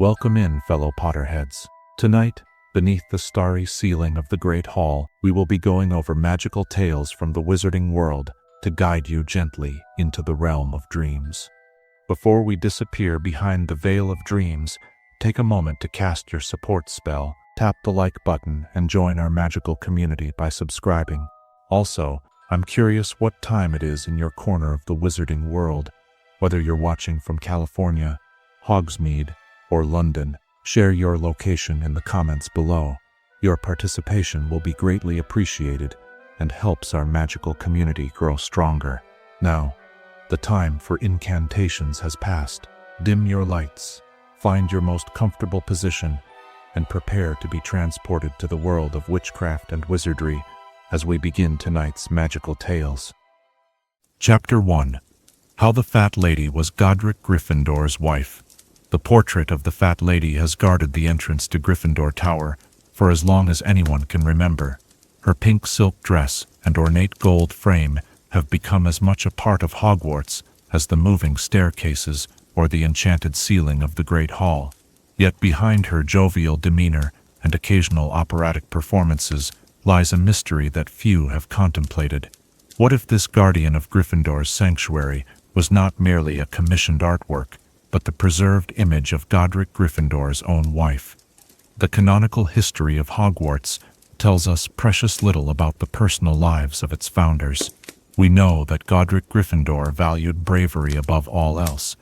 Welcome in, fellow Potterheads. Tonight, beneath the starry ceiling of the Great Hall, we will be going over magical tales from the wizarding world to guide you gently into the realm of dreams. Before we disappear behind the veil of dreams, take a moment to cast your support spell, tap the like button, and join our magical community by subscribing. Also, I'm curious what time it is in your corner of the wizarding world. Whether you're watching from California, Hogsmeade, or London, share your location in the comments below. Your participation will be greatly appreciated and helps our magical community grow stronger. Now, the time for incantations has passed. Dim your lights, find your most comfortable position, and prepare to be transported to the world of witchcraft and wizardry as we begin tonight's magical tales. Chapter 1. How the Fat Lady was Godric Gryffindor's wife. The portrait of the Fat Lady has guarded the entrance to Gryffindor Tower for as long as anyone can remember. Her pink silk dress and ornate gold frame have become as much a part of Hogwarts as the moving staircases or the enchanted ceiling of the Great Hall. Yet behind her jovial demeanor and occasional operatic performances lies a mystery that few have contemplated. What if this guardian of Gryffindor's sanctuary was not merely a commissioned artwork, but the preserved image of Godric Gryffindor's own wife? The canonical history of Hogwarts tells us precious little about the personal lives of its founders. We know that Godric Gryffindor valued bravery above all else,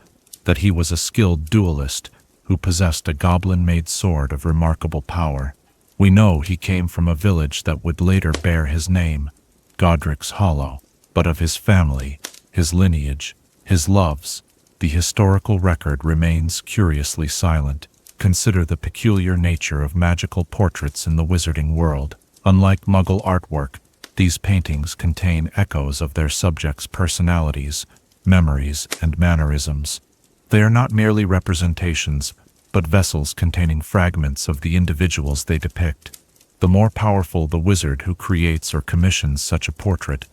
that he was a skilled duelist who possessed a goblin-made sword of remarkable power. We know he came from a village that would later bear his name, Godric's Hollow, but of his family, his lineage, his loves, the historical record remains curiously silent. Consider the peculiar nature of magical portraits in the wizarding world. Unlike Muggle artwork, these paintings contain echoes of their subjects' personalities, memories, and mannerisms. They are not merely representations, but vessels containing fragments of the individuals they depict. The more powerful the wizard who creates or commissions such a portrait,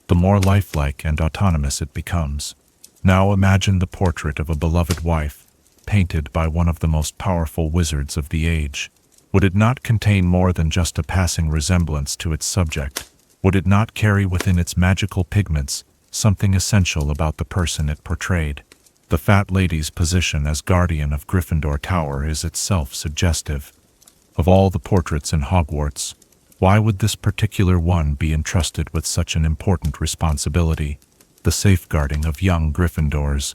the more lifelike and autonomous it becomes. Now imagine the portrait of a beloved wife, painted by one of the most powerful wizards of the age. Would it not contain more than just a passing resemblance to its subject? Would it not carry within its magical pigments something essential about the person it portrayed? The Fat Lady's position as guardian of Gryffindor Tower is itself suggestive. Of all the portraits in Hogwarts, why would this particular one be entrusted with such an important responsibility? The safeguarding of young Gryffindors,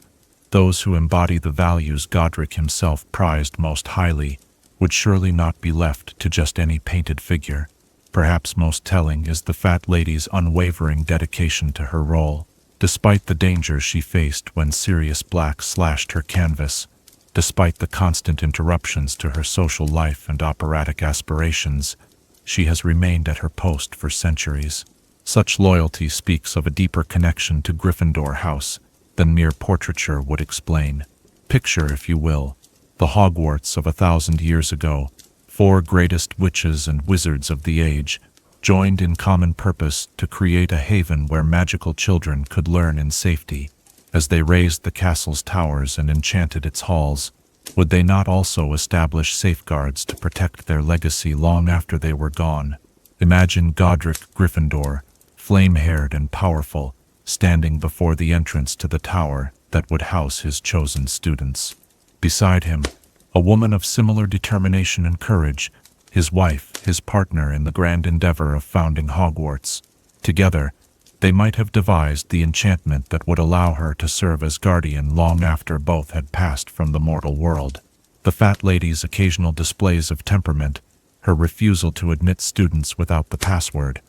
those who embody the values Godric himself prized most highly, would surely not be left to just any painted figure. Perhaps most telling is the Fat Lady's unwavering dedication to her role. Despite the dangers she faced when Sirius Black slashed her canvas, despite the constant interruptions to her social life and operatic aspirations, she has remained at her post for centuries. Such loyalty speaks of a deeper connection to Gryffindor House than mere portraiture would explain. Picture, if you will, the Hogwarts of 1,000 years ago. 4 greatest witches and wizards of the age joined in common purpose to create a haven where magical children could learn in safety. As they raised the castle's towers and enchanted its halls, would they not also establish safeguards to protect their legacy long after they were gone? Imagine Godric Gryffindor, flame-haired and powerful, standing before the entrance to the tower that would house his chosen students. Beside him, a woman of similar determination and courage, his wife, his partner in the grand endeavor of founding Hogwarts. Together, they might have devised the enchantment that would allow her to serve as guardian long after both had passed from the mortal world. The Fat Lady's occasional displays of temperament, her refusal to admit students without the password,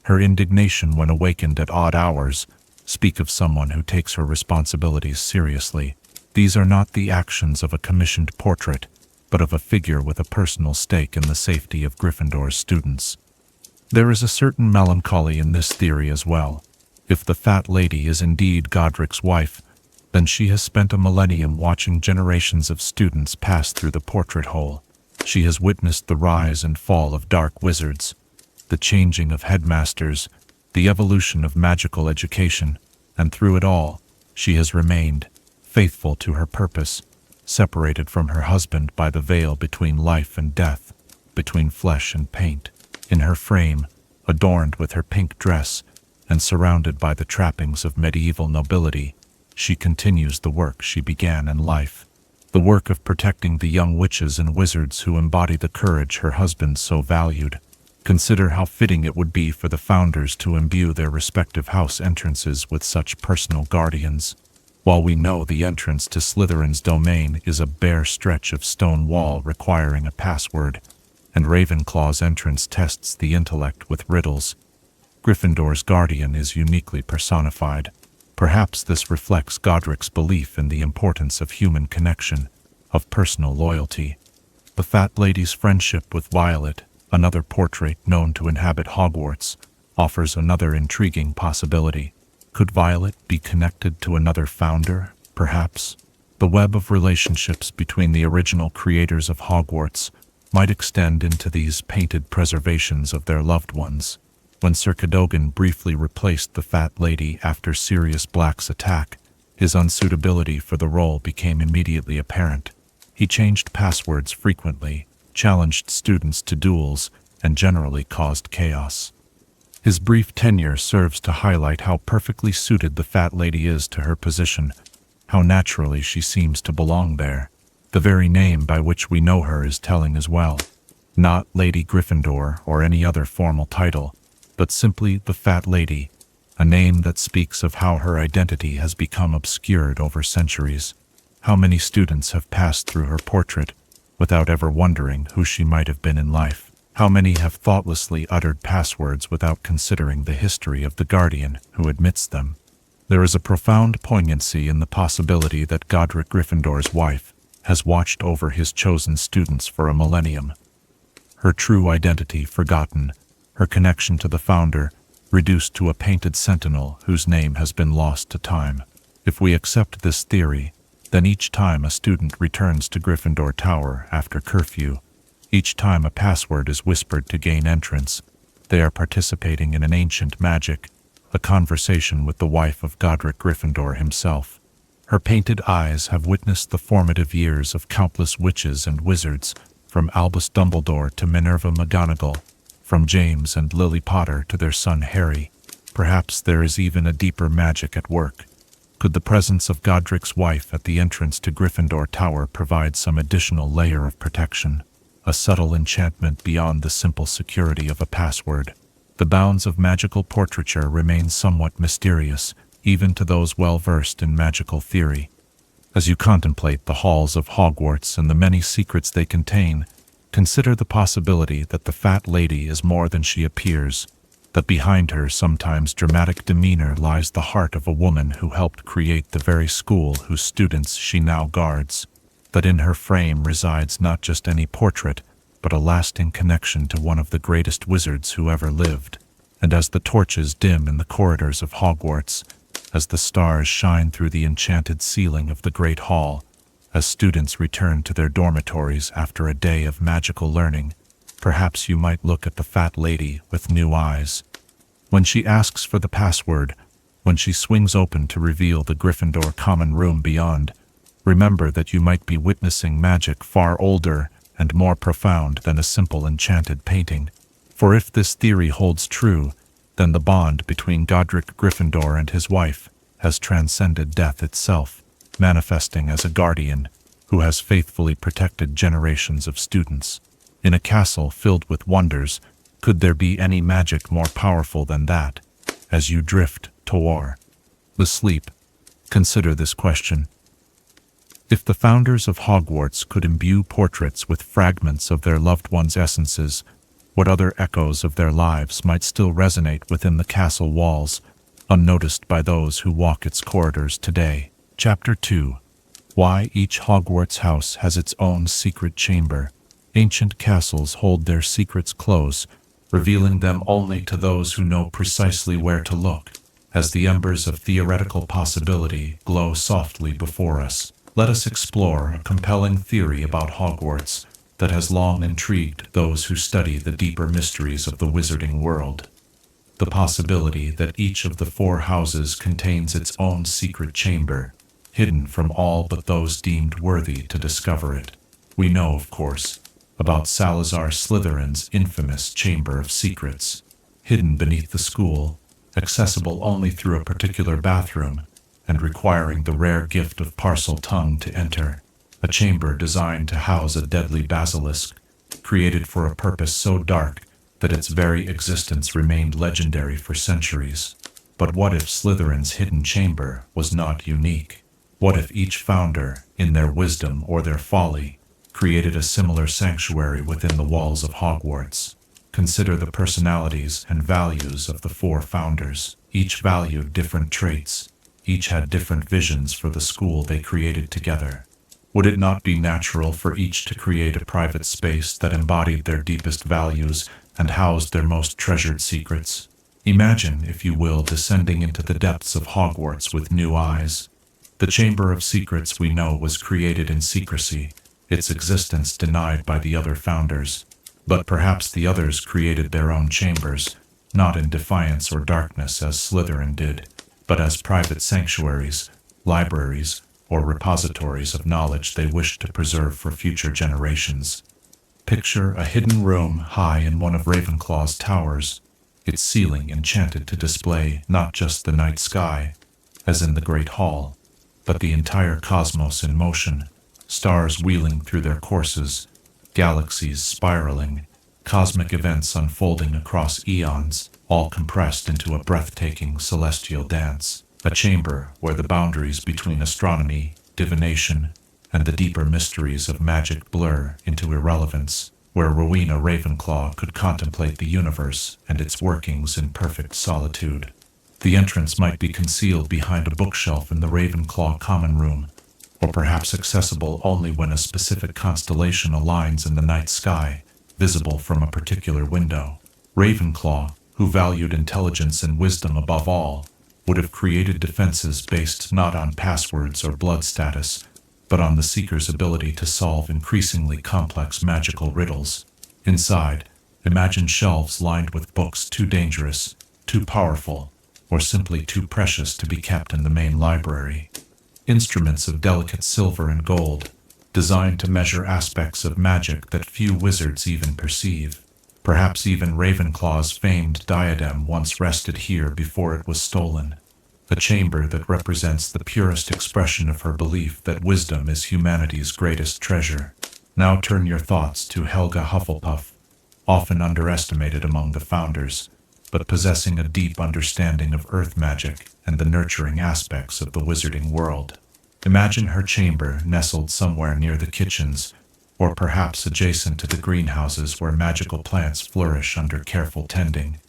her indignation when awakened at odd hours, speak of someone who takes her responsibilities seriously. These are not the actions of a commissioned portrait, but of a figure with a personal stake in the safety of Gryffindor's students. There is a certain melancholy in this theory as well. If the Fat Lady is indeed Godric's wife, then she has spent a millennium watching generations of students pass through the portrait hole. She has witnessed the rise and fall of dark wizards, the changing of headmasters, the evolution of magical education, and through it all, she has remained faithful to her purpose, separated from her husband by the veil between life and death, between flesh and paint. In her frame, adorned with her pink dress, and surrounded by the trappings of medieval nobility, she continues the work she began in life. The work of protecting the young witches and wizards who embody the courage her husband so valued. Consider how fitting it would be for the founders to imbue their respective house entrances with such personal guardians. While we know the entrance to Slytherin's domain is a bare stretch of stone wall requiring a password, and Ravenclaw's entrance tests the intellect with riddles, Gryffindor's guardian is uniquely personified. Perhaps this reflects Godric's belief in the importance of human connection, of personal loyalty. The Fat Lady's friendship with Violet, another portrait known to inhabit Hogwarts, offers another intriguing possibility. Could Violet be connected to another founder, perhaps? The web of relationships between the original creators of Hogwarts might extend into these painted preservations of their loved ones. When Sir Cadogan briefly replaced the Fat Lady after Sirius Black's attack, his unsuitability for the role became immediately apparent. He changed passwords frequently, challenged students to duels, and generally caused chaos. His brief tenure serves to highlight how perfectly suited the Fat Lady is to her position, how naturally she seems to belong there. The very name by which we know her is telling as well. Not Lady Gryffindor or any other formal title, but simply the Fat Lady, a name that speaks of how her identity has become obscured over centuries. How many students have passed through her portrait without ever wondering who she might have been in life? How many have thoughtlessly uttered passwords without considering the history of the guardian who admits them? There is a profound poignancy in the possibility that Godric Gryffindor's wife has watched over his chosen students for a millennium. Her true identity forgotten, her connection to the founder reduced to a painted sentinel whose name has been lost to time. If we accept this theory, then each time a student returns to Gryffindor Tower after curfew, each time a password is whispered to gain entrance, they are participating in an ancient magic, a conversation with the wife of Godric Gryffindor himself. Her painted eyes have witnessed the formative years of countless witches and wizards, from Albus Dumbledore to Minerva McGonagall, from James and Lily Potter to their son Harry. Perhaps there is even a deeper magic at work. Could the presence of Godric's wife at the entrance to Gryffindor Tower provide some additional layer of protection, a subtle enchantment beyond the simple security of a password? The bounds of magical portraiture remain somewhat mysterious, even to those well-versed in magical theory. As you contemplate the halls of Hogwarts and the many secrets they contain, consider the possibility that the Fat Lady is more than she appears, that behind her sometimes dramatic demeanor lies the heart of a woman who helped create the very school whose students she now guards, that in her frame resides not just any portrait, but a lasting connection to one of the greatest wizards who ever lived. And as the torches dim in the corridors of Hogwarts, as the stars shine through the enchanted ceiling of the Great Hall, as students return to their dormitories after a day of magical learning, perhaps you might look at the Fat Lady with new eyes. When she asks for the password, when she swings open to reveal the Gryffindor common room beyond, remember that you might be witnessing magic far older and more profound than a simple enchanted painting. For if this theory holds true, then the bond between Godric Gryffindor and his wife has transcended death itself, manifesting as a guardian who has faithfully protected generations of students. In a castle filled with wonders, could there be any magic more powerful than that? As you drift toward the sleep, consider this question. If the founders of Hogwarts could imbue portraits with fragments of their loved ones' essences, what other echoes of their lives might still resonate within the castle walls, unnoticed by those who walk its corridors today? Chapter 2. Why each Hogwarts house has its own secret chamber. Ancient castles hold their secrets close, revealing them only to those who know precisely where to look. As the embers of theoretical possibility glow softly before us, let us explore a compelling theory about Hogwarts that has long intrigued those who study the deeper mysteries of the wizarding world. The possibility that each of the 4 houses contains its own secret chamber, hidden from all but those deemed worthy to discover it. We know, of course, about Salazar Slytherin's infamous Chamber of Secrets, hidden beneath the school, accessible only through a particular bathroom, and requiring the rare gift of parcel tongue to enter, a chamber designed to house a deadly basilisk, created for a purpose so dark that its very existence remained legendary for centuries. But what if Slytherin's hidden chamber was not unique? What if each founder, in their wisdom or their folly, created a similar sanctuary within the walls of Hogwarts? Consider the personalities and values of the 4 founders. Each valued different traits. Each had different visions for the school they created together. Would it not be natural for each to create a private space that embodied their deepest values and housed their most treasured secrets? Imagine, if you will, descending into the depths of Hogwarts with new eyes. The Chamber of Secrets, we know, was created in secrecy, its existence denied by the other founders. But perhaps the others created their own chambers, not in defiance or darkness as Slytherin did, but as private sanctuaries, libraries, or repositories of knowledge they wished to preserve for future generations. Picture a hidden room high in one of Ravenclaw's towers, its ceiling enchanted to display not just the night sky, as in the Great Hall, but the entire cosmos in motion, stars wheeling through their courses, galaxies spiraling, cosmic events unfolding across eons, all compressed into a breathtaking celestial dance. A chamber where the boundaries between astronomy, divination, and the deeper mysteries of magic blur into irrelevance, where Rowena Ravenclaw could contemplate the universe and its workings in perfect solitude. The entrance might be concealed behind a bookshelf in the Ravenclaw common room, or perhaps accessible only when a specific constellation aligns in the night sky, visible from a particular window. Ravenclaw, who valued intelligence and wisdom above all, would have created defenses based not on passwords or blood status, but on the seeker's ability to solve increasingly complex magical riddles. Inside, imagine shelves lined with books too dangerous, too powerful, or simply too precious to be kept in the main library. Instruments of delicate silver and gold, designed to measure aspects of magic that few wizards even perceive. Perhaps even Ravenclaw's famed diadem once rested here before it was stolen. A chamber that represents the purest expression of her belief that wisdom is humanity's greatest treasure. Now turn your thoughts to Helga Hufflepuff, often underestimated among the founders, but possessing a deep understanding of earth magic and the nurturing aspects of the wizarding world. Imagine her chamber nestled somewhere near the kitchens, or perhaps adjacent to the greenhouses where magical plants flourish under careful tending.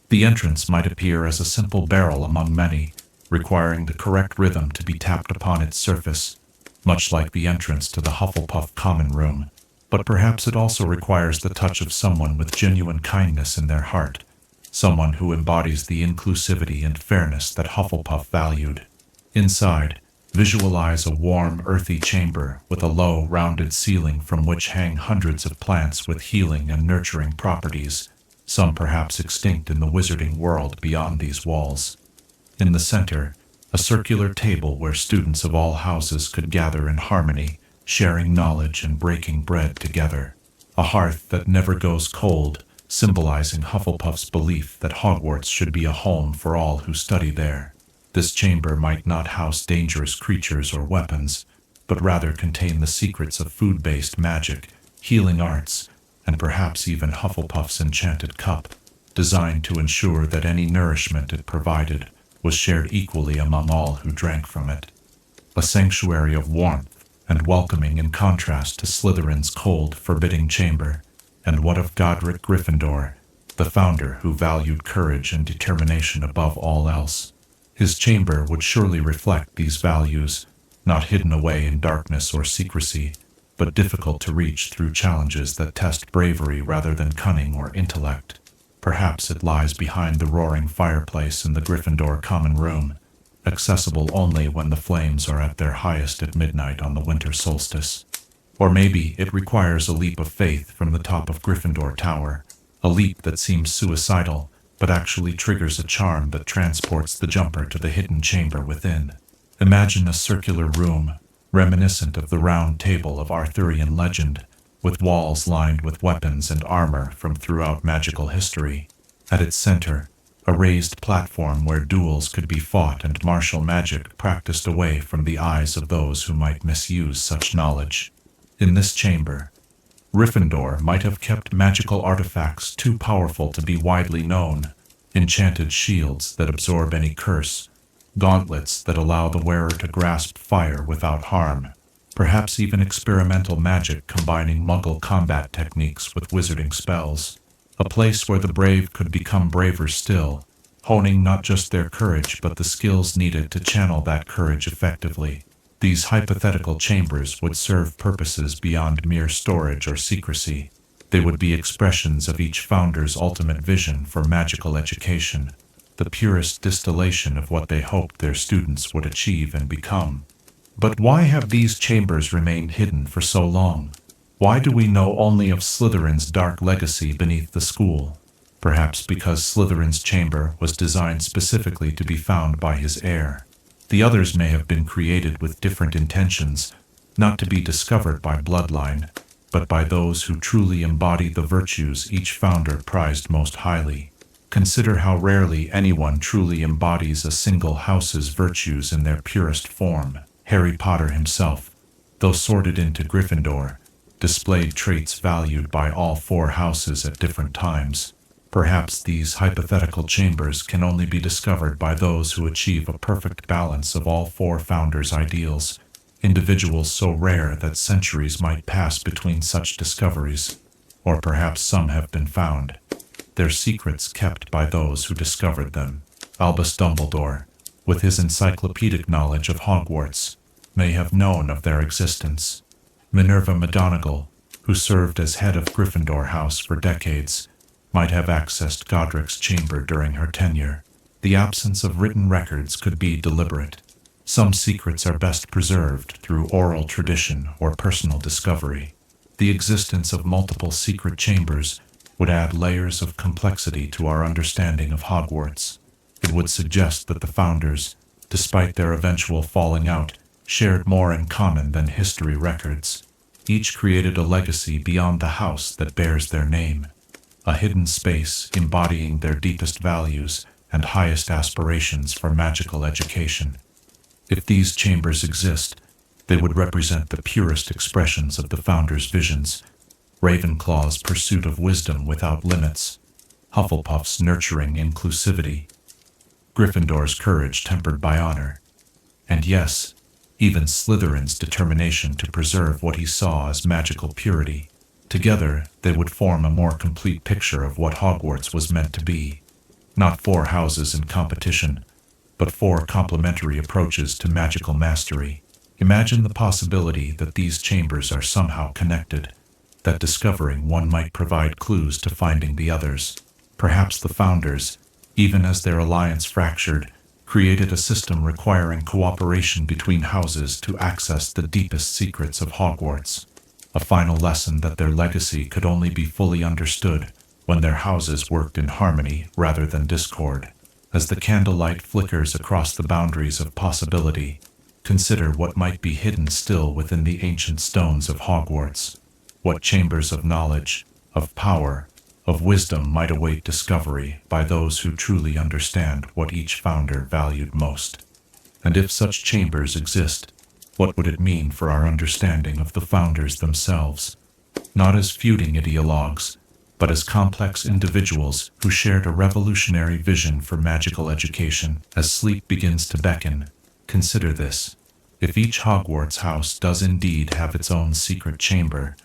The entrance might appear as a simple barrel among many, requiring the correct rhythm to be tapped upon its surface, much like the entrance to the Hufflepuff common room. But perhaps it also requires the touch of someone with genuine kindness in their heart, someone who embodies the inclusivity and fairness that Hufflepuff valued. Inside, visualize a warm, earthy chamber with a low, rounded ceiling from which hang hundreds of plants with healing and nurturing properties, some perhaps extinct in the wizarding world beyond these walls. In the center, a circular table where students of all houses could gather in harmony, sharing knowledge and breaking bread together. A hearth that never goes cold, symbolizing Hufflepuff's belief that Hogwarts should be a home for all who study there. This chamber might not house dangerous creatures or weapons, but rather contain the secrets of food-based magic, healing arts, and perhaps even Hufflepuff's enchanted cup, designed to ensure that any nourishment it provided was shared equally among all who drank from it. A sanctuary of warmth and welcoming in contrast to Slytherin's cold, forbidding chamber. And what of Godric Gryffindor, the founder who valued courage and determination above all else? His chamber would surely reflect these values, not hidden away in darkness or secrecy, but difficult to reach through challenges that test bravery rather than cunning or intellect. Perhaps it lies behind the roaring fireplace in the Gryffindor common room, accessible only when the flames are at their highest at midnight on the winter solstice. Or maybe it requires a leap of faith from the top of Gryffindor Tower, a leap that seems suicidal, but actually triggers a charm that transports the jumper to the hidden chamber within. Imagine a circular room, reminiscent of the round table of Arthurian legend, with walls lined with weapons and armor from throughout magical history. At its center, a raised platform where duels could be fought and martial magic practiced away from the eyes of those who might misuse such knowledge. In this chamber, Gryffindor might have kept magical artifacts too powerful to be widely known, enchanted shields that absorb any curse, gauntlets that allow the wearer to grasp fire without harm, perhaps even experimental magic combining Muggle combat techniques with wizarding spells. A place where the brave could become braver still, honing not just their courage but the skills needed to channel that courage effectively. These hypothetical chambers would serve purposes beyond mere storage or secrecy. They would be expressions of each founder's ultimate vision for magical education, the purest distillation of what they hoped their students would achieve and become. But why have these chambers remained hidden for so long? Why do we know only of Slytherin's dark legacy beneath the school? Perhaps because Slytherin's chamber was designed specifically to be found by his heir. The others may have been created with different intentions, not to be discovered by bloodline, but by those who truly embody the virtues each founder prized most highly. Consider how rarely anyone truly embodies a single house's virtues in their purest form. Harry Potter himself, though sorted into Gryffindor, displayed traits valued by all four houses at different times. Perhaps these hypothetical chambers can only be discovered by those who achieve a perfect balance of all four founders' ideals, individuals so rare that centuries might pass between such discoveries. Or perhaps some have been found, their secrets kept by those who discovered them. Albus Dumbledore, with his encyclopedic knowledge of Hogwarts, may have known of their existence. Minerva McGonagall, who served as head of Gryffindor House for decades, might have accessed Godric's chamber during her tenure. The absence of written records could be deliberate. Some secrets are best preserved through oral tradition or personal discovery. The existence of multiple secret chambers would add layers of complexity to our understanding of Hogwarts. It would suggest that the founders, despite their eventual falling out, shared more in common than history records. Each created a legacy beyond the house that bears their name, a hidden space embodying their deepest values and highest aspirations for magical education. If these chambers exist, they would represent the purest expressions of the founders' visions: Ravenclaw's pursuit of wisdom without limits, Hufflepuff's nurturing inclusivity, Gryffindor's courage tempered by honor, and yes, even Slytherin's determination to preserve what he saw as magical purity. Together, they would form a more complete picture of what Hogwarts was meant to be. Not four houses in competition, but four complementary approaches to magical mastery. Imagine the possibility that these chambers are somehow connected, that discovering one might provide clues to finding the others. Perhaps the founders, even as their alliance fractured, created a system requiring cooperation between houses to access the deepest secrets of Hogwarts. A final lesson that their legacy could only be fully understood when their houses worked in harmony rather than discord. As the candlelight flickers across the boundaries of possibility, consider what might be hidden still within the ancient stones of Hogwarts. What chambers of knowledge, of power, of wisdom might await discovery by those who truly understand what each founder valued most. And if such chambers exist, what would it mean for our understanding of the founders themselves? Not as feuding ideologues, but as complex individuals who shared a revolutionary vision for magical education. As sleep begins to beckon, consider this. If each Hogwarts house does indeed have its own secret chamber,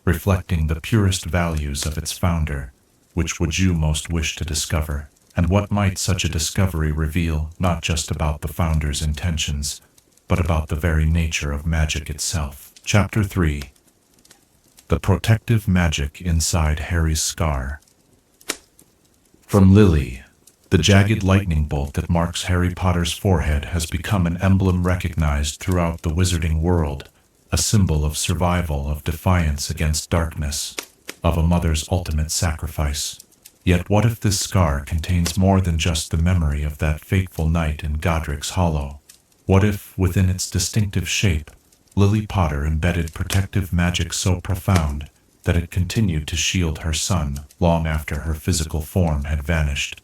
reflecting the purest values of its founder, which would you most wish to discover? And what might such a discovery reveal, not just about the founder's intentions, but about the very nature of magic itself? Chapter 3. The Protective Magic Inside Harry's Scar. From Lily, the jagged lightning bolt that marks Harry Potter's forehead has become an emblem recognized throughout the wizarding world, a symbol of survival, of defiance against darkness, of a mother's ultimate sacrifice. Yet what if this scar contains more than just the memory of that fateful night in Godric's Hollow? What if, within its distinctive shape, Lily Potter embedded protective magic so profound that it continued to shield her son long after her physical form had vanished?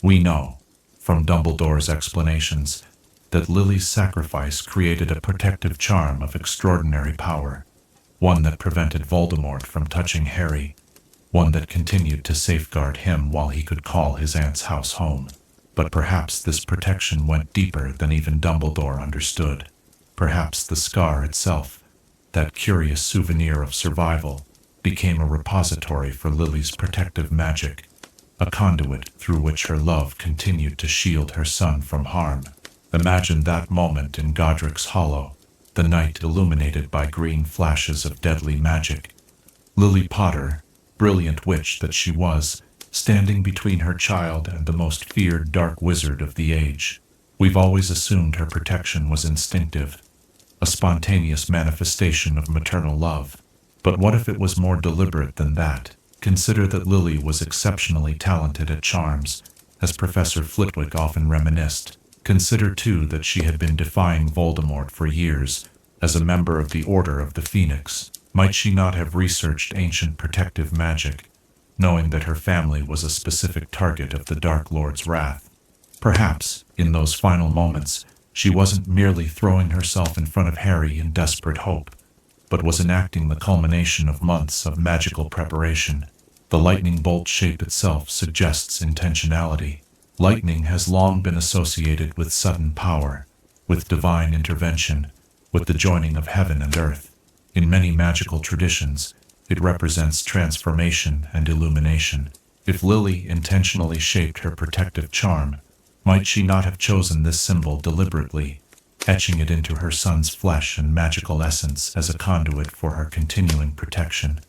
We know, from Dumbledore's explanations, that Lily's sacrifice created a protective charm of extraordinary power, one that prevented Voldemort from touching Harry, one that continued to safeguard him while he could call his aunt's house home. But perhaps this protection went deeper than even Dumbledore understood. Perhaps the scar itself, that curious souvenir of survival, became a repository for Lily's protective magic, a conduit through which her love continued to shield her son from harm. Imagine that moment in Godric's Hollow, the night illuminated by green flashes of deadly magic. Lily Potter, brilliant witch that she was, standing between her child and the most feared dark wizard of the age. We've always assumed her protection was instinctive, a spontaneous manifestation of maternal love. But what if it was more deliberate than that? Consider that Lily was exceptionally talented at charms, as Professor Flitwick often reminisced. Consider, too, that she had been defying Voldemort for years, as a member of the Order of the Phoenix. Might she not have researched ancient protective magic, knowing that her family was a specific target of the Dark Lord's wrath? Perhaps, in those final moments, she wasn't merely throwing herself in front of Harry in desperate hope, but was enacting the culmination of months of magical preparation. The lightning bolt shape itself suggests intentionality. Lightning has long been associated with sudden power, with divine intervention, with the joining of heaven and earth. In many magical traditions, it represents transformation and illumination. If Lily intentionally shaped her protective charm, might she not have chosen this symbol deliberately, etching it into her son's flesh and magical essence as a conduit for her continuing protection?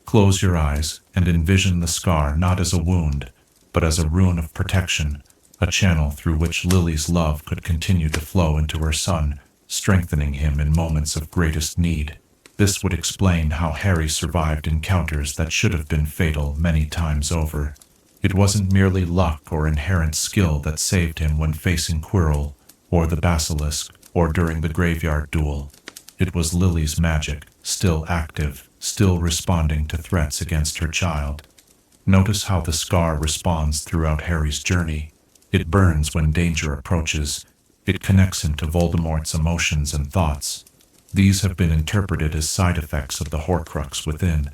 Close your eyes and envision the scar not as a wound, but as a rune of protection, a channel through which Lily's love could continue to flow into her son, strengthening him in moments of greatest need. This would explain how Harry survived encounters that should have been fatal many times over. It wasn't merely luck or inherent skill that saved him when facing Quirrell, or the Basilisk, or during the graveyard duel. It was Lily's magic, still active, still responding to threats against her child. Notice how the scar responds throughout Harry's journey. It burns when danger approaches. It connects him to Voldemort's emotions and thoughts. These have been interpreted as side effects of the Horcrux within.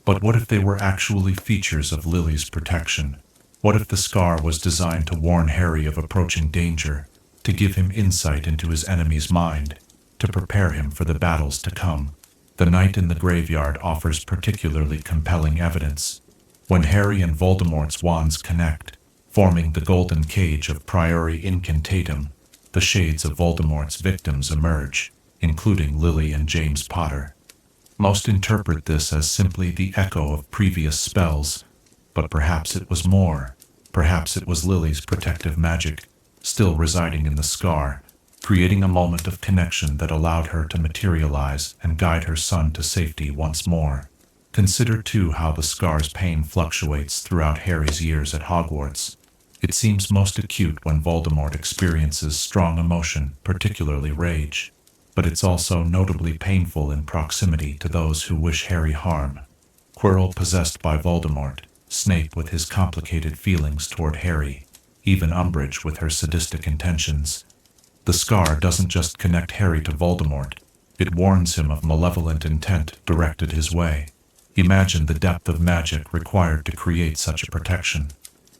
But what if they were actually features of Lily's protection? What if the scar was designed to warn Harry of approaching danger, to give him insight into his enemy's mind, to prepare him for the battles to come? The night in the graveyard offers particularly compelling evidence. When Harry and Voldemort's wands connect, forming the golden cage of Priori Incantatem, the shades of Voldemort's victims emerge, including Lily and James Potter. Most interpret this as simply the echo of previous spells, but perhaps it was more. Perhaps it was Lily's protective magic, still residing in the scar, creating a moment of connection that allowed her to materialize and guide her son to safety once more. Consider, too, how the scar's pain fluctuates throughout Harry's years at Hogwarts. It seems most acute when Voldemort experiences strong emotion, particularly rage. But it's also notably painful in proximity to those who wish Harry harm. Quirrell possessed by Voldemort, Snape with his complicated feelings toward Harry, even Umbridge with her sadistic intentions. The scar doesn't just connect Harry to Voldemort, it warns him of malevolent intent directed his way. Imagine the depth of magic required to create such a protection.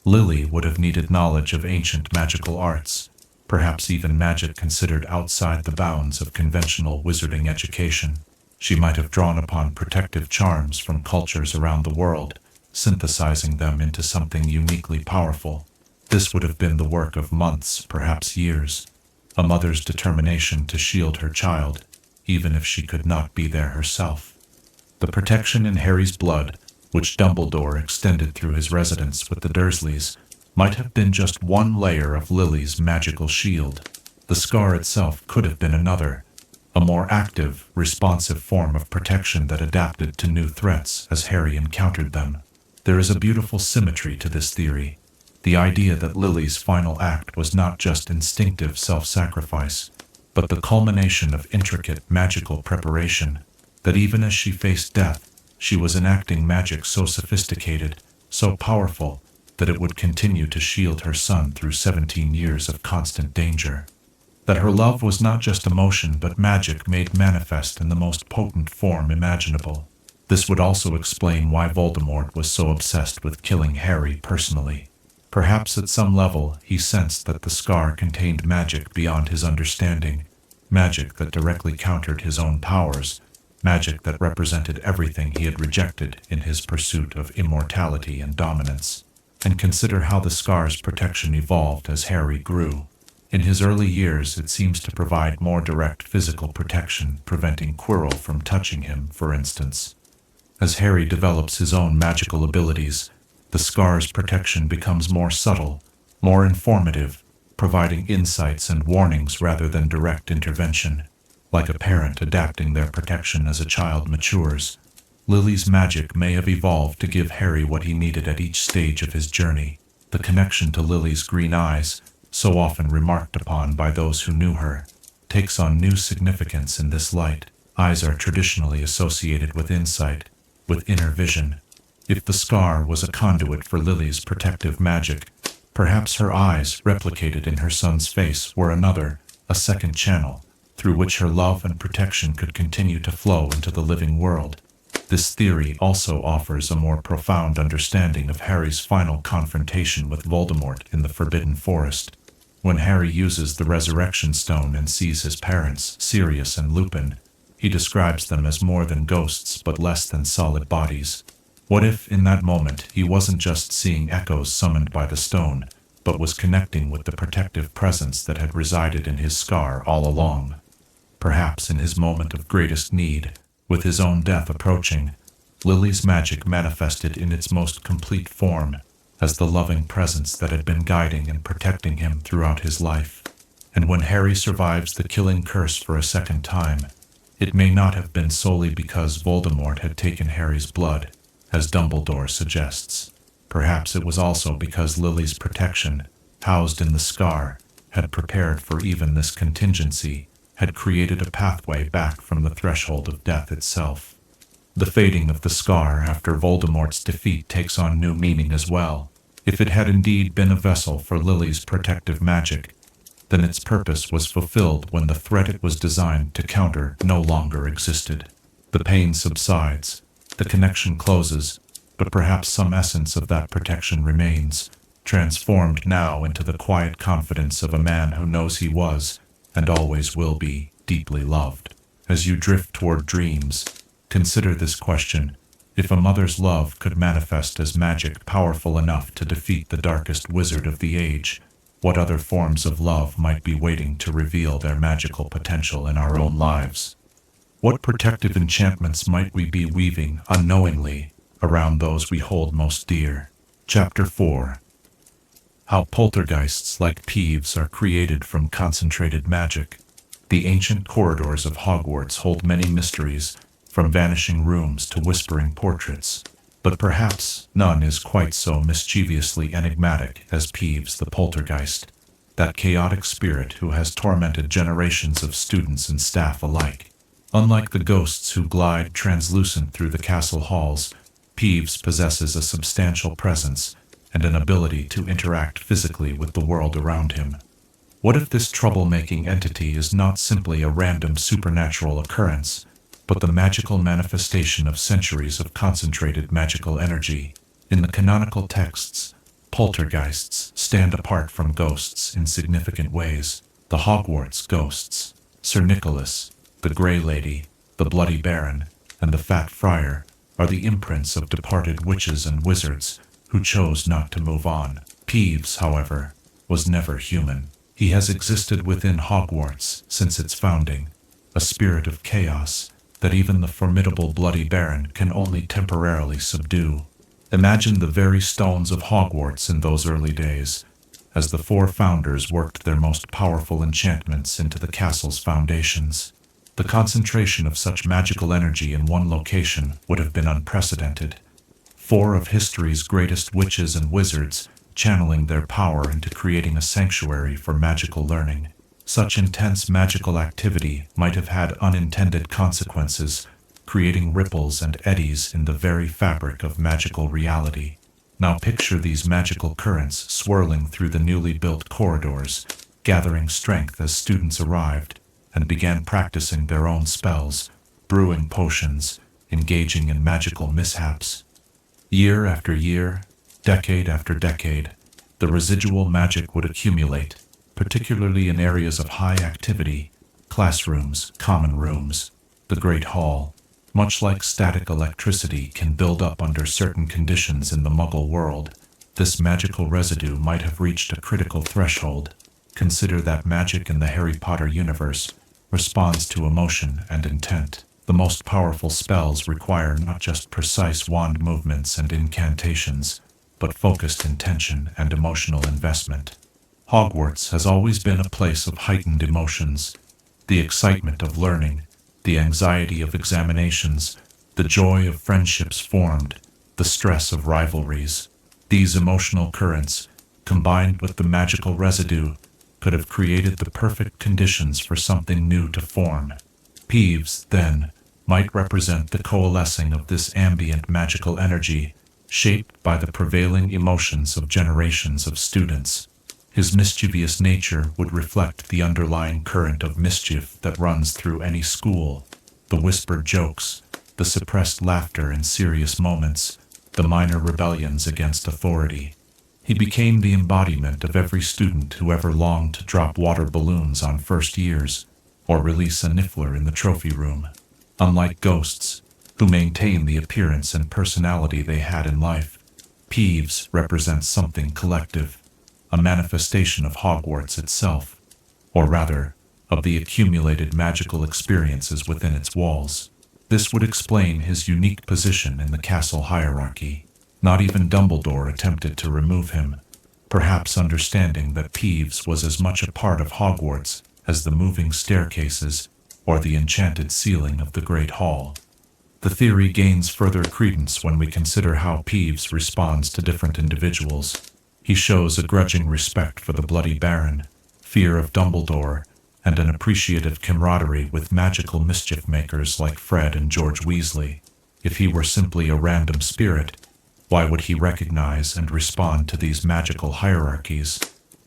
Lily would have needed knowledge of ancient magical arts, perhaps even magic considered outside the bounds of conventional wizarding education. She might have drawn upon protective charms from cultures around the world, synthesizing them into something uniquely powerful. This would have been the work of months, perhaps years. A mother's determination to shield her child, even if she could not be there herself. The protection in Harry's blood, which Dumbledore extended through his residence with the Dursleys, might have been just one layer of Lily's magical shield. The scar itself could have been another, a more active, responsive form of protection that adapted to new threats as Harry encountered them. There is a beautiful symmetry to this theory. The idea that Lily's final act was not just instinctive self-sacrifice, but the culmination of intricate magical preparation, that even as she faced death, she was enacting magic so sophisticated, so powerful, that it would continue to shield her son through 17 years of constant danger. That her love was not just emotion but magic made manifest in the most potent form imaginable. This would also explain why Voldemort was so obsessed with killing Harry personally. Perhaps at some level he sensed that the scar contained magic beyond his understanding, magic that directly countered his own powers, magic that represented everything he had rejected in his pursuit of immortality and dominance. And consider how the scar's protection evolved as Harry grew. In his early years, it seems to provide more direct physical protection, preventing Quirrell from touching him, for instance. As Harry develops his own magical abilities, the scar's protection becomes more subtle, more informative, providing insights and warnings rather than direct intervention. Like a parent adapting their protection as a child matures, Lily's magic may have evolved to give Harry what he needed at each stage of his journey. The connection to Lily's green eyes, so often remarked upon by those who knew her, takes on new significance in this light. Eyes are traditionally associated with insight, with inner vision. If the scar was a conduit for Lily's protective magic, perhaps her eyes, replicated in her son's face, were a second channel, through which her love and protection could continue to flow into the living world. This theory also offers a more profound understanding of Harry's final confrontation with Voldemort in the Forbidden Forest. When Harry uses the Resurrection Stone and sees his parents, Sirius and Lupin, he describes them as more than ghosts but less than solid bodies. What if, in that moment, he wasn't just seeing echoes summoned by the stone, but was connecting with the protective presence that had resided in his scar all along? Perhaps in his moment of greatest need, with his own death approaching, Lily's magic manifested in its most complete form as the loving presence that had been guiding and protecting him throughout his life. And when Harry survives the killing curse for a second time, it may not have been solely because Voldemort had taken Harry's blood, as Dumbledore suggests. Perhaps it was also because Lily's protection, housed in the scar, had prepared for even this contingency, had created a pathway back from the threshold of death itself. The fading of the scar after Voldemort's defeat takes on new meaning as well. If it had indeed been a vessel for Lily's protective magic, then its purpose was fulfilled when the threat it was designed to counter no longer existed. The pain subsides, the connection closes, but perhaps some essence of that protection remains, transformed now into the quiet confidence of a man who knows he was, and always will be, deeply loved. As you drift toward dreams, consider this question: if a mother's love could manifest as magic powerful enough to defeat the darkest wizard of the age, what other forms of love might be waiting to reveal their magical potential in our own lives? What protective enchantments might we be weaving, unknowingly, around those we hold most dear? Chapter 4. How poltergeists like Peeves are created from concentrated magic. The ancient corridors of Hogwarts hold many mysteries, from vanishing rooms to whispering portraits, but perhaps none is quite so mischievously enigmatic as Peeves the poltergeist, that chaotic spirit who has tormented generations of students and staff alike. Unlike the ghosts who glide translucent through the castle halls, Peeves possesses a substantial presence and an ability to interact physically with the world around him. What if this troublemaking entity is not simply a random supernatural occurrence, but the magical manifestation of centuries of concentrated magical energy? In the canonical texts, poltergeists stand apart from ghosts in significant ways. The Hogwarts ghosts, Sir Nicholas, the Grey Lady, the Bloody Baron, and the Fat Friar, are the imprints of departed witches and wizards who chose not to move on. Peeves, however, was never human. He has existed within Hogwarts since its founding, a spirit of chaos that even the formidable Bloody Baron can only temporarily subdue. Imagine the very stones of Hogwarts in those early days, as the four founders worked their most powerful enchantments into the castle's foundations. The concentration of such magical energy in one location would have been unprecedented. Four of history's greatest witches and wizards channeling their power into creating a sanctuary for magical learning. Such intense magical activity might have had unintended consequences, creating ripples and eddies in the very fabric of magical reality. Now picture these magical currents swirling through the newly built corridors, gathering strength as students arrived and began practicing their own spells, brewing potions, engaging in magical mishaps. Year after year, decade after decade, the residual magic would accumulate, particularly in areas of high activity, classrooms, common rooms, the Great Hall. Much like static electricity can build up under certain conditions in the Muggle world, this magical residue might have reached a critical threshold. Consider that magic in the Harry Potter universe responds to emotion and intent. The most powerful spells require not just precise wand movements and incantations, but focused intention and emotional investment. Hogwarts has always been a place of heightened emotions. The excitement of learning, the anxiety of examinations, the joy of friendships formed, the stress of rivalries. These emotional currents, combined with the magical residue, could have created the perfect conditions for something new to form. Peeves, then, might represent the coalescing of this ambient magical energy, shaped by the prevailing emotions of generations of students. His mischievous nature would reflect the underlying current of mischief that runs through any school, the whispered jokes, the suppressed laughter in serious moments, the minor rebellions against authority. He became the embodiment of every student who ever longed to drop water balloons on first years, or release a niffler in the trophy room. Unlike ghosts, who maintain the appearance and personality they had in life, Peeves represents something collective, a manifestation of Hogwarts itself, or rather, of the accumulated magical experiences within its walls. This would explain his unique position in the castle hierarchy. Not even Dumbledore attempted to remove him, perhaps understanding that Peeves was as much a part of Hogwarts as the moving staircases or the enchanted ceiling of the Great Hall. The theory gains further credence when we consider how Peeves responds to different individuals. He shows a grudging respect for the Bloody Baron, fear of Dumbledore, and an appreciative camaraderie with magical mischief makers like Fred and George Weasley. If he were simply a random spirit, why would he recognize and respond to these magical hierarchies?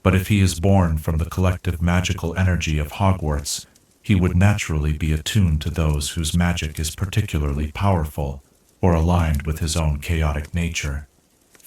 But if he is born from the collective magical energy of Hogwarts, he would naturally be attuned to those whose magic is particularly powerful or aligned with his own chaotic nature.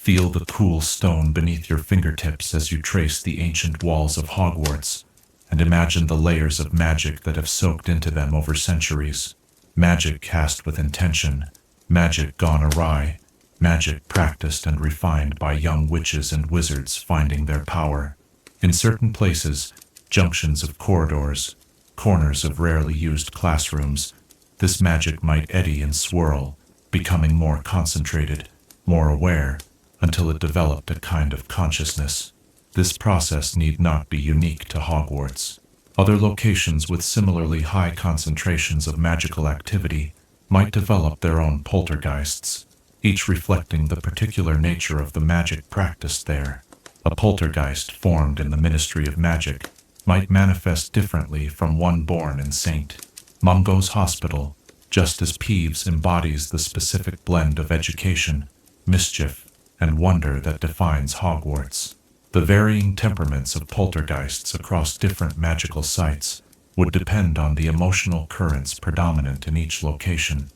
Feel the cool stone beneath your fingertips as you trace the ancient walls of Hogwarts, and imagine the layers of magic that have soaked into them over centuries. Magic cast with intention, magic gone awry, magic practiced and refined by young witches and wizards finding their power. In certain places, junctions of corridors, corners of rarely used classrooms, this magic might eddy and swirl, becoming more concentrated, more aware, until it developed a kind of consciousness. This process need not be unique to Hogwarts. Other locations with similarly high concentrations of magical activity might develop their own poltergeists, each reflecting the particular nature of the magic practiced there. A poltergeist formed in the Ministry of Magic might manifest differently from one born in St. Mungo's Hospital, just as Peeves embodies the specific blend of education, mischief, and wonder that defines Hogwarts. The varying temperaments of poltergeists across different magical sites would depend on the emotional currents predominant in each location.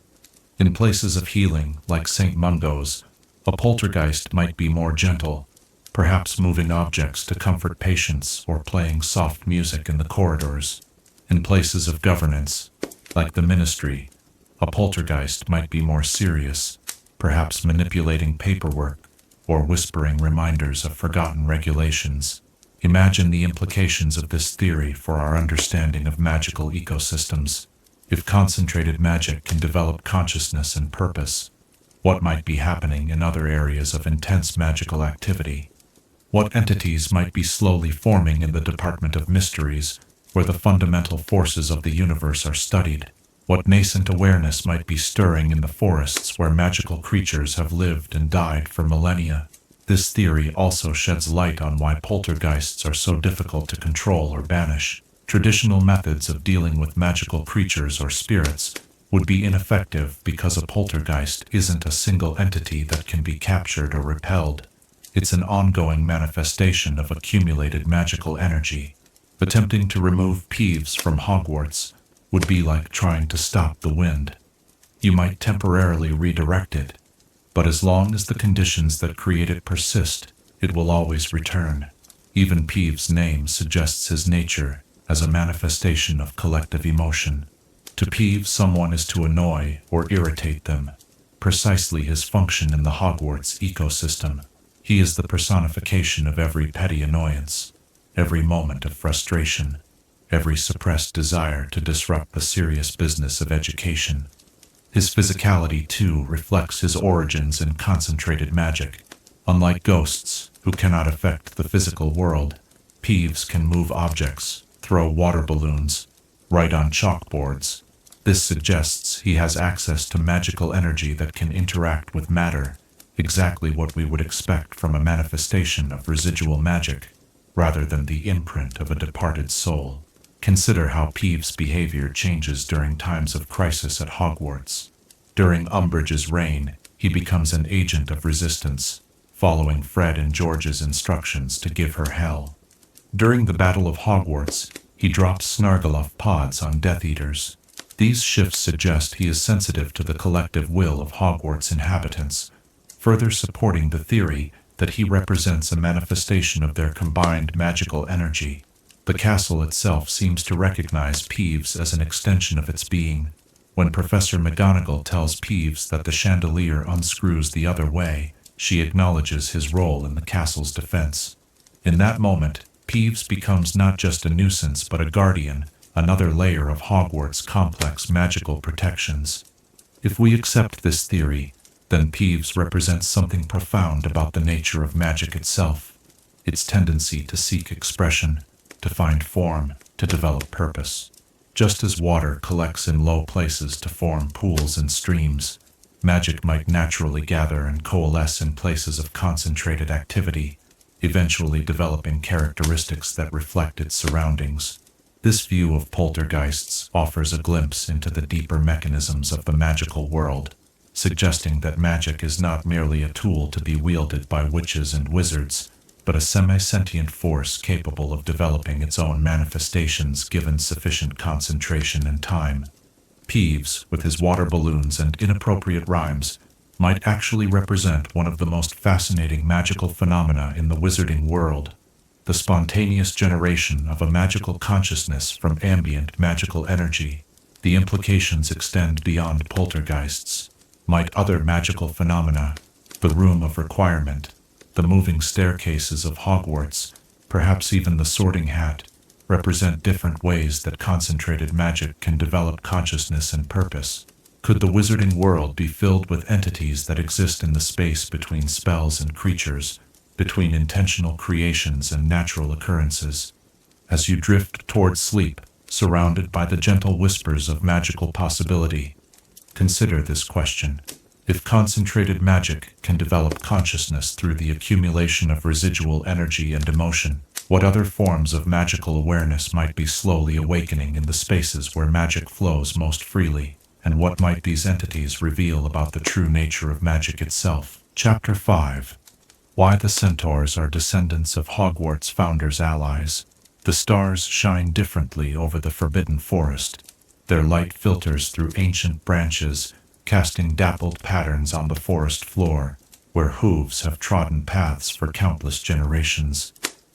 In places of healing, like St. Mungo's, a poltergeist might be more gentle, perhaps moving objects to comfort patients or playing soft music in the corridors. In places of governance, like the Ministry, a poltergeist might be more serious, perhaps manipulating paperwork or whispering reminders of forgotten regulations. Imagine the implications of this theory for our understanding of magical ecosystems. If concentrated magic can develop consciousness and purpose, what might be happening in other areas of intense magical activity? What entities might be slowly forming in the Department of Mysteries, where the fundamental forces of the universe are studied? What nascent awareness might be stirring in the forests where magical creatures have lived and died for millennia? This theory also sheds light on why poltergeists are so difficult to control or banish. Traditional methods of dealing with magical creatures or spirits would be ineffective because a poltergeist isn't a single entity that can be captured or repelled. It's an ongoing manifestation of accumulated magical energy. Attempting to remove Peeves from Hogwarts would be like trying to stop the wind. You might temporarily redirect it, but as long as the conditions that create it persist, it will always return. Even Peeves' name suggests his nature as a manifestation of collective emotion. To peeve someone is to annoy or irritate them, precisely his function in the Hogwarts ecosystem. He is the personification of every petty annoyance, every moment of frustration, every suppressed desire to disrupt the serious business of education. His physicality, too, reflects his origins in concentrated magic. Unlike ghosts, who cannot affect the physical world, Peeves can move objects, throw water balloons, write on chalkboards. This suggests he has access to magical energy that can interact with matter, exactly what we would expect from a manifestation of residual magic, rather than the imprint of a departed soul. Consider how Peeves' behavior changes during times of crisis at Hogwarts. During Umbridge's reign, he becomes an agent of resistance, following Fred and George's instructions to give her hell. During the Battle of Hogwarts, he drops Snargaluff pods on Death Eaters. These shifts suggest he is sensitive to the collective will of Hogwarts inhabitants, further supporting the theory that he represents a manifestation of their combined magical energy. The castle itself seems to recognize Peeves as an extension of its being. When Professor McGonagall tells Peeves that the chandelier unscrews the other way, she acknowledges his role in the castle's defense. In that moment, Peeves becomes not just a nuisance but a guardian, another layer of Hogwarts' complex magical protections. If we accept this theory, then Peeves represents something profound about the nature of magic itself, its tendency to seek expression, to find form, to develop purpose. Just as water collects in low places to form pools and streams, magic might naturally gather and coalesce in places of concentrated activity, eventually developing characteristics that reflect its surroundings. This view of poltergeists offers a glimpse into the deeper mechanisms of the magical world, suggesting that magic is not merely a tool to be wielded by witches and wizards, but a semi-sentient force capable of developing its own manifestations given sufficient concentration and time. Peeves, with his water balloons and inappropriate rhymes, might actually represent one of the most fascinating magical phenomena in the wizarding world, the spontaneous generation of a magical consciousness from ambient magical energy. The implications extend beyond poltergeists. Might other magical phenomena, the Room of Requirement, the moving staircases of Hogwarts, perhaps even the Sorting Hat, represent different ways that concentrated magic can develop consciousness and purpose? Could the wizarding world be filled with entities that exist in the space between spells and creatures, between intentional creations and natural occurrences? As you drift towards sleep, surrounded by the gentle whispers of magical possibility, consider this question. If concentrated magic can develop consciousness through the accumulation of residual energy and emotion, what other forms of magical awareness might be slowly awakening in the spaces where magic flows most freely? And what might these entities reveal about the true nature of magic itself? Chapter 5. Why the Centaurs are descendants of Hogwarts founders' allies. The stars shine differently over the Forbidden Forest. Their light filters through ancient branches, casting dappled patterns on the forest floor, where hooves have trodden paths for countless generations.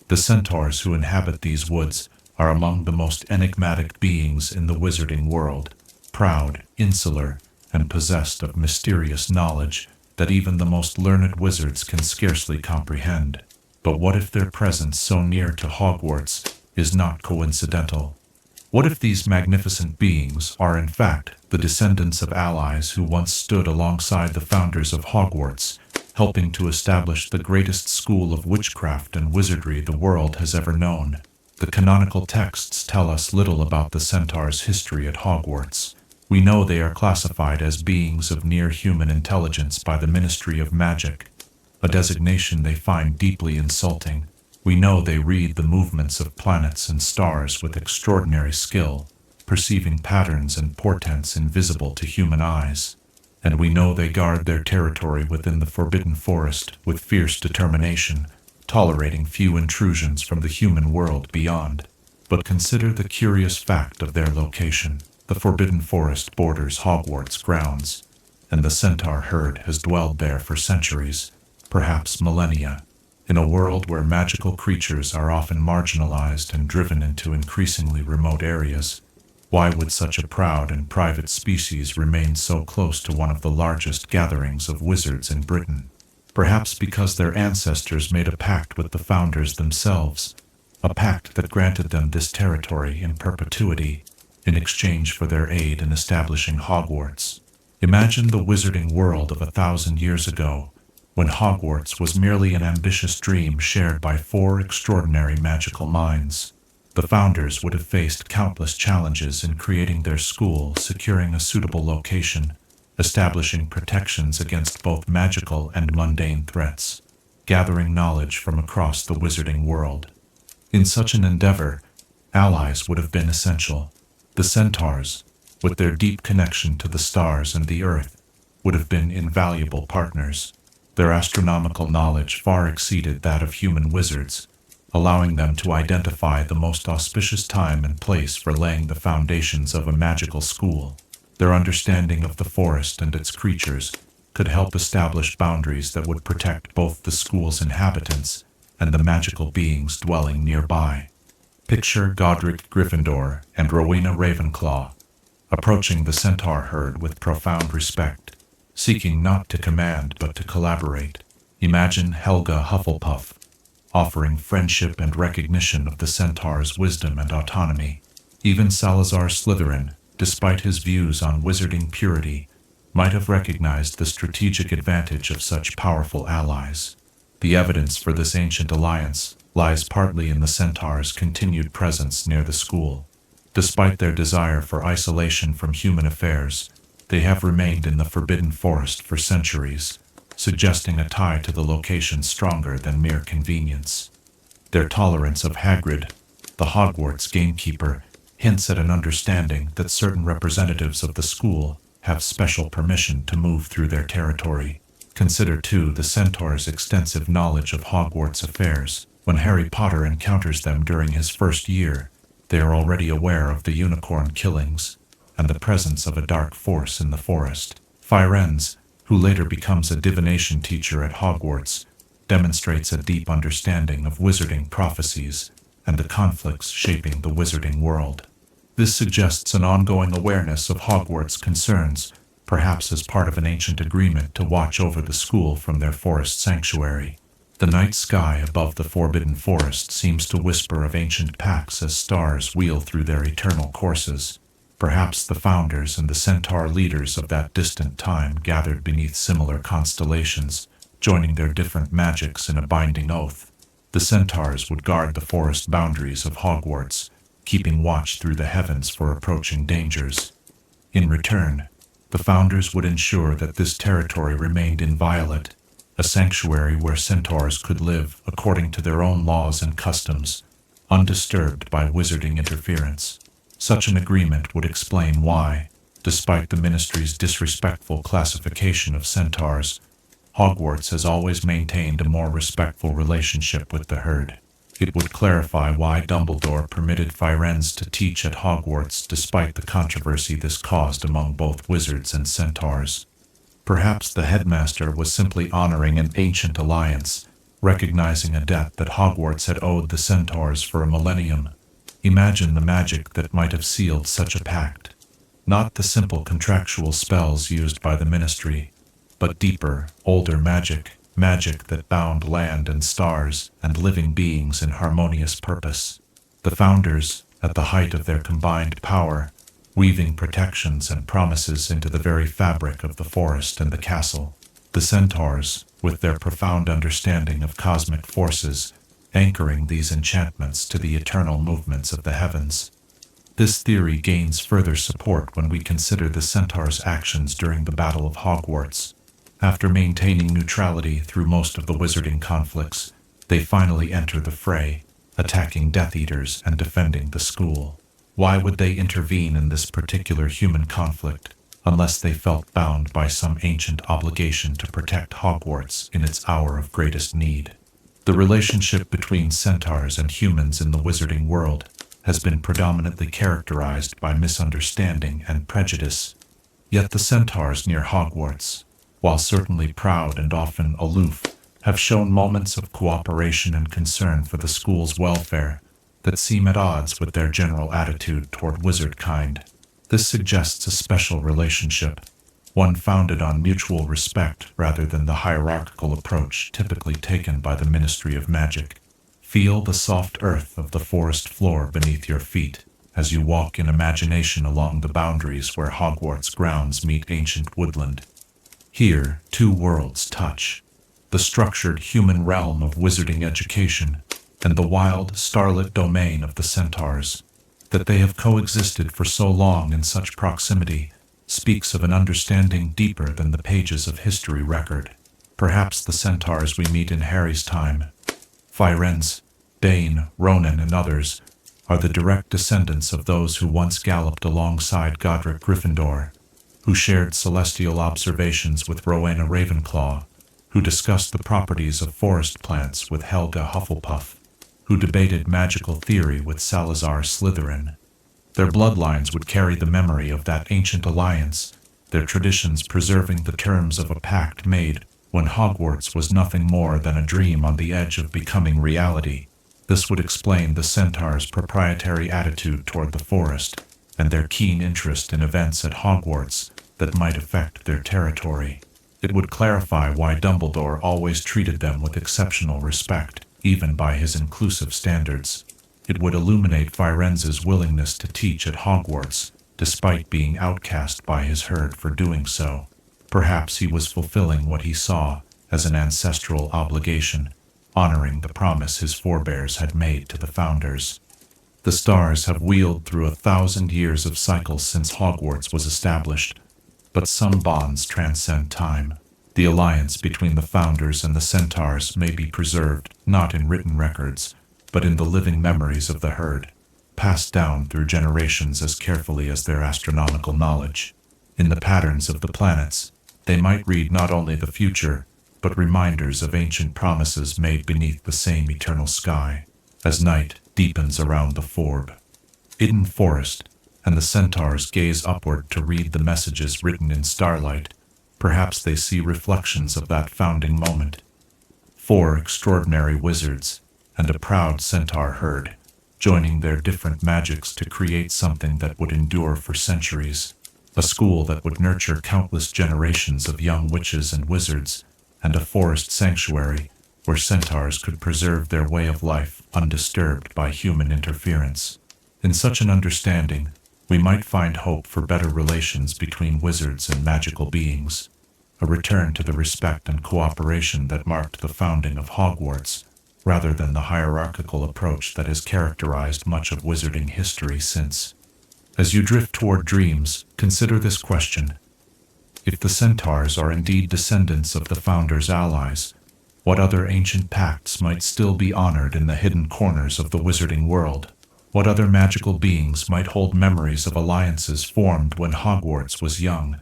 The centaurs who inhabit these woods are among the most enigmatic beings in the wizarding world, proud, insular, and possessed of mysterious knowledge that even the most learned wizards can scarcely comprehend. But what if their presence so near to Hogwarts is not coincidental? What if these magnificent beings are in fact the descendants of allies who once stood alongside the founders of Hogwarts, helping to establish the greatest school of witchcraft and wizardry the world has ever known? The canonical texts tell us little about the centaurs' history at Hogwarts. We know they are classified as beings of near-human intelligence by the Ministry of Magic, a designation they find deeply insulting. We know they read the movements of planets and stars with extraordinary skill, perceiving patterns and portents invisible to human eyes. And we know they guard their territory within the Forbidden Forest with fierce determination, tolerating few intrusions from the human world beyond. But consider the curious fact of their location. The Forbidden Forest borders Hogwarts grounds, and the Centaur herd has dwelled there for centuries, perhaps millennia. In a world where magical creatures are often marginalized and driven into increasingly remote areas, why would such a proud and private species remain so close to one of the largest gatherings of wizards in Britain? Perhaps because their ancestors made a pact with the founders themselves, a pact that granted them this territory in perpetuity in exchange for their aid in establishing Hogwarts. Imagine the wizarding world of 1,000 years ago, when Hogwarts was merely an ambitious dream shared by 4 extraordinary magical minds. The founders would have faced countless challenges in creating their school, securing a suitable location, establishing protections against both magical and mundane threats, gathering knowledge from across the wizarding world. In such an endeavor, allies would have been essential. The Centaurs, with their deep connection to the stars and the earth, would have been invaluable partners. Their astronomical knowledge far exceeded that of human wizards, allowing them to identify the most auspicious time and place for laying the foundations of a magical school. Their understanding of the forest and its creatures could help establish boundaries that would protect both the school's inhabitants and the magical beings dwelling nearby. Picture Godric Gryffindor and Rowena Ravenclaw approaching the Centaur herd with profound respect, seeking not to command but to collaborate. Imagine Helga Hufflepuff offering friendship and recognition of the Centaur's wisdom and autonomy. Even Salazar Slytherin, despite his views on wizarding purity, might have recognized the strategic advantage of such powerful allies. The evidence for this ancient alliance lies partly in the Centaurs' continued presence near the school. Despite their desire for isolation from human affairs, they have remained in the Forbidden Forest for centuries, suggesting a tie to the location stronger than mere convenience. Their tolerance of Hagrid, the Hogwarts gamekeeper, hints at an understanding that certain representatives of the school have special permission to move through their territory. Consider, too, the Centaurs' extensive knowledge of Hogwarts affairs. When Harry Potter encounters them during his first year, they are already aware of the unicorn killings and the presence of a dark force in the forest. Firenze, who later becomes a divination teacher at Hogwarts, demonstrates a deep understanding of wizarding prophecies and the conflicts shaping the wizarding world. This suggests an ongoing awareness of Hogwarts concerns, perhaps as part of an ancient agreement to watch over the school from their forest sanctuary. The night sky above the Forbidden Forest seems to whisper of ancient pacts as stars wheel through their eternal courses. Perhaps the founders and the Centaur leaders of that distant time gathered beneath similar constellations, joining their different magics in a binding oath. The Centaurs would guard the forest boundaries of Hogwarts, keeping watch through the heavens for approaching dangers. In return, the founders would ensure that this territory remained inviolate, a sanctuary where Centaurs could live according to their own laws and customs, undisturbed by wizarding interference. Such an agreement would explain why, despite the Ministry's disrespectful classification of Centaurs, Hogwarts has always maintained a more respectful relationship with the herd. It would clarify why Dumbledore permitted Firenze to teach at Hogwarts despite the controversy this caused among both wizards and Centaurs. Perhaps the headmaster was simply honoring an ancient alliance, recognizing a debt that Hogwarts had owed the Centaurs for a millennium. Imagine the magic that might have sealed such a pact. Not the simple contractual spells used by the Ministry, but deeper, older magic that bound land and stars and living beings in harmonious purpose. The founders, at the height of their combined power, weaving protections and promises into the very fabric of the forest and the castle. The Centaurs, with their profound understanding of cosmic forces, anchoring these enchantments to the eternal movements of the heavens. This theory gains further support when we consider the Centaurs' actions during the Battle of Hogwarts. After maintaining neutrality through most of the wizarding conflicts, They finally enter the fray, attacking Death Eaters and defending the school. Why would they intervene in this particular human conflict, unless they felt bound by some ancient obligation to protect Hogwarts in its hour of greatest need? The relationship between centaurs and humans in the wizarding world has been predominantly characterized by misunderstanding and prejudice. Yet the centaurs near Hogwarts, while certainly proud and often aloof, have shown moments of cooperation and concern for the school's welfare that seem at odds with their general attitude toward wizard kind. This suggests a special relationship, one founded on mutual respect rather than the hierarchical approach typically taken by the Ministry of Magic. Feel the soft earth of the forest floor beneath your feet as you walk in imagination along the boundaries where Hogwarts grounds meet ancient woodland. Here, two worlds touch: the structured human realm of wizarding education and the wild, starlit domain of the centaurs. That they have coexisted for so long in such proximity speaks of an understanding deeper than the pages of history record. Perhaps the centaurs we meet in Harry's time, Firenze, Bane, Ronan, and others, are the direct descendants of those who once galloped alongside Godric Gryffindor, who shared celestial observations with Rowena Ravenclaw, who discussed the properties of forest plants with Helga Hufflepuff, who debated magical theory with Salazar Slytherin. Their bloodlines would carry the memory of that ancient alliance, their traditions preserving the terms of a pact made when Hogwarts was nothing more than a dream on the edge of becoming reality. This would explain the centaurs' proprietary attitude toward the forest and their keen interest in events at Hogwarts that might affect their territory. It would clarify why Dumbledore always treated them with exceptional respect, even by his inclusive standards. It would illuminate Firenze's willingness to teach at Hogwarts, despite being outcast by his herd for doing so. Perhaps he was fulfilling what he saw as an ancestral obligation, honoring the promise his forebears had made to the founders. The stars have wheeled through 1,000 years of cycles since Hogwarts was established, but some bonds transcend time. The alliance between the founders and the centaurs may be preserved not in written records, but in the living memories of the herd, passed down through generations as carefully as their astronomical knowledge. In the patterns of the planets, they might read not only the future, but reminders of ancient promises made beneath the same eternal sky, as night deepens around the Forb. Hidden forest, and the centaurs gaze upward to read the messages written in starlight. Perhaps they see reflections of that founding moment. 4 extraordinary wizards, and a proud centaur herd, joining their different magics to create something that would endure for centuries. A school that would nurture countless generations of young witches and wizards, and a forest sanctuary where centaurs could preserve their way of life undisturbed by human interference. In such an understanding, we might find hope for better relations between wizards and magical beings, a return to the respect and cooperation that marked the founding of Hogwarts, rather than the hierarchical approach that has characterized much of wizarding history since. As you drift toward dreams, consider this question. If the centaurs are indeed descendants of the founders' allies, what other ancient pacts might still be honored in the hidden corners of the wizarding world? What other magical beings might hold memories of alliances formed when Hogwarts was young?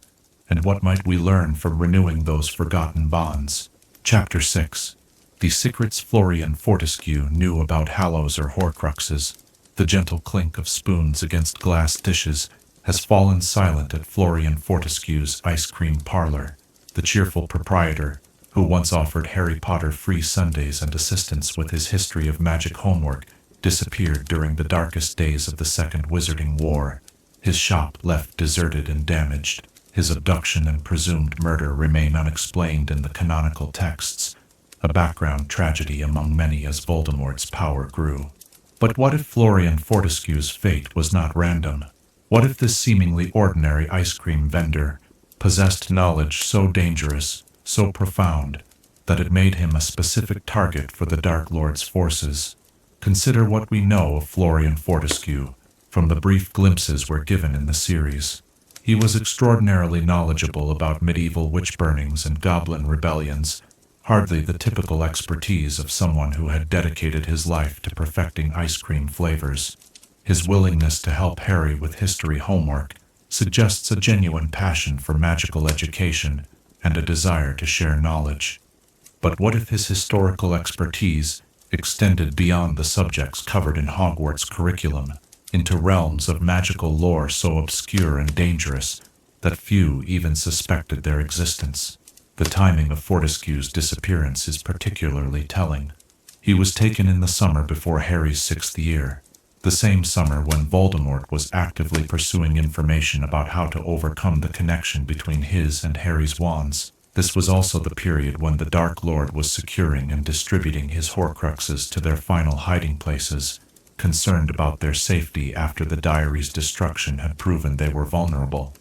And what might we learn from renewing those forgotten bonds? Chapter 6. The secrets Florian Fortescue knew about Hallows or Horcruxes. The gentle clink of spoons against glass dishes has fallen silent at Florian Fortescue's ice cream parlor. The cheerful proprietor, who once offered Harry Potter free Sundays and assistance with his history of magic homework, disappeared during the darkest days of the Second Wizarding War. His shop left deserted and damaged. His abduction and presumed murder remain unexplained in the canonical texts, a background tragedy among many as Voldemort's power grew. But what if Florian Fortescue's fate was not random? What if this seemingly ordinary ice cream vendor possessed knowledge so dangerous, so profound, that it made him a specific target for the Dark Lord's forces? Consider what we know of Florian Fortescue from the brief glimpses we're given in the series. He was extraordinarily knowledgeable about medieval witch burnings and goblin rebellions, hardly the typical expertise of someone who had dedicated his life to perfecting ice cream flavors. His willingness to help Harry with history homework suggests a genuine passion for magical education and a desire to share knowledge. But what if his historical expertise extended beyond the subjects covered in Hogwarts curriculum into realms of magical lore so obscure and dangerous that few even suspected their existence? The timing of Fortescue's disappearance is particularly telling. He was taken in the summer before Harry's 6th year, the same summer when Voldemort was actively pursuing information about how to overcome the connection between his and Harry's wands. This was also the period when the Dark Lord was securing and distributing his Horcruxes to their final hiding places, concerned about their safety after the diary's destruction had proven they were vulnerable.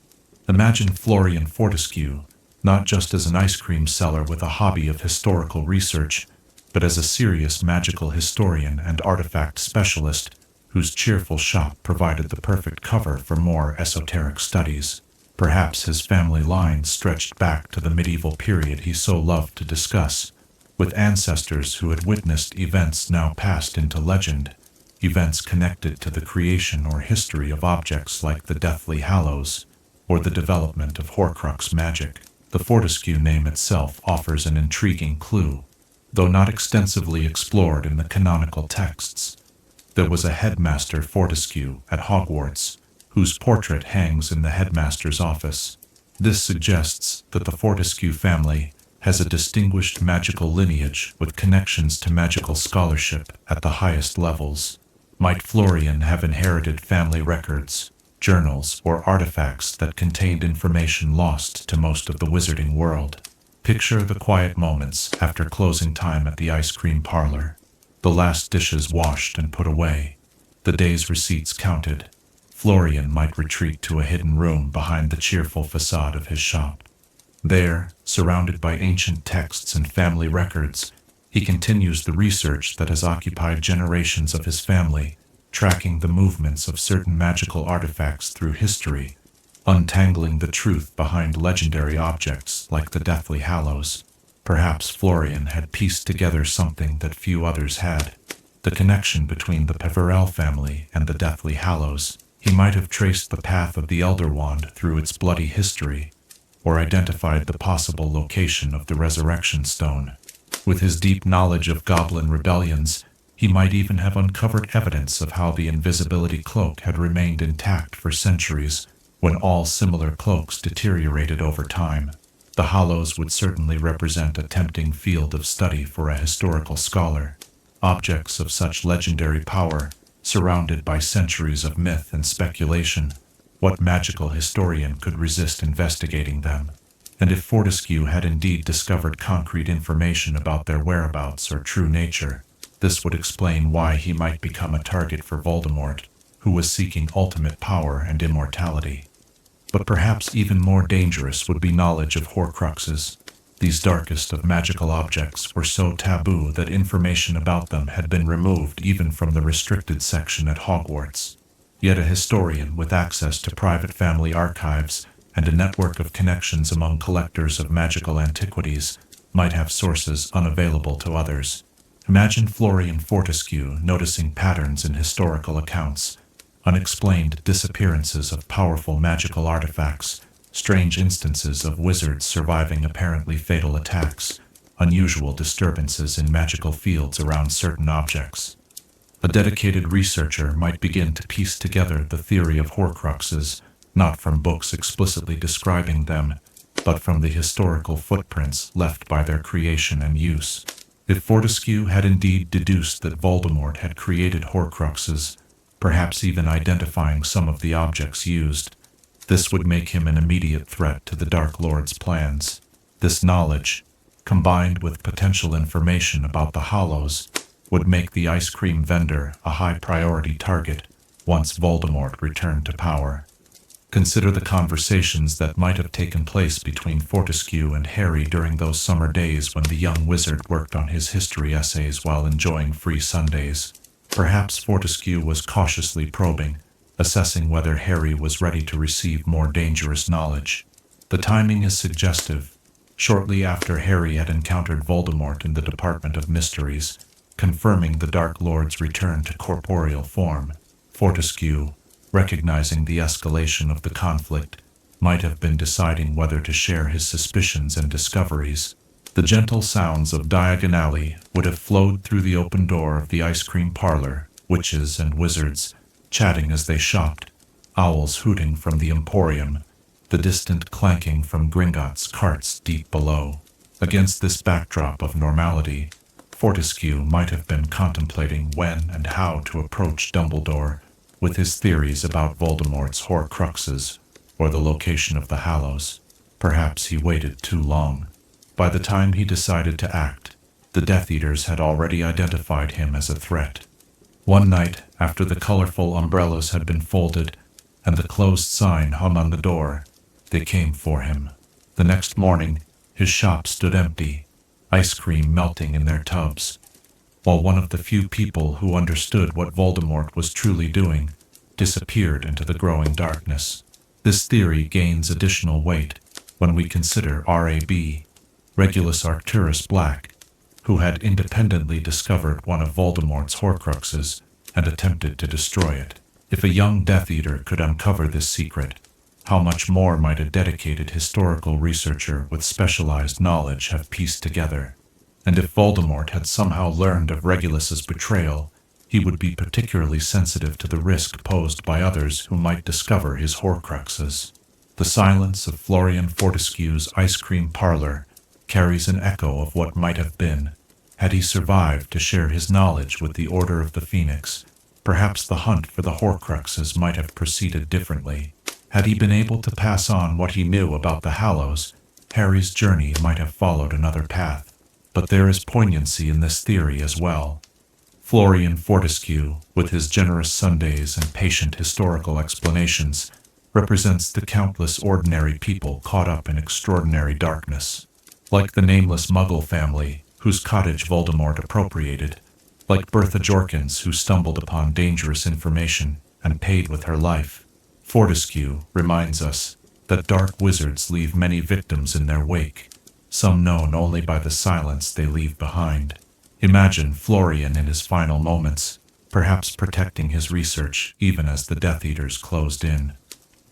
Imagine Florian Fortescue, not just as an ice cream seller with a hobby of historical research, but as a serious magical historian and artifact specialist whose cheerful shop provided the perfect cover for more esoteric studies. Perhaps his family line stretched back to the medieval period he so loved to discuss, with ancestors who had witnessed events now passed into legend, events connected to the creation or history of objects like the deathly Hallows, or the development of Horcrux magic. The Fortescue name itself offers an intriguing clue, though not extensively explored in the canonical texts. There was a headmaster Fortescue at Hogwarts, whose portrait hangs in the headmaster's office. This suggests that the Fortescue family has a distinguished magical lineage with connections to magical scholarship at the highest levels. Might Florian have inherited family records, journals, or artifacts that contained information lost to most of the wizarding world? Picture the quiet moments after closing time at the ice cream parlor. The last dishes washed and put away, the day's receipts counted. Florian might retreat to a hidden room behind the cheerful facade of his shop. There, surrounded by ancient texts and family records, he continues the research that has occupied generations of his family, tracking the movements of certain magical artifacts through history, untangling the truth behind legendary objects like the Deathly Hallows. Perhaps Florian had pieced together something that few others had: the connection between the Peverell family and the Deathly Hallows. He might have traced the path of the Elder Wand through its bloody history, or identified the possible location of the Resurrection Stone. With his deep knowledge of goblin rebellions, he might even have uncovered evidence of how the invisibility cloak had remained intact for centuries, when all similar cloaks deteriorated over time. The Hallows would certainly represent a tempting field of study for a historical scholar. Objects of such legendary power, surrounded by centuries of myth and speculation, what magical historian could resist investigating them? And if Fortescue had indeed discovered concrete information about their whereabouts or true nature, this would explain why he might become a target for Voldemort, who was seeking ultimate power and immortality. But perhaps even more dangerous would be knowledge of Horcruxes. These darkest of magical objects were so taboo that information about them had been removed even from the restricted section at Hogwarts. Yet a historian with access to private family archives and a network of connections among collectors of magical antiquities might have sources unavailable to others. Imagine Florian Fortescue noticing patterns in historical accounts, unexplained disappearances of powerful magical artifacts, strange instances of wizards surviving apparently fatal attacks, unusual disturbances in magical fields around certain objects. A dedicated researcher might begin to piece together the theory of Horcruxes, not from books explicitly describing them, but from the historical footprints left by their creation and use. If Fortescue had indeed deduced that Voldemort had created Horcruxes, perhaps even identifying some of the objects used, this would make him an immediate threat to the Dark Lord's plans. This knowledge, combined with potential information about the Hallows, would make the ice cream vendor a high-priority target once Voldemort returned to power. Consider the conversations that might have taken place between Fortescue and Harry during those summer days when the young wizard worked on his history essays while enjoying free Sundays. Perhaps Fortescue was cautiously probing, assessing whether Harry was ready to receive more dangerous knowledge. The timing is suggestive. shortly after Harry had encountered Voldemort in the Department of Mysteries, confirming the Dark Lord's return to corporeal form. Fortescue, recognizing the escalation of the conflict, might have been deciding whether to share his suspicions and discoveries. The gentle sounds of Diagon Alley would have flowed through the open door of the ice cream parlor, witches and wizards chatting as they shopped, owls hooting from the emporium, the distant clanking from Gringotts' carts deep below. Against this backdrop of normality, Fortescue might have been contemplating when and how to approach Dumbledore with his theories about Voldemort's Horcruxes or the location of the Hallows. Perhaps he waited too long. By the time he decided to act, the Death Eaters had already identified him as a threat. One night, after the colorful umbrellas had been folded and the closed sign hung on the door, they came for him. The next morning, his shop stood empty, ice cream melting in their tubs, while one of the few people who understood what Voldemort was truly doing disappeared into the growing darkness. This theory gains additional weight when we consider R.A.B., Regulus Arcturus Black, who had independently discovered one of Voldemort's Horcruxes and attempted to destroy it. If a young Death Eater could uncover this secret, how much more might a dedicated historical researcher with specialized knowledge have pieced together? And if Voldemort had somehow learned of Regulus's betrayal, he would be particularly sensitive to the risk posed by others who might discover his Horcruxes. The silence of Florian Fortescue's ice cream parlor carries an echo of what might have been. Had he survived to share his knowledge with the Order of the Phoenix, perhaps the hunt for the Horcruxes might have proceeded differently. Had he been able to pass on what he knew about the Hallows, Harry's journey might have followed another path. But there is poignancy in this theory as well. Florian Fortescue, with his generous Sundays and patient historical explanations, represents the countless ordinary people caught up in extraordinary darkness. Like the nameless Muggle family, whose cottage Voldemort appropriated, like Bertha Jorkins, who stumbled upon dangerous information and paid with her life, Fortescue reminds us that dark wizards leave many victims in their wake, some known only by the silence they leave behind. Imagine Florian in his final moments, perhaps protecting his research even as the Death Eaters closed in.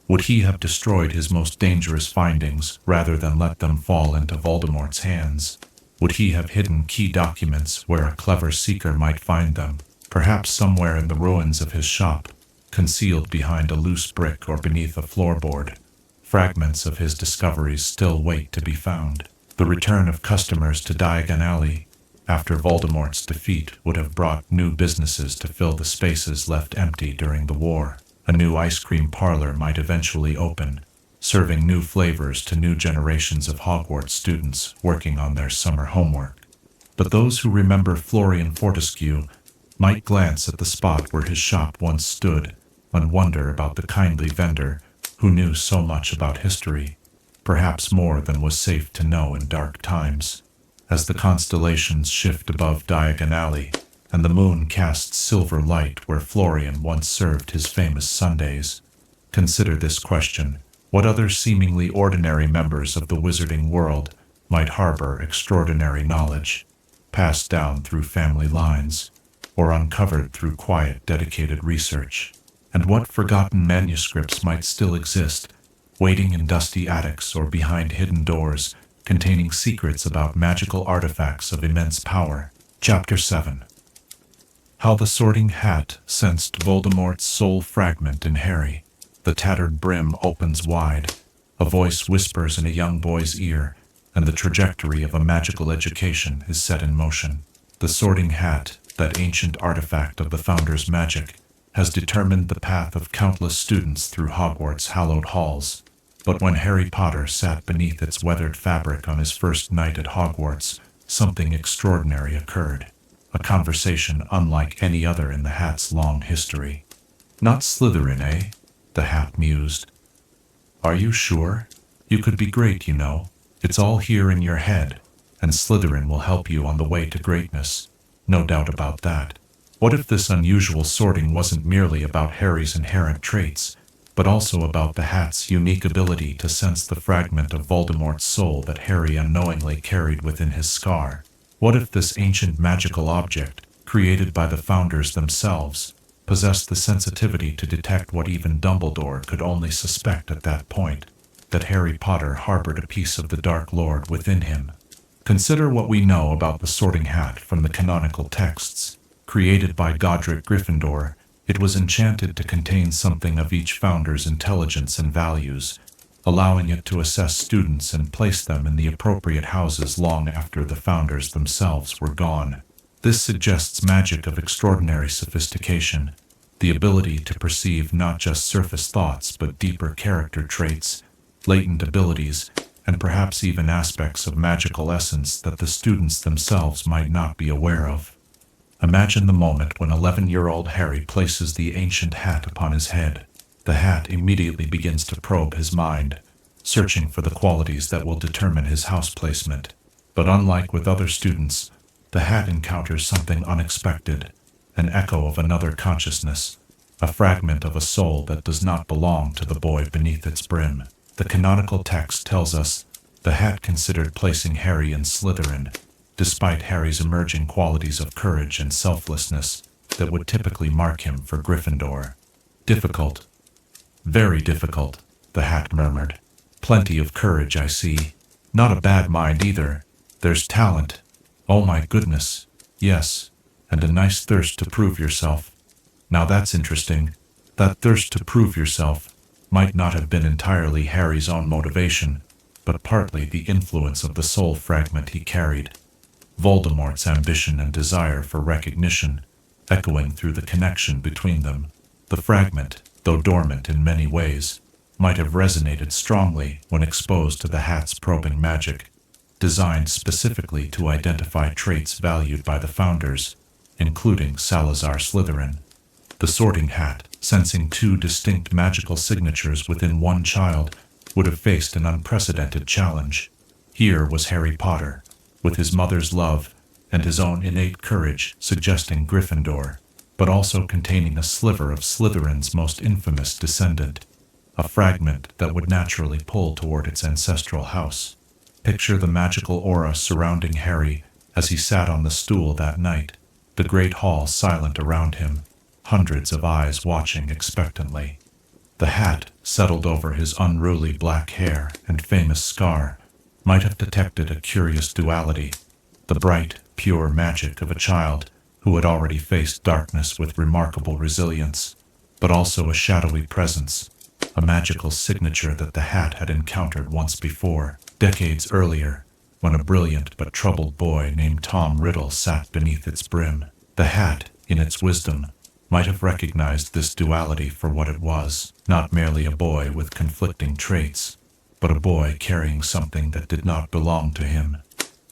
Would he have destroyed his most dangerous findings rather than let them fall into Voldemort's hands? Would he have hidden key documents where a clever seeker might find them, perhaps somewhere in the ruins of his shop, concealed behind a loose brick or beneath a floorboard? Fragments of his discoveries still wait to be found. The return of customers to Diagon Alley after Voldemort's defeat would have brought new businesses to fill the spaces left empty during the war. A new ice cream parlor might eventually open, serving new flavors to new generations of Hogwarts students working on their summer homework. But those who remember Florian Fortescue might glance at the spot where his shop once stood and wonder about the kindly vendor who knew so much about history, perhaps more than was safe to know in dark times. As the constellations shift above Diagon Alley, and the moon casts silver light where Florian once served his famous Sundays, consider this question: what other seemingly ordinary members of the wizarding world might harbor extraordinary knowledge, passed down through family lines, or uncovered through quiet, dedicated research? And what forgotten manuscripts might still exist, waiting in dusty attics or behind hidden doors, containing secrets about magical artifacts of immense power? Chapter 7. How the Sorting Hat sensed Voldemort's soul fragment in Harry. The tattered brim opens wide, a voice whispers in a young boy's ear, and the trajectory of a magical education is set in motion. The Sorting Hat, that ancient artifact of the Founder's magic, has determined the path of countless students through Hogwarts' hallowed halls. But when Harry Potter sat beneath its weathered fabric on his first night at Hogwarts, something extraordinary occurred. A conversation unlike any other in the Hat's long history. "Not Slytherin, eh?" the Hat mused. "Are you sure? You could be great, you know. It's all here in your head, and Slytherin will help you on the way to greatness. No doubt about that. What if this unusual sorting wasn't merely about Harry's inherent traits, but also about the hat's unique ability to sense the fragment of Voldemort's soul that Harry unknowingly carried within his scar. What if this ancient magical object, created by the founders themselves, possessed the sensitivity to detect what even Dumbledore could only suspect at that point, that Harry Potter harbored a piece of the Dark Lord within him? Consider what we know about the Sorting Hat from the canonical texts. Created by Godric Gryffindor, it was enchanted to contain something of each founder's intelligence and values, allowing it to assess students and place them in the appropriate houses long after the founders themselves were gone. This suggests magic of extraordinary sophistication, the ability to perceive not just surface thoughts but deeper character traits, latent abilities, and perhaps even aspects of magical essence that the students themselves might not be aware of. Imagine the moment when 11-year-old Harry places the ancient hat upon his head. The hat immediately begins to probe his mind, searching for the qualities that will determine his house placement. But unlike with other students, the hat encounters something unexpected, an echo of another consciousness, a fragment of a soul that does not belong to the boy beneath its brim. The canonical text tells us the hat considered placing Harry in Slytherin, despite Harry's emerging qualities of courage and selflessness that would typically mark him for Gryffindor. Difficult. Very difficult, the hat murmured. Plenty of courage, I see. Not a bad mind either. There's talent. Oh my goodness. Yes. And a nice thirst to prove yourself. Now that's interesting. That thirst to prove yourself might not have been entirely Harry's own motivation, but partly the influence of the soul fragment he carried. Voldemort's ambition and desire for recognition, echoing through the connection between them. The fragment, though dormant in many ways, might have resonated strongly when exposed to the hat's probing magic, designed specifically to identify traits valued by the founders, including Salazar Slytherin. The Sorting Hat, sensing two distinct magical signatures within one child, would have faced an unprecedented challenge. Here was Harry Potter, with his mother's love and his own innate courage suggesting Gryffindor, but also containing a sliver of Slytherin's most infamous descendant, a fragment that would naturally pull toward its ancestral house. Picture the magical aura surrounding Harry as he sat on the stool that night, the great hall silent around him, hundreds of eyes watching expectantly. The hat, settled over his unruly black hair and famous scar, might have detected a curious duality, the bright, pure magic of a child who had already faced darkness with remarkable resilience, but also a shadowy presence, a magical signature that the hat had encountered once before, decades earlier, when a brilliant but troubled boy named Tom Riddle sat beneath its brim. The hat, in its wisdom, might have recognized this duality for what it was, not merely a boy with conflicting traits, but a boy carrying something that did not belong to him,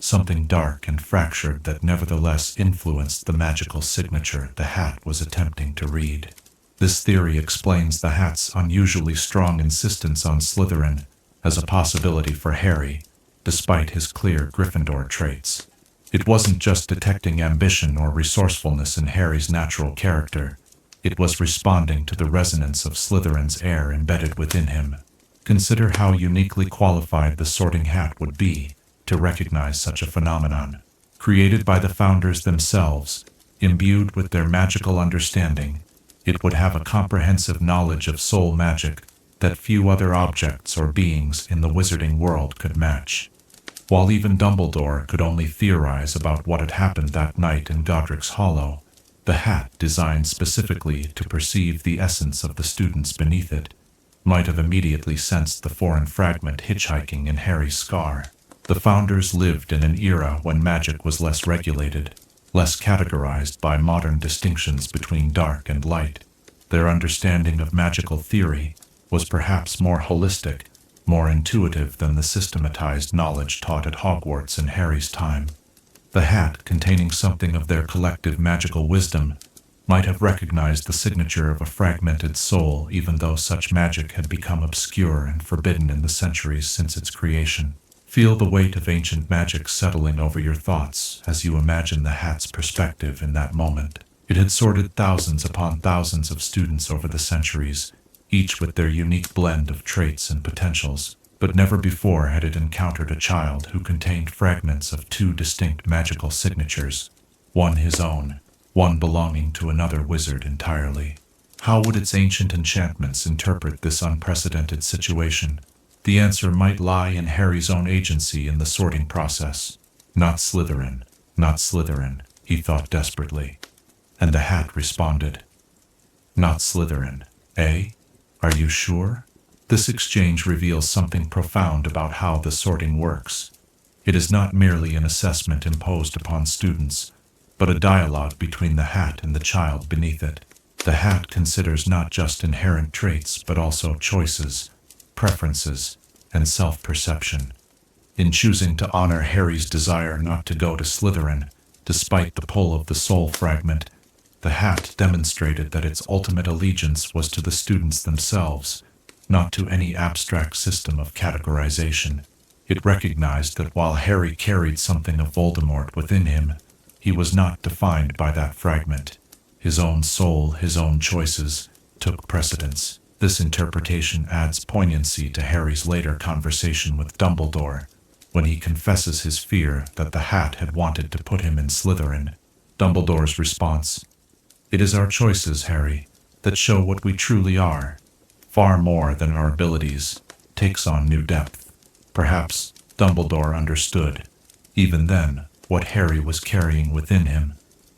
something dark and fractured that nevertheless influenced the magical signature the hat was attempting to read. This theory explains the hat's unusually strong insistence on Slytherin as a possibility for Harry, despite his clear Gryffindor traits. It wasn't just detecting ambition or resourcefulness in Harry's natural character, it was responding to the resonance of Slytherin's air embedded within him. Consider how uniquely qualified the Sorting Hat would be to recognize such a phenomenon. Created by the founders themselves, imbued with their magical understanding, it would have a comprehensive knowledge of soul magic that few other objects or beings in the wizarding world could match. While even Dumbledore could only theorize about what had happened that night in Godric's Hollow, the hat, designed specifically to perceive the essence of the students beneath it, might have immediately sensed the foreign fragment hitchhiking in Harry's scar. The founders lived in an era when magic was less regulated, less categorized by modern distinctions between dark and light. Their understanding of magical theory was perhaps more holistic, more intuitive than the systematized knowledge taught at Hogwarts in Harry's time. The hat, containing something of their collective magical wisdom, might have recognized the signature of a fragmented soul even though such magic had become obscure and forbidden in the centuries since its creation. Feel the weight of ancient magic settling over your thoughts as you imagine the hat's perspective in that moment. It had sorted thousands upon thousands of students over the centuries, each with their unique blend of traits and potentials, but never before had it encountered a child who contained fragments of two distinct magical signatures, one his own, one belonging to another wizard entirely. How would its ancient enchantments interpret this unprecedented situation? The answer might lie in Harry's own agency in the sorting process. Not Slytherin, not Slytherin, he thought desperately. And the hat responded. Not Slytherin, eh? Are you sure? This exchange reveals something profound about how the sorting works. It is not merely an assessment imposed upon students, but a dialogue between the hat and the child beneath it. The hat considers not just inherent traits, but also choices, preferences, and self-perception. In choosing to honor Harry's desire not to go to Slytherin, despite the pull of the soul fragment, the hat demonstrated that its ultimate allegiance was to the students themselves, not to any abstract system of categorization. It recognized that while Harry carried something of Voldemort within him, he was not defined by that fragment. His own soul, his own choices, took precedence. This interpretation adds poignancy to Harry's later conversation with Dumbledore, when he confesses his fear that the hat had wanted to put him in Slytherin. Dumbledore's response, "It is our choices, Harry, that show what we truly are, far more than our abilities," takes on new depth. Perhaps Dumbledore understood, even then, what Harry was carrying within him,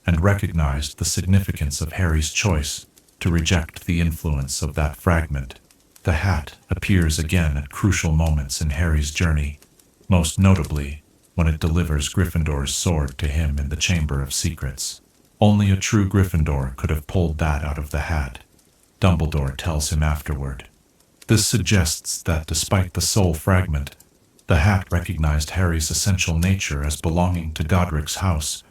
and recognized the significance of Harry's choice to reject the influence of that fragment. The hat appears again at crucial moments in Harry's journey, most notably when it delivers Gryffindor's sword to him in the Chamber of Secrets. Only a true Gryffindor could have pulled that out of the hat, Dumbledore tells him afterward. This suggests that despite the soul fragment, the hat recognized Harry's essential nature as belonging to Godric's house,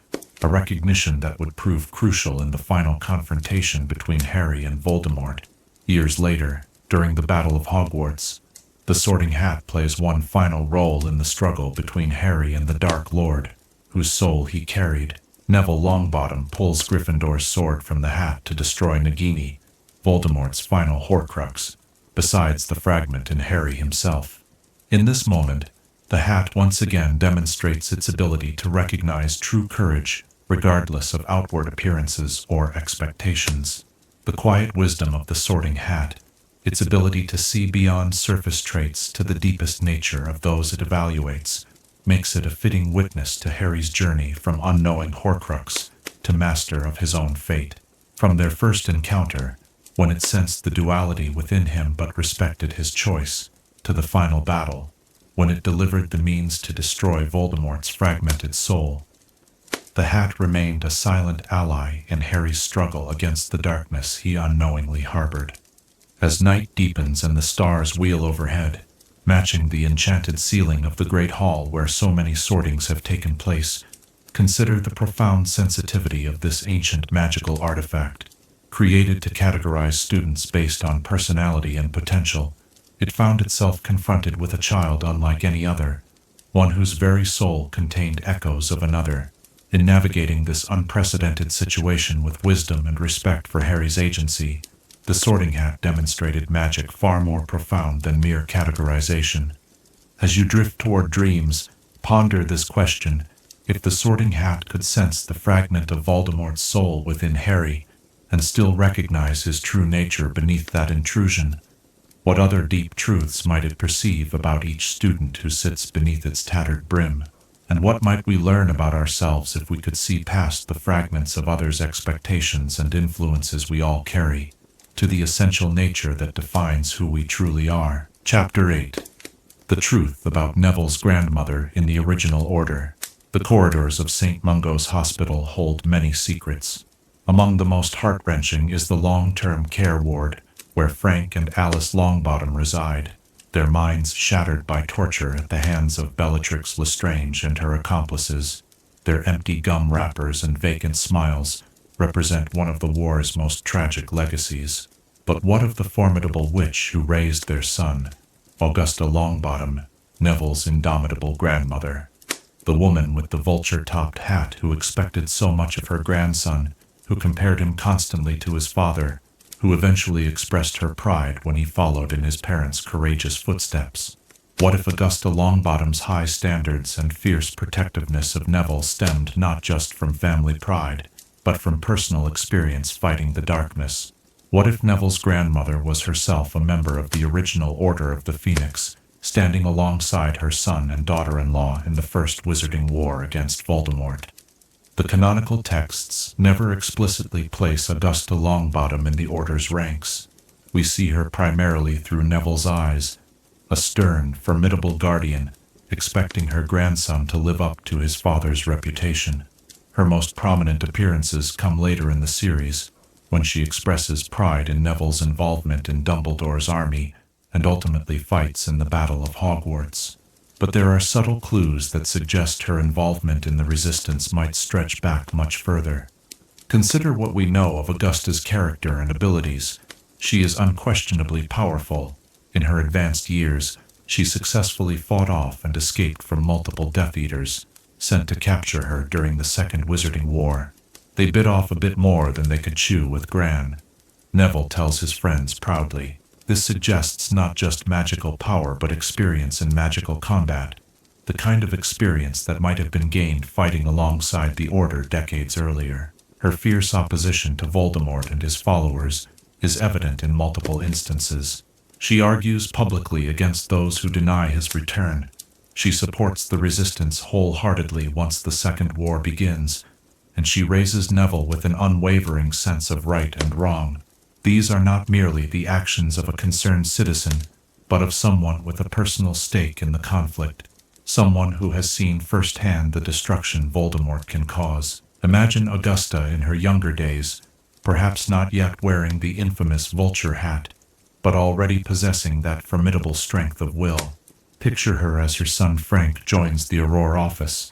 a recognition that would prove crucial in the final confrontation between Harry and Voldemort. Years later, during the Battle of Hogwarts, the Sorting Hat plays one final role in the struggle between Harry and the Dark Lord, whose soul he carried. Neville Longbottom pulls Gryffindor's sword from the hat to destroy Nagini, Voldemort's final Horcrux, besides the fragment in Harry himself. In this moment, the hat once again demonstrates its ability to recognize true courage, regardless of outward appearances or expectations. The quiet wisdom of the Sorting Hat, its ability to see beyond surface traits to the deepest nature of those it evaluates, makes it a fitting witness to Harry's journey from unknowing Horcrux to master of his own fate. From their first encounter, when it sensed the duality within him but respected his choice, to the final battle, when it delivered the means to destroy Voldemort's fragmented soul, the hat remained a silent ally in Harry's struggle against the darkness he unknowingly harbored. As night deepens and the stars wheel overhead, matching the enchanted ceiling of the great hall where so many sortings have taken place, consider the profound sensitivity of this ancient magical artifact. Created to categorize students based on personality and potential, it found itself confronted with a child unlike any other, one whose very soul contained echoes of another. In navigating this unprecedented situation with wisdom and respect for Harry's agency, the Sorting Hat demonstrated magic far more profound than mere categorization. As you drift toward dreams, ponder this question: if the Sorting Hat could sense the fragment of Voldemort's soul within Harry, and still recognize his true nature beneath that intrusion, what other deep truths might it perceive about each student who sits beneath its tattered brim? And what might we learn about ourselves if we could see past the fragments of others' expectations and influences we all carry, to the essential nature that defines who we truly are? Chapter 8. The Truth About Neville's Grandmother in the Original Order. The corridors of St. Mungo's Hospital hold many secrets. Among the most heart-wrenching is the long-term care ward, where Frank and Alice Longbottom reside, their minds shattered by torture at the hands of Bellatrix Lestrange and her accomplices. Their empty gum wrappers and vacant smiles represent one of the war's most tragic legacies. But what of the formidable witch who raised their son, Augusta Longbottom, Neville's indomitable grandmother? The woman with the vulture-topped hat who expected so much of her grandson, who compared him constantly to his father, who eventually expressed her pride when he followed in his parents' courageous footsteps. What if Augusta Longbottom's high standards and fierce protectiveness of Neville stemmed not just from family pride, but from personal experience fighting the darkness? What if Neville's grandmother was herself a member of the original Order of the Phoenix, standing alongside her son and daughter-in-law in the First Wizarding War against Voldemort? The canonical texts never explicitly place Augusta Longbottom in the Order's ranks. We see her primarily through Neville's eyes, a stern, formidable guardian, expecting her grandson to live up to his father's reputation. Her most prominent appearances come later in the series, when she expresses pride in Neville's involvement in Dumbledore's army and ultimately fights in the Battle of Hogwarts. But there are subtle clues that suggest her involvement in the Resistance might stretch back much further. Consider what we know of Augusta's character and abilities. She is unquestionably powerful. In her advanced years, she successfully fought off and escaped from multiple Death Eaters, sent to capture her during the Second Wizarding War. They bit off a bit more than they could chew with Gran. Neville tells his friends proudly. This suggests not just magical power but experience in magical combat, the kind of experience that might have been gained fighting alongside the Order decades earlier. Her fierce opposition to Voldemort and his followers is evident in multiple instances. She argues publicly against those who deny his return. She supports the Resistance wholeheartedly once the Second War begins, and she raises Neville with an unwavering sense of right and wrong. These are not merely the actions of a concerned citizen, but of someone with a personal stake in the conflict, someone who has seen firsthand the destruction Voldemort can cause. Imagine Augusta in her younger days, perhaps not yet wearing the infamous vulture hat, but already possessing that formidable strength of will. Picture her as her son Frank joins the Auror office,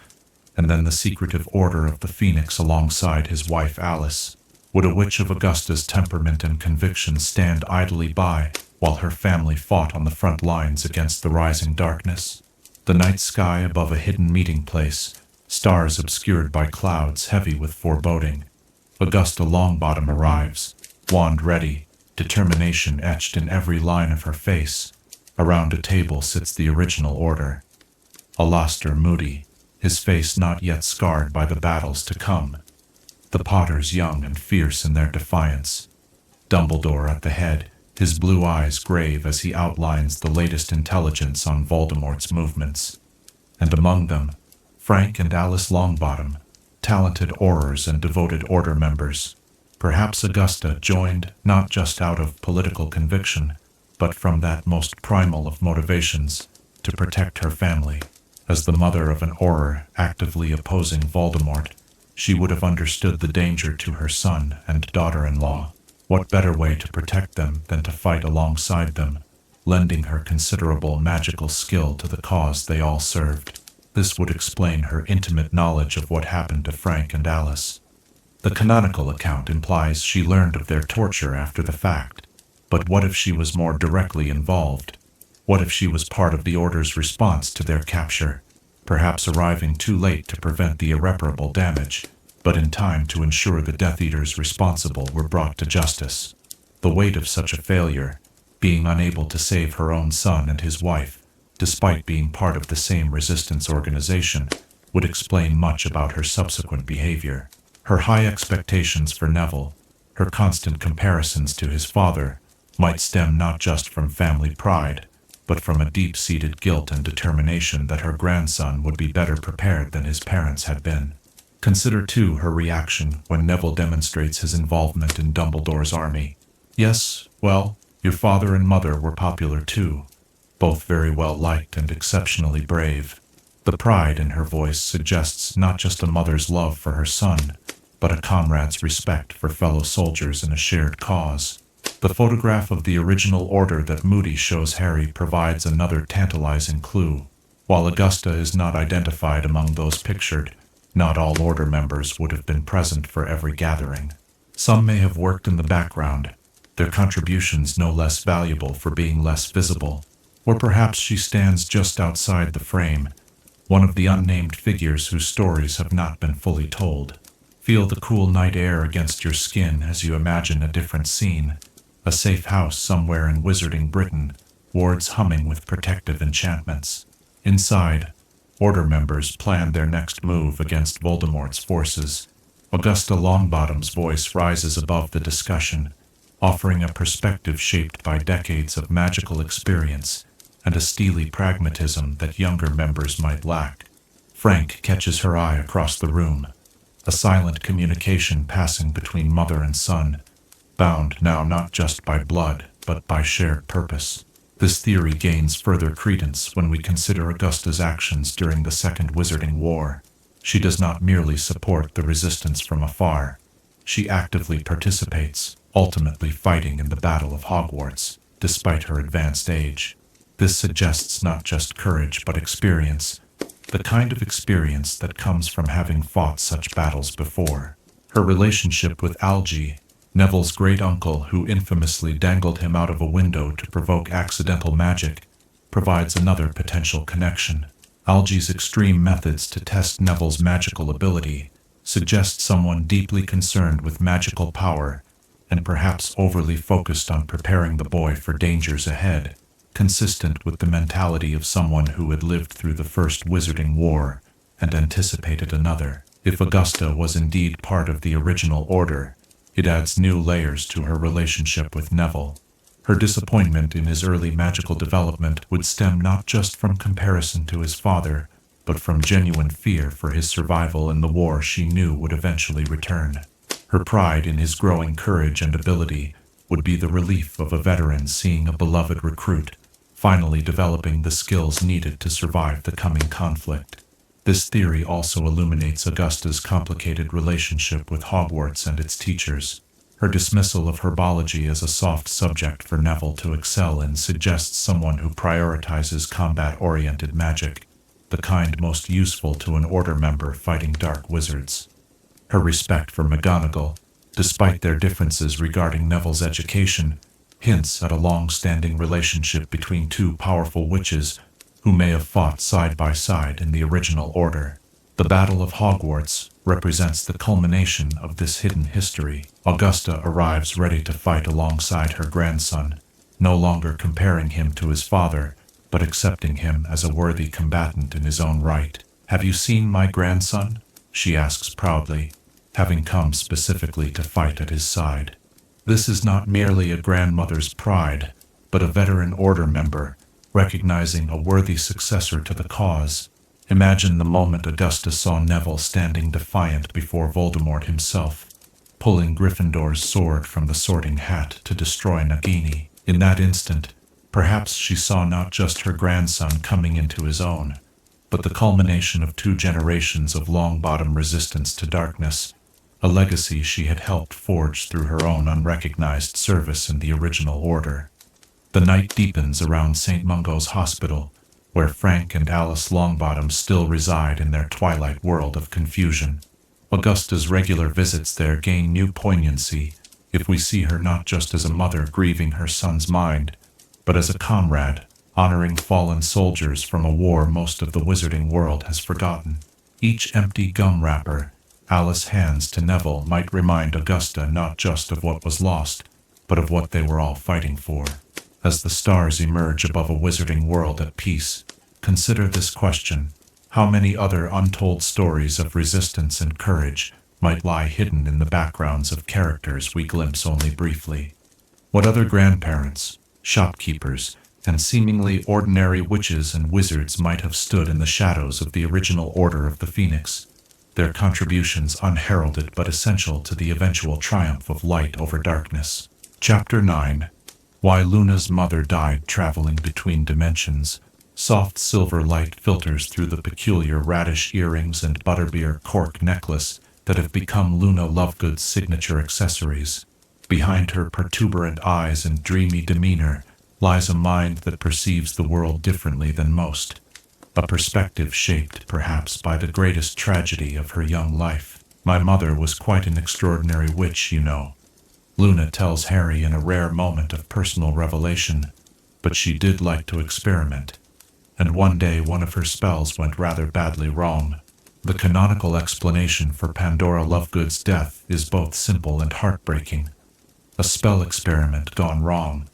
and then the secretive Order of the Phoenix alongside his wife Alice. Would a witch of Augusta's temperament and conviction stand idly by while her family fought on the front lines against the rising darkness? The night sky above a hidden meeting place, stars obscured by clouds heavy with foreboding. Augusta Longbottom arrives, wand ready, determination etched in every line of her face. Around a table sits the original Order. Alastor moody, his face not yet scarred by the battles to come. The Potters young and fierce in their defiance. Dumbledore at the head, his blue eyes grave as he outlines the latest intelligence on Voldemort's movements. And among them, Frank and Alice Longbottom, talented Aurors and devoted Order members. Perhaps Augusta joined not just out of political conviction, but from that most primal of motivations, to protect her family. As the mother of an Auror actively opposing Voldemort, she would have understood the danger to her son and daughter-in-law. What better way to protect them than to fight alongside them, lending her considerable magical skill to the cause they all served? This would explain her intimate knowledge of what happened to Frank and Alice. The canonical account implies she learned of their torture after the fact. But what if she was more directly involved? What if she was part of the Order's response to their capture? Perhaps arriving too late to prevent the irreparable damage, but in time to ensure the Death Eaters responsible were brought to justice. The weight of such a failure, being unable to save her own son and his wife, despite being part of the same Resistance organization, would explain much about her subsequent behavior. Her high expectations for Neville, her constant comparisons to his father, might stem not just from family pride, but from a deep-seated guilt and determination that her grandson would be better prepared than his parents had been. Consider, too, her reaction when Neville demonstrates his involvement in Dumbledore's army. Yes, well, your father and mother were popular too, both very well liked and exceptionally brave. The pride in her voice suggests not just a mother's love for her son, but a comrade's respect for fellow soldiers in a shared cause. The photograph of the original Order that Moody shows Harry provides another tantalizing clue. While Augusta is not identified among those pictured, not all Order members would have been present for every gathering. Some may have worked in the background, their contributions no less valuable for being less visible. Or perhaps she stands just outside the frame, one of the unnamed figures whose stories have not been fully told. Feel the cool night air against your skin as you imagine a different scene. a safe house somewhere in Wizarding Britain, wards humming with protective enchantments. Inside, Order members planned their next move against Voldemort's forces. Augusta Longbottom's voice rises above the discussion, offering a perspective shaped by decades of magical experience and a steely pragmatism that younger members might lack. Frank catches her eye across the room, a silent communication passing between mother and son, bound now not just by blood, but by shared purpose. This theory gains further credence when we consider Augusta's actions during the Second Wizarding War. She does not merely support the resistance from afar. She actively participates, ultimately fighting in the Battle of Hogwarts, despite her advanced age. This suggests not just courage but experience, the kind of experience that comes from having fought such battles before. Her relationship with Algy, Neville's great-uncle who infamously dangled him out of a window to provoke accidental magic, provides another potential connection. Algy's extreme methods to test Neville's magical ability suggest someone deeply concerned with magical power and perhaps overly focused on preparing the boy for dangers ahead, consistent with the mentality of someone who had lived through the First Wizarding War and anticipated another. If Augusta was indeed part of the original Order, it adds new layers to her relationship with Neville. Her disappointment in his early magical development would stem not just from comparison to his father, but from genuine fear for his survival in the war she knew would eventually return. Her pride in his growing courage and ability would be the relief of a veteran seeing a beloved recruit finally developing the skills needed to survive the coming conflict. This theory also illuminates Augusta's complicated relationship with Hogwarts and its teachers. Her dismissal of herbology as a soft subject for Neville to excel in suggests someone who prioritizes combat-oriented magic, the kind most useful to an Order member fighting dark wizards. Her respect for McGonagall, despite their differences regarding Neville's education, hints at a long-standing relationship between two powerful witches who may have fought side by side in the original Order. The Battle of Hogwarts represents the culmination of this hidden history. Augusta arrives ready to fight alongside her grandson, no longer comparing him to his father, but accepting him as a worthy combatant in his own right. "Have you seen my grandson?" she asks proudly, having come specifically to fight at his side. This is not merely a grandmother's pride, but a veteran Order member recognizing a worthy successor to the cause. Imagine the moment Augusta saw Neville standing defiant before Voldemort himself, pulling Gryffindor's sword from the Sorting Hat to destroy Nagini. In that instant, perhaps she saw not just her grandson coming into his own, but the culmination of 2 generations of Longbottom resistance to darkness, a legacy she had helped forge through her own unrecognized service in the original Order. The night deepens around St. Mungo's Hospital, where Frank and Alice Longbottom still reside in their twilight world of confusion. Augusta's regular visits there gain new poignancy if we see her not just as a mother grieving her son's mind, but as a comrade, honoring fallen soldiers from a war most of the wizarding world has forgotten. Each empty gum wrapper Alice hands to Neville might remind Augusta not just of what was lost, but of what they were all fighting for. As the stars emerge above a wizarding world at peace, consider this question: how many other untold stories of resistance and courage might lie hidden in the backgrounds of characters we glimpse only briefly? What other grandparents, shopkeepers, and seemingly ordinary witches and wizards might have stood in the shadows of the original Order of the Phoenix, their contributions unheralded but essential to the eventual triumph of light over darkness? Chapter 9. Why Luna's mother died traveling between dimensions. Soft silver light filters through the peculiar radish earrings and butterbeer cork necklace that have become Luna Lovegood's signature accessories. Behind her protuberant eyes and dreamy demeanor lies a mind that perceives the world differently than most, a perspective shaped perhaps by the greatest tragedy of her young life. "My mother was quite an extraordinary witch, you know," Luna tells Harry in a rare moment of personal revelation, "but she did like to experiment. And one day one of her spells went rather badly wrong." The canonical explanation for Pandora Lovegood's death is both simple and heartbreaking. A spell experiment gone wrong,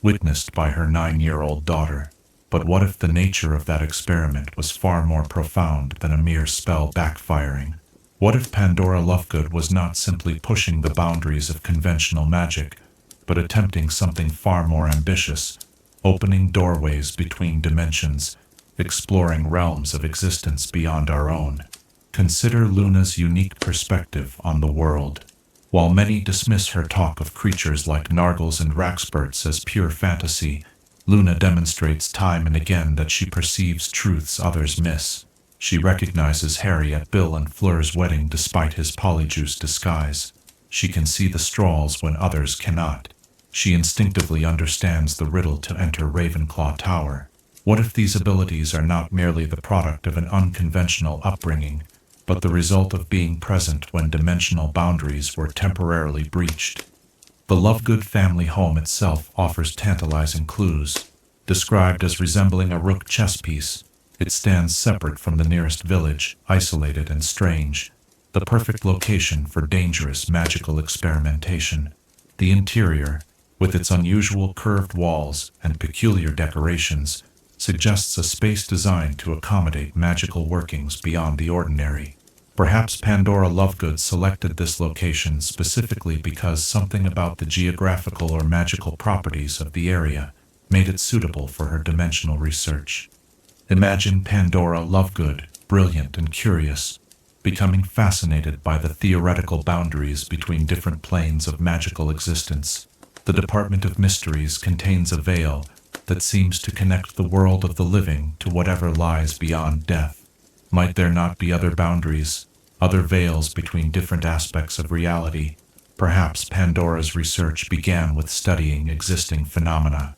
witnessed by her 9-year-old daughter. But what if the nature of that experiment was far more profound than a mere spell backfiring? What if Pandora Lovegood was not simply pushing the boundaries of conventional magic, but attempting something far more ambitious, opening doorways between dimensions, exploring realms of existence beyond our own? Consider Luna's unique perspective on the world. While many dismiss her talk of creatures like Nargles and Raxburts as pure fantasy, Luna demonstrates time and again that she perceives truths others miss. She recognizes Harry at Bill and Fleur's wedding despite his polyjuice disguise. She can see the straws when others cannot. She instinctively understands the riddle to enter Ravenclaw Tower. What if these abilities are not merely the product of an unconventional upbringing, but the result of being present when dimensional boundaries were temporarily breached? The Lovegood family home itself offers tantalizing clues. Described as resembling a rook chess piece, it stands separate from the nearest village, isolated and strange, the perfect location for dangerous magical experimentation. The interior, with its unusual curved walls and peculiar decorations, suggests a space designed to accommodate magical workings beyond the ordinary. Perhaps Pandora Lovegood selected this location specifically because something about the geographical or magical properties of the area made it suitable for her dimensional research. Imagine Pandora Lovegood, brilliant and curious, becoming fascinated by the theoretical boundaries between different planes of magical existence. The Department of Mysteries contains a veil that seems to connect the world of the living to whatever lies beyond death. Might there not be other boundaries, other veils between different aspects of reality? Perhaps Pandora's research began with studying existing phenomena,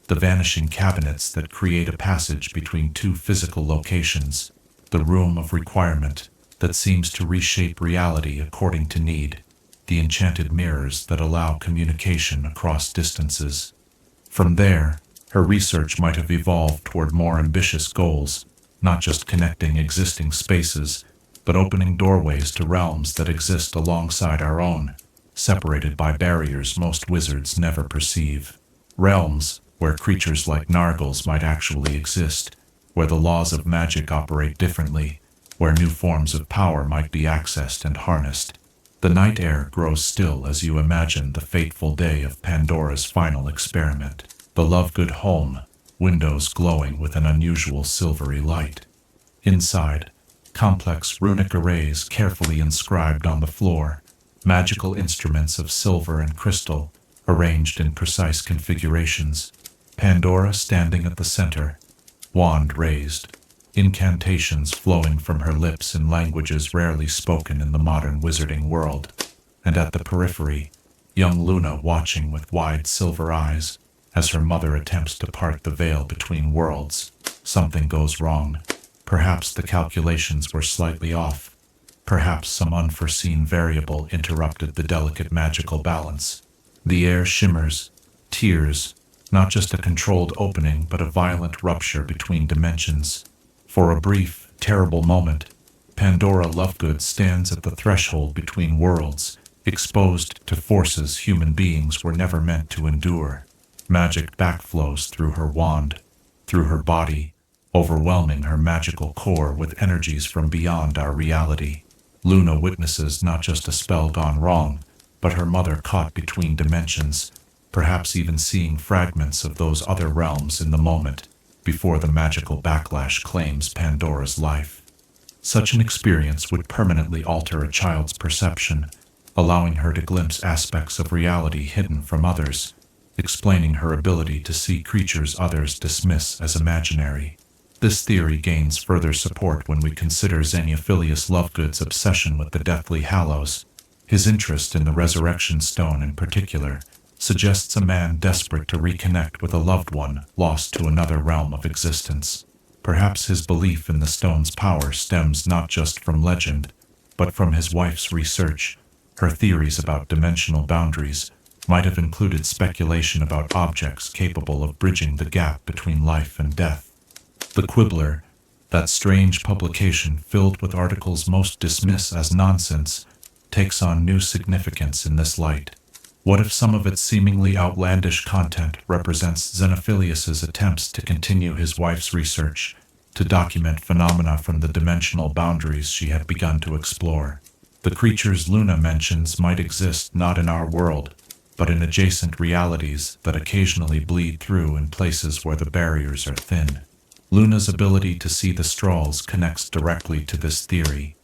the vanishing cabinets that create a passage between two physical locations, the room of requirement that seems to reshape reality according to need, the enchanted mirrors that allow communication across distances. From there, her research might have evolved toward more ambitious goals, not just connecting existing spaces, but opening doorways to realms that exist alongside our own, separated by barriers most wizards never perceive. Realms where creatures like Nargles might actually exist, where the laws of magic operate differently, where new forms of power might be accessed and harnessed. The night air grows still as you imagine the fateful day of Pandora's final experiment. The Lovegood home, windows glowing with an unusual silvery light. Inside, complex runic arrays carefully inscribed on the floor, magical instruments of silver and crystal, arranged in precise configurations. Pandora standing at the center, wand raised, incantations flowing from her lips in languages rarely spoken in the modern wizarding world. And at the periphery, young Luna watching with wide silver eyes, as her mother attempts to part the veil between worlds. Something goes wrong. Perhaps the calculations were slightly off. Perhaps some unforeseen variable interrupted the delicate magical balance. The air shimmers, tears, not just a controlled opening but a violent rupture between dimensions. For a brief, terrible moment, Pandora Lovegood stands at the threshold between worlds, exposed to forces human beings were never meant to endure. Magic backflows through her wand, through her body, overwhelming her magical core with energies from beyond our reality. Luna witnesses not just a spell gone wrong, but her mother caught between dimensions, perhaps even seeing fragments of those other realms in the moment, before the magical backlash claims Pandora's life. Such an experience would permanently alter a child's perception, allowing her to glimpse aspects of reality hidden from others, explaining her ability to see creatures others dismiss as imaginary. This theory gains further support when we consider Xenophilius Lovegood's obsession with the deathly Hallows. His interest in the Resurrection Stone in particular suggests a man desperate to reconnect with a loved one lost to another realm of existence. Perhaps his belief in the stone's power stems not just from legend, but from his wife's research. Her theories about dimensional boundaries might have included speculation about objects capable of bridging the gap between life and death. The Quibbler, that strange publication filled with articles most dismiss as nonsense, takes on new significance in this light. What if some of its seemingly outlandish content represents Xenophilius's attempts to continue his wife's research, to document phenomena from the dimensional boundaries she had begun to explore? The creatures Luna mentions might exist not in our world, but in adjacent realities that occasionally bleed through in places where the barriers are thin. Luna's ability to see the Strahls connects directly to this theory.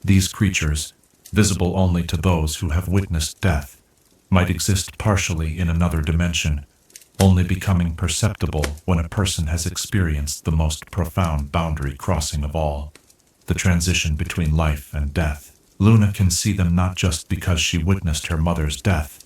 These creatures, visible only to those who have witnessed death, might exist partially in another dimension, only becoming perceptible when a person has experienced the most profound boundary crossing of all, the transition between life and death. Luna can see them not just because she witnessed her mother's death,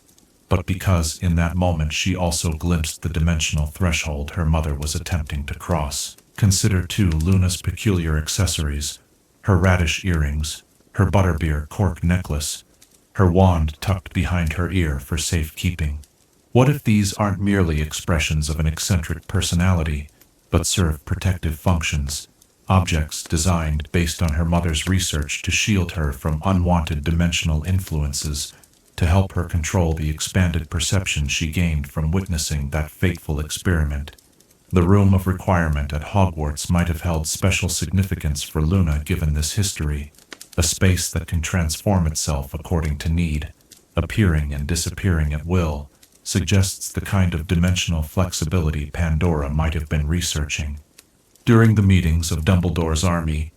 but because in that moment she also glimpsed the dimensional threshold her mother was attempting to cross. Consider too Luna's peculiar accessories, her radish earrings, her butterbeer cork necklace, her wand tucked behind her ear for safekeeping. What if these aren't merely expressions of an eccentric personality, but serve protective functions, objects designed based on her mother's research to shield her from unwanted dimensional influences, to help her control the expanded perception she gained from witnessing that fateful experiment? The Room of Requirement at Hogwarts might have held special significance for Luna given this history, a space that can transform itself according to need, appearing and disappearing at will, suggests the kind of dimensional flexibility Pandora might have been researching. During the meetings of Dumbledore's army,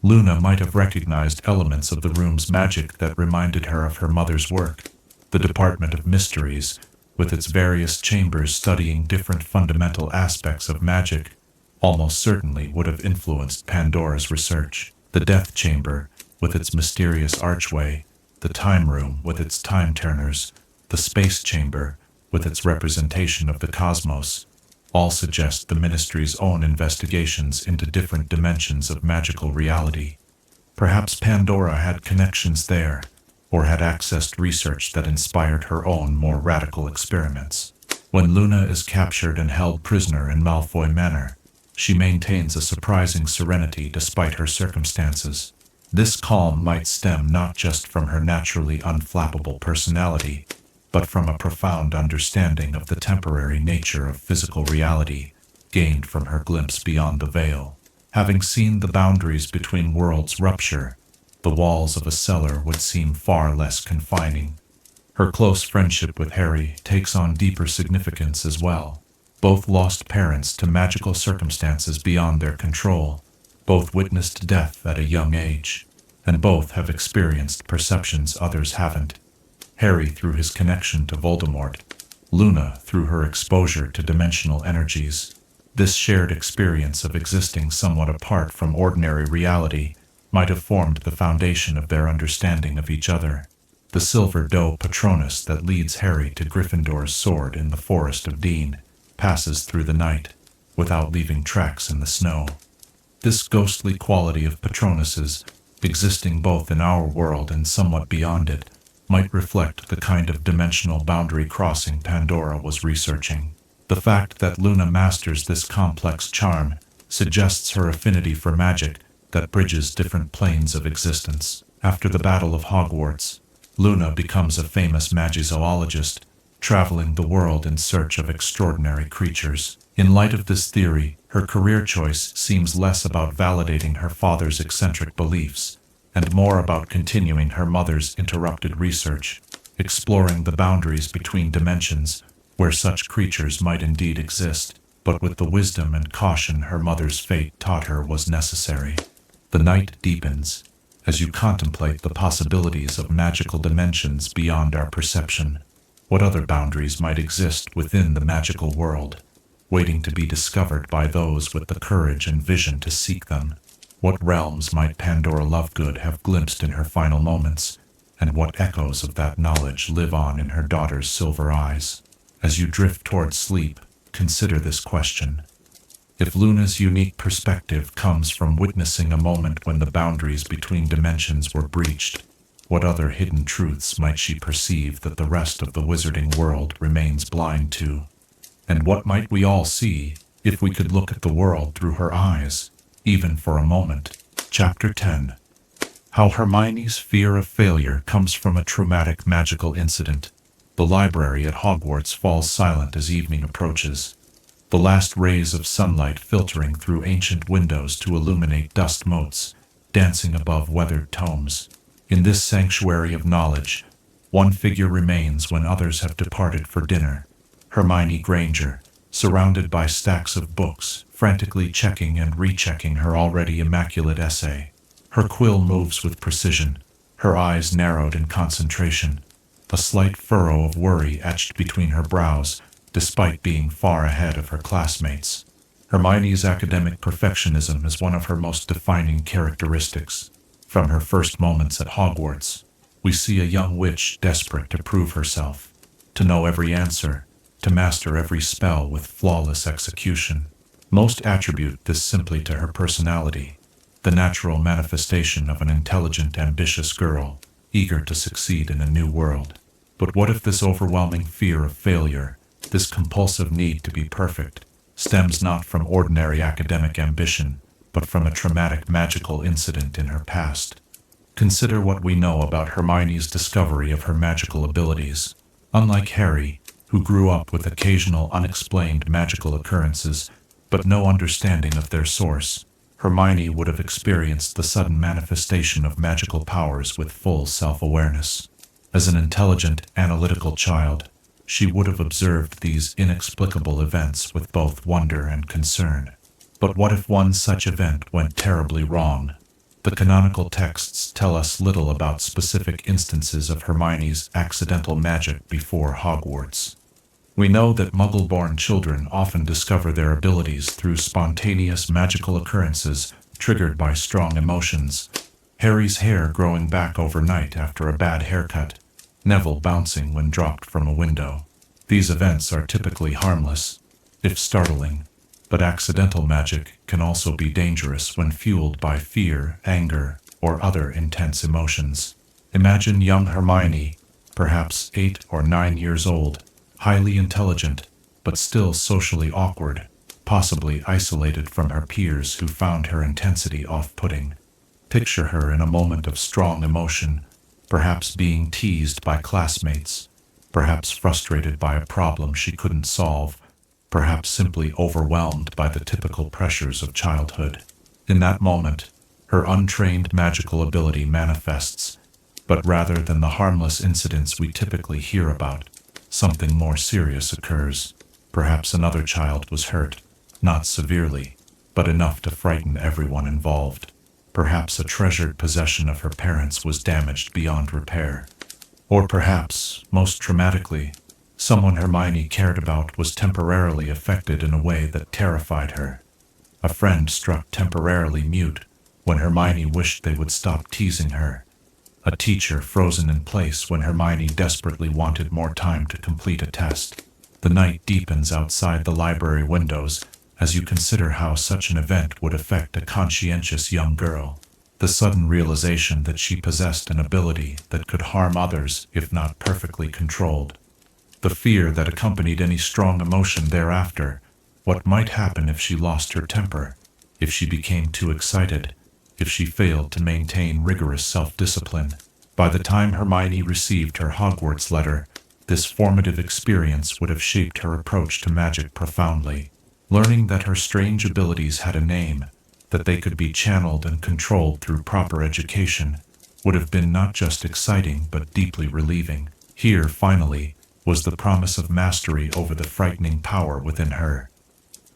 Luna might have recognized elements of the room's magic that reminded her of her mother's work. The Department of Mysteries, with its various chambers studying different fundamental aspects of magic, almost certainly would have influenced Pandora's research. The Death Chamber, with its mysterious archway, the Time Room with its time turners, the Space Chamber with its representation of the cosmos, all suggest the Ministry's own investigations into different dimensions of magical reality. Perhaps Pandora had connections there, or had accessed research that inspired her own more radical experiments. When Luna is captured and held prisoner in Malfoy Manor, she maintains a surprising serenity despite her circumstances. This calm might stem not just from her naturally unflappable personality, but from a profound understanding of the temporary nature of physical reality, gained from her glimpse beyond the veil. Having seen the boundaries between worlds rupture, the walls of a cellar would seem far less confining. Her close friendship with Harry takes on deeper significance as well. Both lost parents to magical circumstances beyond their control, both witnessed death at a young age, and both have experienced perceptions others haven't. Harry through his connection to Voldemort, Luna through her exposure to dimensional energies. This shared experience of existing somewhat apart from ordinary reality might have formed the foundation of their understanding of each other. The silver doe Patronus that leads Harry to Gryffindor's sword in the Forest of Dean passes through the night, without leaving tracks in the snow. This ghostly quality of Patronuses, existing both in our world and somewhat beyond it, might reflect the kind of dimensional boundary crossing Pandora was researching. The fact that Luna masters this complex charm suggests her affinity for magic that bridges different planes of existence. After the Battle of Hogwarts, Luna becomes a famous magizoologist, traveling the world in search of extraordinary creatures. In light of this theory, her career choice seems less about validating her father's eccentric beliefs, and more about continuing her mother's interrupted research, exploring the boundaries between dimensions where such creatures might indeed exist, but with the wisdom and caution her mother's fate taught her was necessary. The night deepens as you contemplate the possibilities of magical dimensions beyond our perception. What other boundaries might exist within the magical world, waiting to be discovered by those with the courage and vision to seek them? What realms might Pandora Lovegood have glimpsed in her final moments, and what echoes of that knowledge live on in her daughter's silver eyes? As you drift towards sleep, consider this question. If Luna's unique perspective comes from witnessing a moment when the boundaries between dimensions were breached, what other hidden truths might she perceive that the rest of the wizarding world remains blind to? And what might we all see if we could look at the world through her eyes, even for a moment? Chapter 10. How Hermione's fear of failure comes from a traumatic magical incident. The library at Hogwarts falls silent as evening approaches, the last rays of sunlight filtering through ancient windows to illuminate dust motes, dancing above weathered tomes. In this sanctuary of knowledge, one figure remains when others have departed for dinner. Hermione Granger, surrounded by stacks of books, frantically checking and rechecking her already immaculate essay. Her quill moves with precision, her eyes narrowed in concentration, a slight furrow of worry etched between her brows, despite being far ahead of her classmates. Hermione's academic perfectionism is one of her most defining characteristics. From her first moments at Hogwarts, we see a young witch desperate to prove herself, to know every answer, to master every spell with flawless execution. Most attribute this simply to her personality, the natural manifestation of an intelligent, ambitious girl, eager to succeed in a new world. But what if this overwhelming fear of failure, this compulsive need to be perfect, stems not from ordinary academic ambition, but from a traumatic magical incident in her past? Consider what we know about Hermione's discovery of her magical abilities. Unlike Harry, who grew up with occasional unexplained magical occurrences, but no understanding of their source, Hermione would have experienced the sudden manifestation of magical powers with full self-awareness. As an intelligent, analytical child, she would have observed these inexplicable events with both wonder and concern. But what if one such event went terribly wrong? The canonical texts tell us little about specific instances of Hermione's accidental magic before Hogwarts. We know that Muggle-born children often discover their abilities through spontaneous magical occurrences triggered by strong emotions. Harry's hair growing back overnight after a bad haircut, Neville bouncing when dropped from a window. These events are typically harmless, if startling, but accidental magic can also be dangerous when fueled by fear, anger, or other intense emotions. Imagine young Hermione, perhaps 8 or 9 years old, highly intelligent, but still socially awkward, possibly isolated from her peers who found her intensity off-putting. Picture her in a moment of strong emotion, perhaps being teased by classmates, perhaps frustrated by a problem she couldn't solve, perhaps simply overwhelmed by the typical pressures of childhood. In that moment, her untrained magical ability manifests, but rather than the harmless incidents we typically hear about, something more serious occurs. Perhaps another child was hurt, not severely, but enough to frighten everyone involved. Perhaps a treasured possession of her parents was damaged beyond repair. Or perhaps, most traumatically, someone Hermione cared about was temporarily affected in a way that terrified her. A friend struck temporarily mute when Hermione wished they would stop teasing her. A teacher frozen in place when Hermione desperately wanted more time to complete a test. The night deepens outside the library windows as you consider how such an event would affect a conscientious young girl. The sudden realization that she possessed an ability that could harm others if not perfectly controlled. The fear that accompanied any strong emotion thereafter. What might happen if she lost her temper, if she became too excited, if she failed to maintain rigorous self-discipline? By the time Hermione received her Hogwarts letter, this formative experience would have shaped her approach to magic profoundly. Learning that her strange abilities had a name, that they could be channeled and controlled through proper education, would have been not just exciting but deeply relieving. Here, finally, was the promise of mastery over the frightening power within her.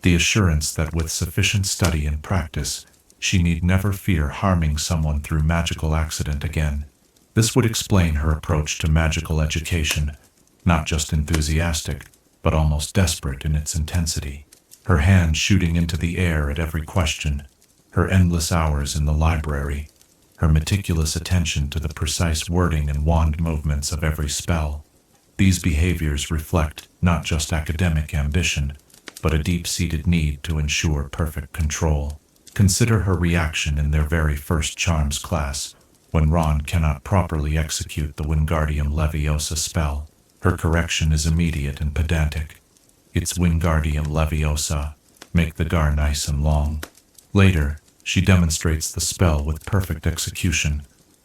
The assurance that with sufficient study and practice, she need never fear harming someone through magical accident again. This would explain her approach to magical education, not just enthusiastic, but almost desperate in its intensity. Her hand shooting into the air at every question, her endless hours in the library, her meticulous attention to the precise wording and wand movements of every spell. These behaviors reflect not just academic ambition, but a deep-seated need to ensure perfect control. Consider her reaction in their very first charms class, when Ron cannot properly execute the Wingardium Leviosa spell. Her correction is immediate and pedantic. It's Wingardium Leviosa. Make the gar nice and long. Later, she demonstrates the spell with perfect execution,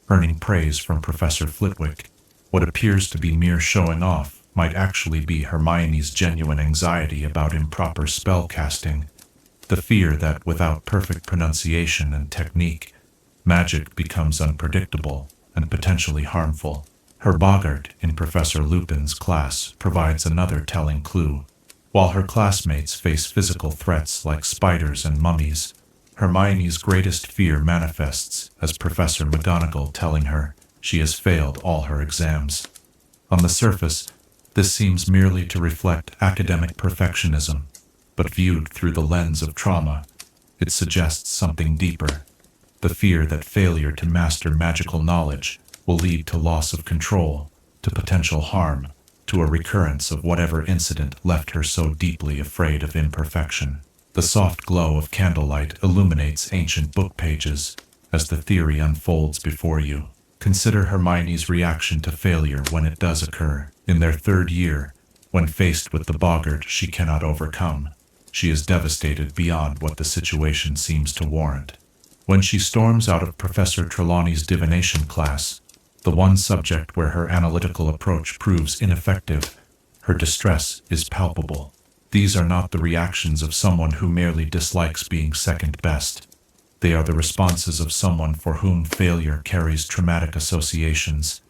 earning praise from Professor Flitwick. What appears to be mere showing off might actually be Hermione's genuine anxiety about improper spellcasting, the fear that without perfect pronunciation and technique, magic becomes unpredictable and potentially harmful. Her boggart in Professor Lupin's class provides another telling clue. While her classmates face physical threats like spiders and mummies, Hermione's greatest fear manifests as Professor McGonagall telling her she has failed all her exams. On the surface, this seems merely to reflect academic perfectionism, but viewed through the lens of trauma, it suggests something deeper: the fear that failure to master magical knowledge will lead to loss of control, to potential harm, to a recurrence of whatever incident left her so deeply afraid of imperfection. The soft glow of candlelight illuminates ancient book pages as the theory unfolds before you. Consider Hermione's reaction to failure when it does occur. In their third year, when faced with the boggart she cannot overcome, she is devastated beyond what the situation seems to warrant. When she storms out of Professor Trelawney's divination class, the one subject where her analytical approach proves ineffective, her distress is palpable. These are not the reactions of someone who merely dislikes being second best. They are the responses of someone for whom failure carries traumatic associations.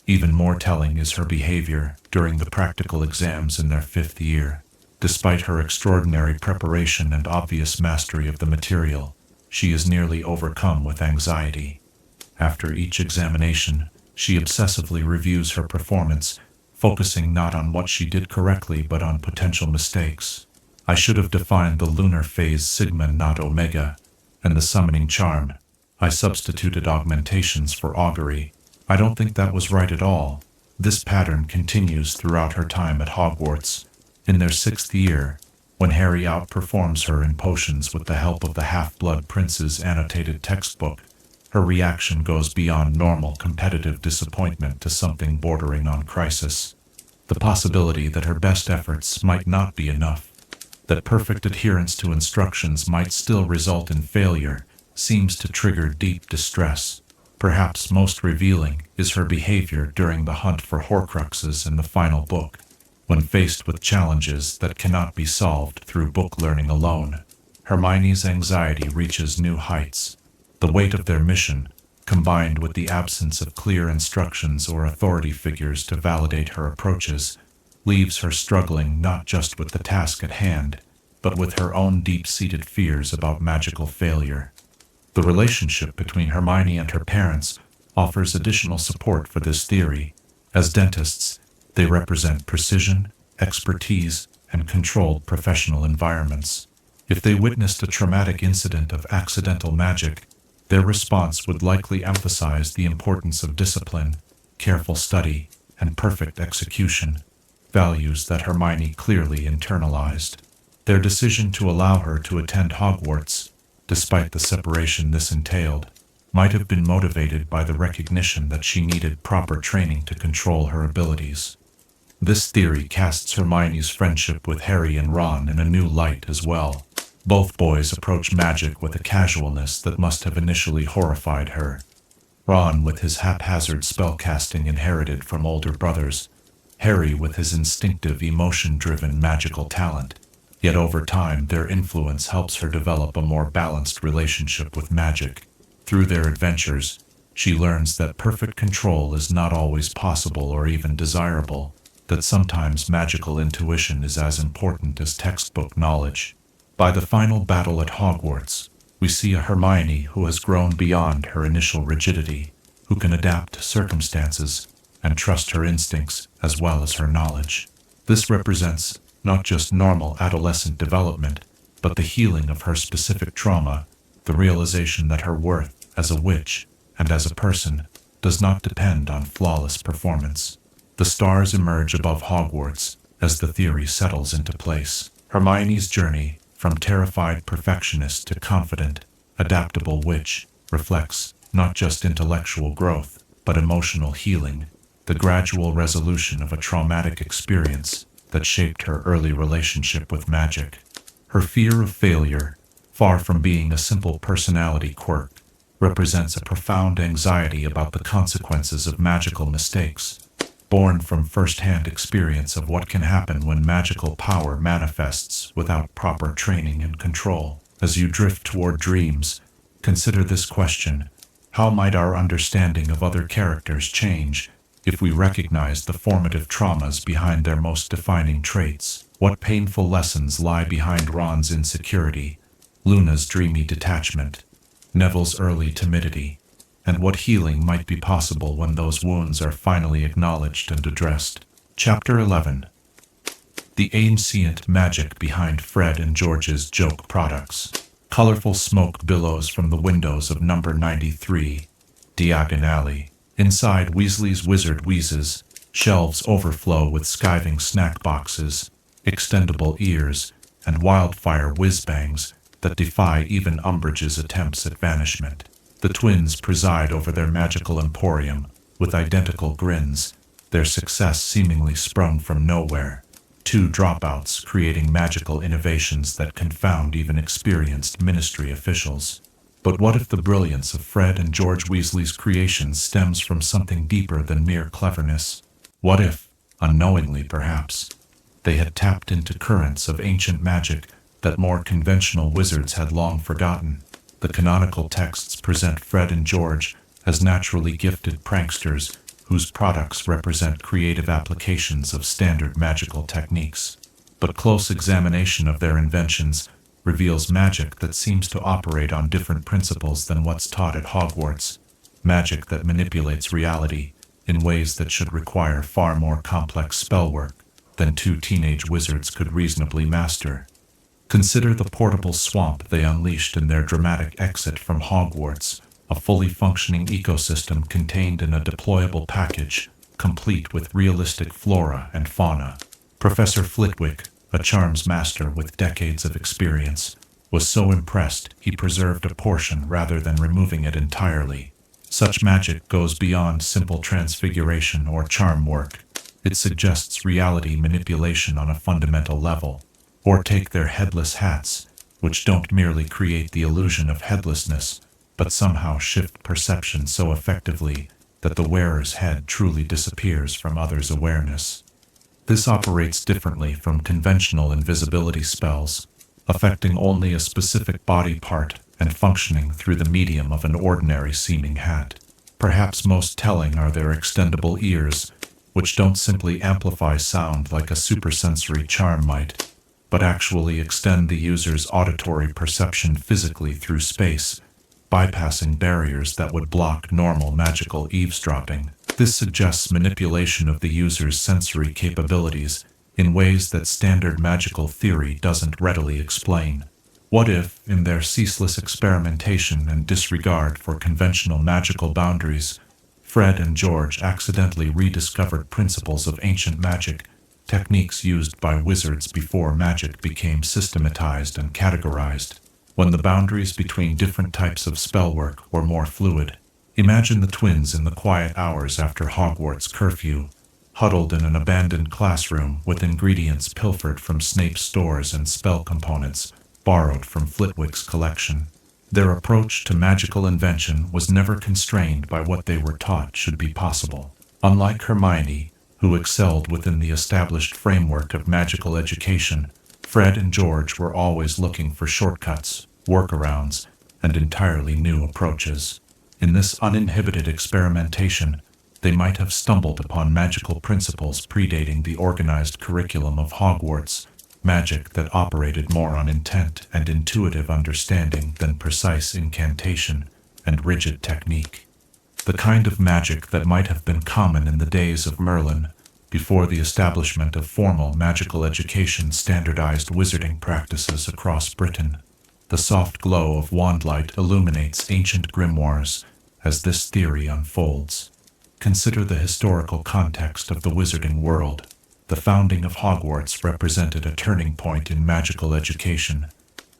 Even more telling is her behavior during the practical exams in their 5th year. Despite her extraordinary preparation and obvious mastery of the material, she is nearly overcome with anxiety. After each examination, she obsessively reviews her performance, focusing not on what she did correctly but on potential mistakes. I should have defined the lunar phase sigma not omega, and the summoning charm. I substituted augmentations for augury. I don't think that was right at all. This pattern continues throughout her time at Hogwarts. In their 6th year, when Harry outperforms her in potions with the help of the Half-Blood Prince's annotated textbook, her reaction goes beyond normal competitive disappointment to something bordering on crisis. The possibility that her best efforts might not be enough, that perfect adherence to instructions might still result in failure, seems to trigger deep distress. Perhaps most revealing is her behavior during the hunt for Horcruxes in the final book. When faced with challenges that cannot be solved through book learning alone, Hermione's anxiety reaches new heights. The weight of their mission, combined with the absence of clear instructions or authority figures to validate her approaches, leaves her struggling not just with the task at hand, but with her own deep-seated fears about magical failure. The relationship between Hermione and her parents offers additional support for this theory. As dentists, they represent precision, expertise, and controlled professional environments. If they witnessed a traumatic incident of accidental magic, their response would likely emphasize the importance of discipline, careful study, and perfect execution, values that Hermione clearly internalized. Their decision to allow her to attend Hogwarts, despite the separation this entailed, might have been motivated by the recognition that she needed proper training to control her abilities. This theory casts Hermione's friendship with Harry and Ron in a new light as well. Both boys approach magic with a casualness that must have initially horrified her. Ron with his haphazard spellcasting inherited from older brothers, Harry with his instinctive, emotion-driven magical talent. Yet over time, their influence helps her develop a more balanced relationship with magic. Through their adventures, she learns that perfect control is not always possible or even desirable, that sometimes magical intuition is as important as textbook knowledge. By the final battle at Hogwarts, we see a Hermione who has grown beyond her initial rigidity, who can adapt to circumstances and trust her instincts as well as her knowledge. This represents not just normal adolescent development, but the healing of her specific trauma, the realization that her worth as a witch and as a person does not depend on flawless performance. The stars emerge above Hogwarts as the theory settles into place. Hermione's journey from terrified perfectionist to confident, adaptable witch reflects not just intellectual growth, but emotional healing, the gradual resolution of a traumatic experience that shaped her early relationship with magic. Her fear of failure, far from being a simple personality quirk, represents a profound anxiety about the consequences of magical mistakes. born from first-hand experience of what can happen when magical power manifests without proper training and control. As you drift toward dreams, consider this question: how might our understanding of other characters change if we recognize the formative traumas behind their most defining traits? What painful lessons lie behind Ron's insecurity, Luna's dreamy detachment, Neville's early timidity, and what healing might be possible when those wounds are finally acknowledged and addressed? Chapter 11. The ancient magic behind Fred and George's joke products. Colorful smoke billows from the windows of number 93, Diagon Alley. Inside Weasley's Wizard Wheezes, shelves overflow with skiving snack boxes, extendable ears, and wildfire whiz-bangs that defy even Umbridge's attempts at banishment. The twins preside over their magical emporium with identical grins, their success seemingly sprung from nowhere. Two dropouts creating magical innovations that confound even experienced ministry officials. But what if the brilliance of Fred and George Weasley's creations stems from something deeper than mere cleverness? What if, unknowingly perhaps, they had tapped into currents of ancient magic that more conventional wizards had long forgotten? The canonical texts present Fred and George as naturally gifted pranksters whose products represent creative applications of standard magical techniques. But close examination of their inventions reveals magic that seems to operate on different principles than what's taught at Hogwarts, magic that manipulates reality in ways that should require far more complex spellwork than two teenage wizards could reasonably master. Consider the portable swamp they unleashed in their dramatic exit from Hogwarts, a fully functioning ecosystem contained in a deployable package, complete with realistic flora and fauna. Professor Flitwick, a charms master with decades of experience, was so impressed he preserved a portion rather than removing it entirely. Such magic goes beyond simple transfiguration or charm work. It suggests reality manipulation on a fundamental level. Or take their headless hats, which don't merely create the illusion of headlessness, but somehow shift perception so effectively that the wearer's head truly disappears from others' awareness. This operates differently from conventional invisibility spells, affecting only a specific body part and functioning through the medium of an ordinary-seeming hat. Perhaps most telling are their extendable ears, which don't simply amplify sound like a supersensory charm might, but actually extend the user's auditory perception physically through space, bypassing barriers that would block normal magical eavesdropping. This suggests manipulation of the user's sensory capabilities in ways that standard magical theory doesn't readily explain. What if, in their ceaseless experimentation and disregard for conventional magical boundaries, Fred and George accidentally rediscovered principles of ancient magic, techniques used by wizards before magic became systematized and categorized, when the boundaries between different types of spellwork were more fluid? Imagine the twins in the quiet hours after Hogwarts curfew, huddled in an abandoned classroom with ingredients pilfered from Snape's stores and spell components borrowed from Flitwick's collection. Their approach to magical invention was never constrained by what they were taught should be possible. Unlike Hermione, who excelled within the established framework of magical education, Fred and George were always looking for shortcuts, workarounds, and entirely new approaches. In this uninhibited experimentation, they might have stumbled upon magical principles predating the organized curriculum of Hogwarts, magic that operated more on intent and intuitive understanding than precise incantation and rigid technique. The kind of magic that might have been common in the days of Merlin, before the establishment of formal magical education standardized wizarding practices across Britain. The soft glow of wandlight illuminates ancient grimoires as this theory unfolds. Consider the historical context of the wizarding world. The founding of Hogwarts represented a turning point in magical education,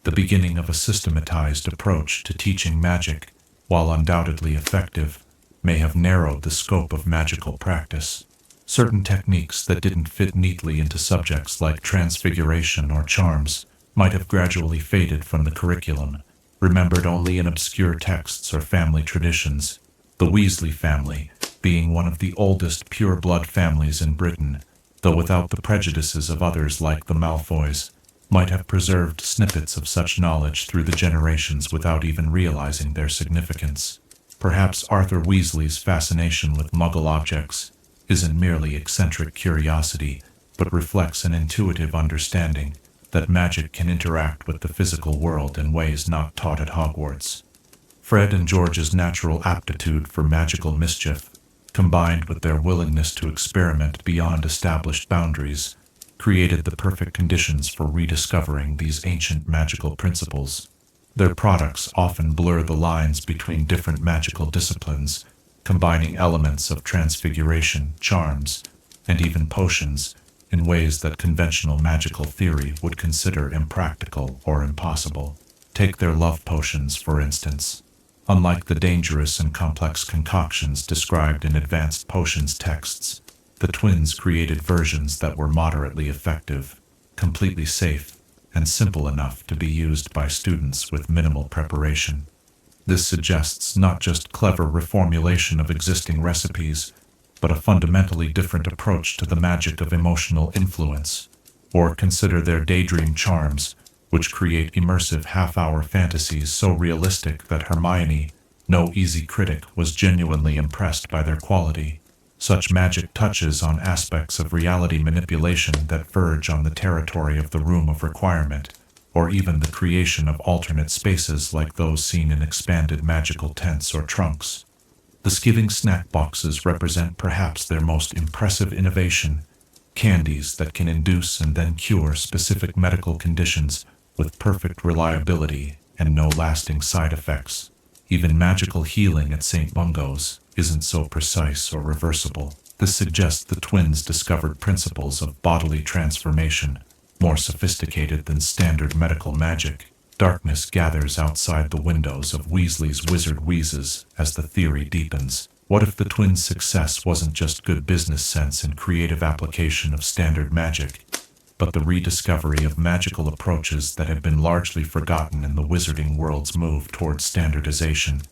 the beginning of a systematized approach to teaching magic, while undoubtedly effective, may have narrowed the scope of magical practice. Certain techniques that didn't fit neatly into subjects like transfiguration or charms might have gradually faded from the curriculum, remembered only in obscure texts or family traditions. The Weasley family, being one of the oldest pure-blood families in Britain, though without the prejudices of others like the Malfoys, might have preserved snippets of such knowledge through the generations without even realizing their significance. Perhaps Arthur Weasley's fascination with Muggle objects isn't merely eccentric curiosity, but reflects an intuitive understanding that magic can interact with the physical world in ways not taught at Hogwarts. Fred and George's natural aptitude for magical mischief, combined with their willingness to experiment beyond established boundaries, created the perfect conditions for rediscovering these ancient magical principles. Their products often blur the lines between different magical disciplines, combining elements of transfiguration, charms, and even potions in ways that conventional magical theory would consider impractical or impossible. Take their love potions, for instance. Unlike the dangerous and complex concoctions described in advanced potions texts, the twins created versions that were moderately effective, completely safe, and simple enough to be used by students with minimal preparation. This suggests not just clever reformulation of existing recipes, but a fundamentally different approach to the magic of emotional influence. Or consider their daydream charms, which create immersive half-hour fantasies so realistic that Hermione, no easy critic, was genuinely impressed by their quality. Such magic touches on aspects of reality manipulation that verge on the territory of the Room of Requirement, or even the creation of alternate spaces like those seen in expanded magical tents or trunks. The skiving snack boxes represent perhaps their most impressive innovation, candies that can induce and then cure specific medical conditions with perfect reliability and no lasting side effects. Even magical healing at St. Mungo's isn't so precise or reversible. This suggests the twins discovered principles of bodily transformation, more sophisticated than standard medical magic. Darkness gathers outside the windows of Weasley's wizard wheezes as the theory deepens. What if the twins' success wasn't just good business sense and creative application of standard magic, but the rediscovery of magical approaches that had been largely forgotten in the wizarding world's move towards standardization?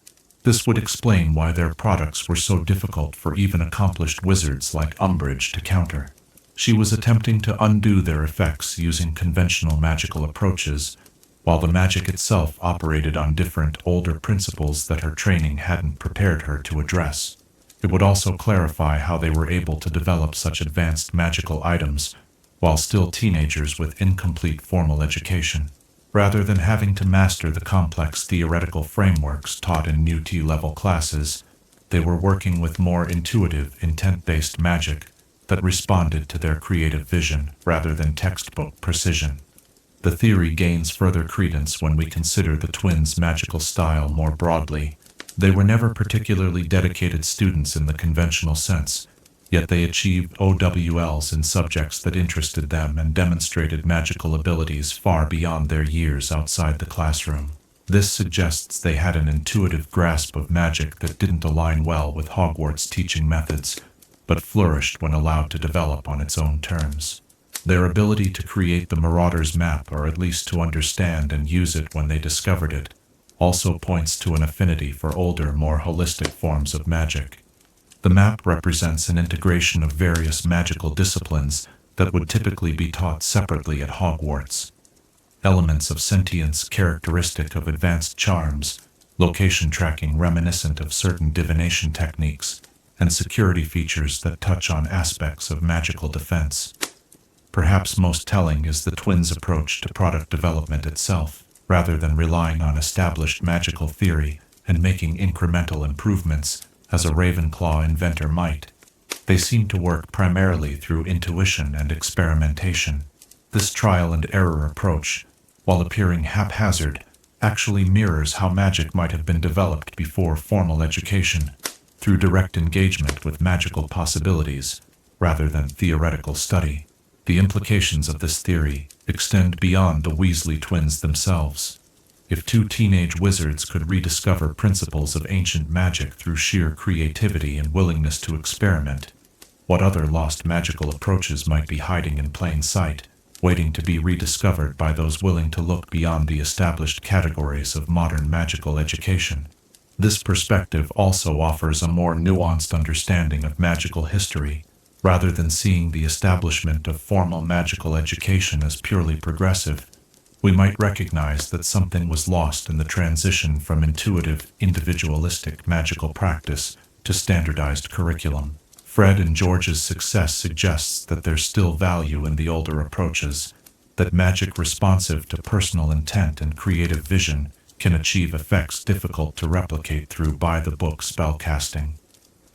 This would explain why their products were so difficult for even accomplished wizards like Umbridge to counter. She was attempting to undo their effects using conventional magical approaches, while the magic itself operated on different, older principles that her training hadn't prepared her to address. It would also clarify how they were able to develop such advanced magical items while still teenagers with incomplete formal education. Rather than having to master the complex theoretical frameworks taught in UT-level classes, they were working with more intuitive, intent-based magic that responded to their creative vision rather than textbook precision. The theory gains further credence when we consider the twins' magical style more broadly. They were never particularly dedicated students in the conventional sense, yet they achieved OWLs in subjects that interested them and demonstrated magical abilities far beyond their years outside the classroom. This suggests they had an intuitive grasp of magic that didn't align well with Hogwarts teaching methods, but flourished when allowed to develop on its own terms. Their ability to create the Marauder's map, or at least to understand and use it when they discovered it, also points to an affinity for older, more holistic forms of magic. The map represents an integration of various magical disciplines that would typically be taught separately at Hogwarts. Elements of sentience characteristic of advanced charms, location tracking reminiscent of certain divination techniques, and security features that touch on aspects of magical defense. Perhaps most telling is the twins' approach to product development itself. Rather than relying on established magical theory and making incremental improvements as a Ravenclaw inventor might, they seem to work primarily through intuition and experimentation. This trial-and-error approach, while appearing haphazard, actually mirrors how magic might have been developed before formal education, through direct engagement with magical possibilities, rather than theoretical study. The implications of this theory extend beyond the Weasley twins themselves. If two teenage wizards could rediscover principles of ancient magic through sheer creativity and willingness to experiment, what other lost magical approaches might be hiding in plain sight, waiting to be rediscovered by those willing to look beyond the established categories of modern magical education? This perspective also offers a more nuanced understanding of magical history, rather than seeing the establishment of formal magical education as purely progressive. We might recognize that something was lost in the transition from intuitive, individualistic magical practice to standardized curriculum. Fred and George's success suggests that there's still value in the older approaches, that magic responsive to personal intent and creative vision can achieve effects difficult to replicate through by-the-book spellcasting.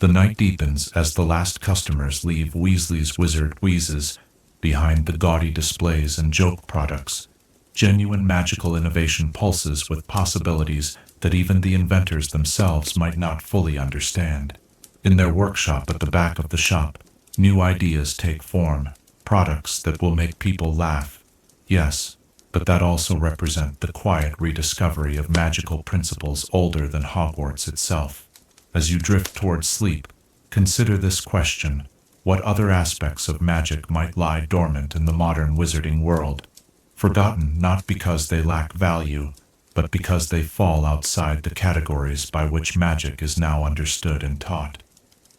The night deepens as the last customers leave Weasley's Wizard Wheezes behind the gaudy displays and joke products. Genuine magical innovation pulses with possibilities that even the inventors themselves might not fully understand. In their workshop at the back of the shop, new ideas take form, products that will make people laugh. Yes, but that also represent the quiet rediscovery of magical principles older than Hogwarts itself. As you drift towards sleep, consider this question: what other aspects of magic might lie dormant in the modern wizarding world, forgotten not because they lack value, but because they fall outside the categories by which magic is now understood and taught?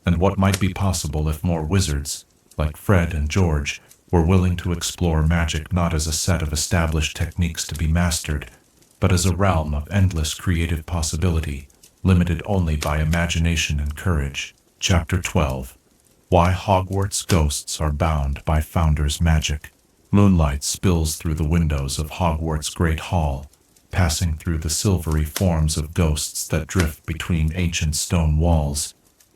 And what might be possible if more wizards, like Fred and George, were willing to explore magic not as a set of established techniques to be mastered, but as a realm of endless creative possibility, limited only by imagination and courage? Chapter 12. Why Hogwarts Ghosts Are Bound by Founders' Magic. Moonlight spills through the windows of Hogwarts' Great Hall, passing through the silvery forms of ghosts that drift between ancient stone walls.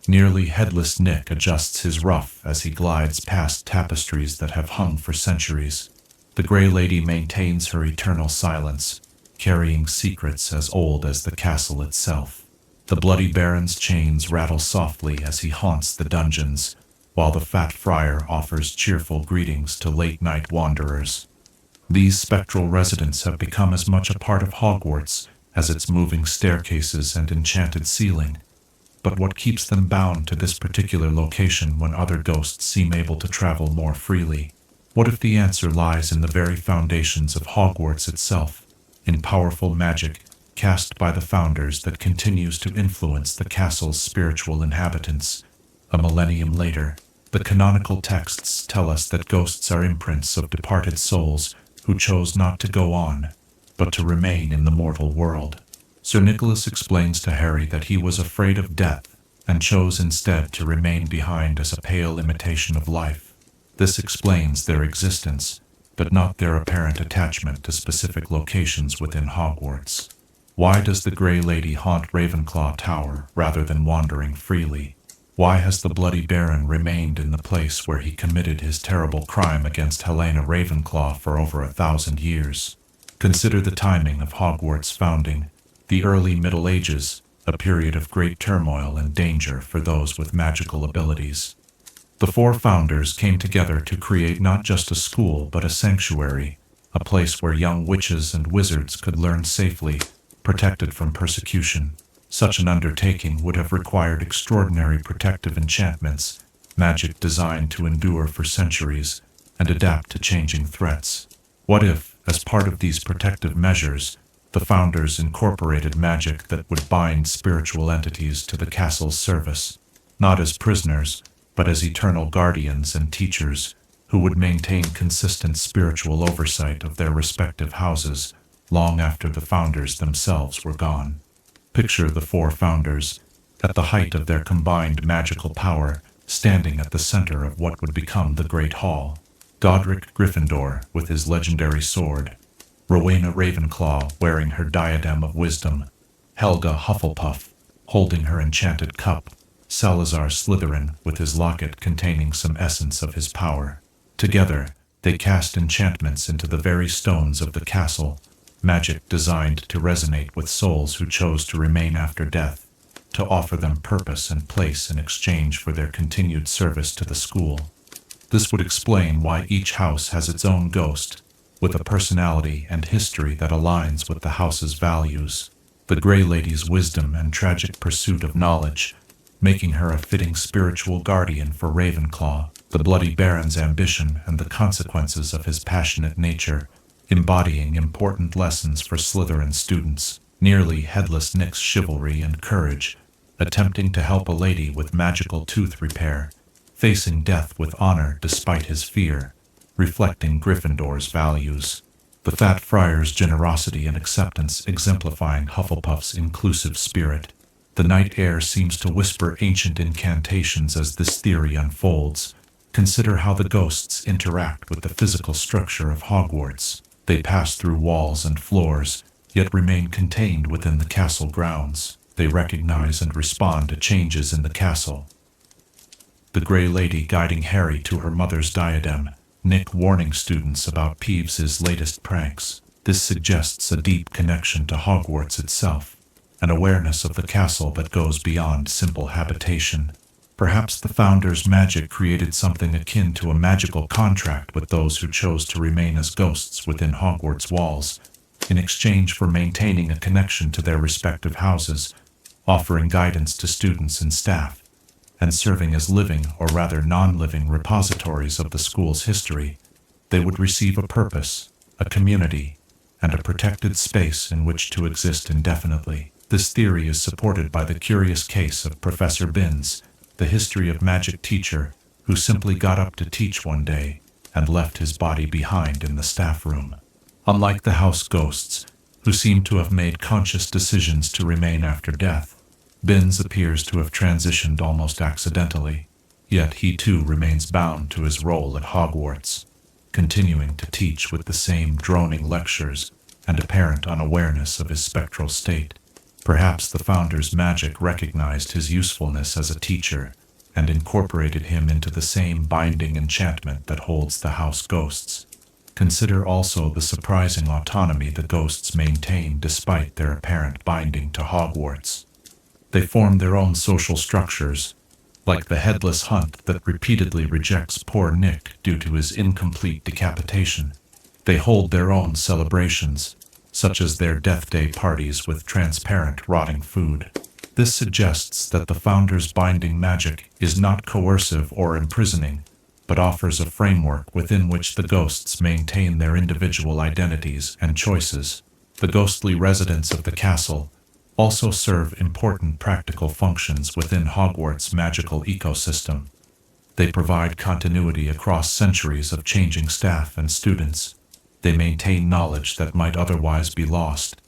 Nearly headless Nick adjusts his ruff as he glides past tapestries that have hung for centuries. The Grey Lady maintains her eternal silence, carrying secrets as old as the castle itself. The Bloody Baron's chains rattle softly as he haunts the dungeons, while the Fat Friar offers cheerful greetings to late-night wanderers. These spectral residents have become as much a part of Hogwarts as its moving staircases and enchanted ceiling. But what keeps them bound to this particular location when other ghosts seem able to travel more freely? What if the answer lies in the very foundations of Hogwarts itself, in powerful magic cast by the founders that continues to influence the castle's spiritual inhabitants? A millennium later, the canonical texts tell us that ghosts are imprints of departed souls who chose not to go on, but to remain in the mortal world. Sir Nicholas explains to Harry that he was afraid of death and chose instead to remain behind as a pale imitation of life. This explains their existence, but not their apparent attachment to specific locations within Hogwarts. Why does the Grey Lady haunt Ravenclaw Tower rather than wandering freely? Why has the Bloody Baron remained in the place where he committed his terrible crime against Helena Ravenclaw for over 1,000 years? Consider the timing of Hogwarts' founding. The early Middle Ages, a period of great turmoil and danger for those with magical abilities. The four founders came together to create not just a school but a sanctuary, a place where young witches and wizards could learn safely, protected from persecution. Such an undertaking would have required extraordinary protective enchantments, magic designed to endure for centuries and adapt to changing threats. What if, as part of these protective measures, the founders incorporated magic that would bind spiritual entities to the castle's service, not as prisoners, but as eternal guardians and teachers, who would maintain consistent spiritual oversight of their respective houses long after the founders themselves were gone? Picture the four founders, at the height of their combined magical power, standing at the center of what would become the Great Hall. Godric Gryffindor with his legendary sword, Rowena Ravenclaw wearing her diadem of wisdom, Helga Hufflepuff holding her enchanted cup, Salazar Slytherin with his locket containing some essence of his power. Together, they cast enchantments into the very stones of the castle, magic designed to resonate with souls who chose to remain after death, to offer them purpose and place in exchange for their continued service to the school. This would explain why each house has its own ghost, with a personality and history that aligns with the house's values. The Grey Lady's wisdom and tragic pursuit of knowledge, making her a fitting spiritual guardian for Ravenclaw. The Bloody Baron's ambition and the consequences of his passionate nature, embodying important lessons for Slytherin students. nearly headless Nick's chivalry and courage, attempting to help a lady with magical tooth repair, facing death with honor despite his fear, reflecting Gryffindor's values. The Fat Friar's generosity and acceptance exemplifying Hufflepuff's inclusive spirit. The night air seems to whisper ancient incantations as this theory unfolds. Consider how the ghosts interact with the physical structure of Hogwarts. They pass through walls and floors, yet remain contained within the castle grounds. They recognize and respond to changes in the castle. The Grey Lady guiding Harry to her mother's diadem, Nick warning students about Peeves' latest pranks. This suggests a deep connection to Hogwarts itself, an awareness of the castle that goes beyond simple habitation. Perhaps the Founder's magic created something akin to a magical contract with those who chose to remain as ghosts within Hogwarts walls, in exchange for maintaining a connection to their respective houses, offering guidance to students and staff, and serving as living, or rather non-living, repositories of the school's history. They would receive a purpose, a community, and a protected space in which to exist indefinitely. This theory is supported by the curious case of Professor Binns, the history of magic teacher who simply got up to teach one day and left his body behind in the staff room. Unlike the house ghosts, who seem to have made conscious decisions to remain after death, Binns appears to have transitioned almost accidentally, yet he too remains bound to his role at Hogwarts, continuing to teach with the same droning lectures and apparent unawareness of his spectral state. Perhaps the Founder's magic recognized his usefulness as a teacher and incorporated him into the same binding enchantment that holds the house ghosts. Consider also the surprising autonomy the ghosts maintain despite their apparent binding to Hogwarts. They form their own social structures, like the headless hunt that repeatedly rejects poor Nick due to his incomplete decapitation. They hold their own celebrations, such as their Death Day parties with transparent rotting food. This suggests that the Founder's binding magic is not coercive or imprisoning, but offers a framework within which the ghosts maintain their individual identities and choices. The ghostly residents of the castle also serve important practical functions within Hogwarts' magical ecosystem. They provide continuity across centuries of changing staff and students. They maintain knowledge that might otherwise be lost.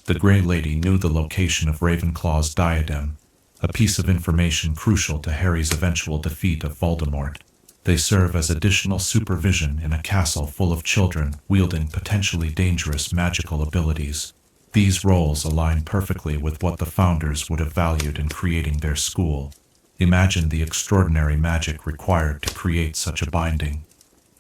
The Grey Lady knew the location of Ravenclaw's diadem, a piece of information crucial to Harry's eventual defeat of Voldemort. They serve as additional supervision in a castle full of children wielding potentially dangerous magical abilities. These roles align perfectly with what the Founders would have valued in creating their school. Imagine the extraordinary magic required to create such a binding.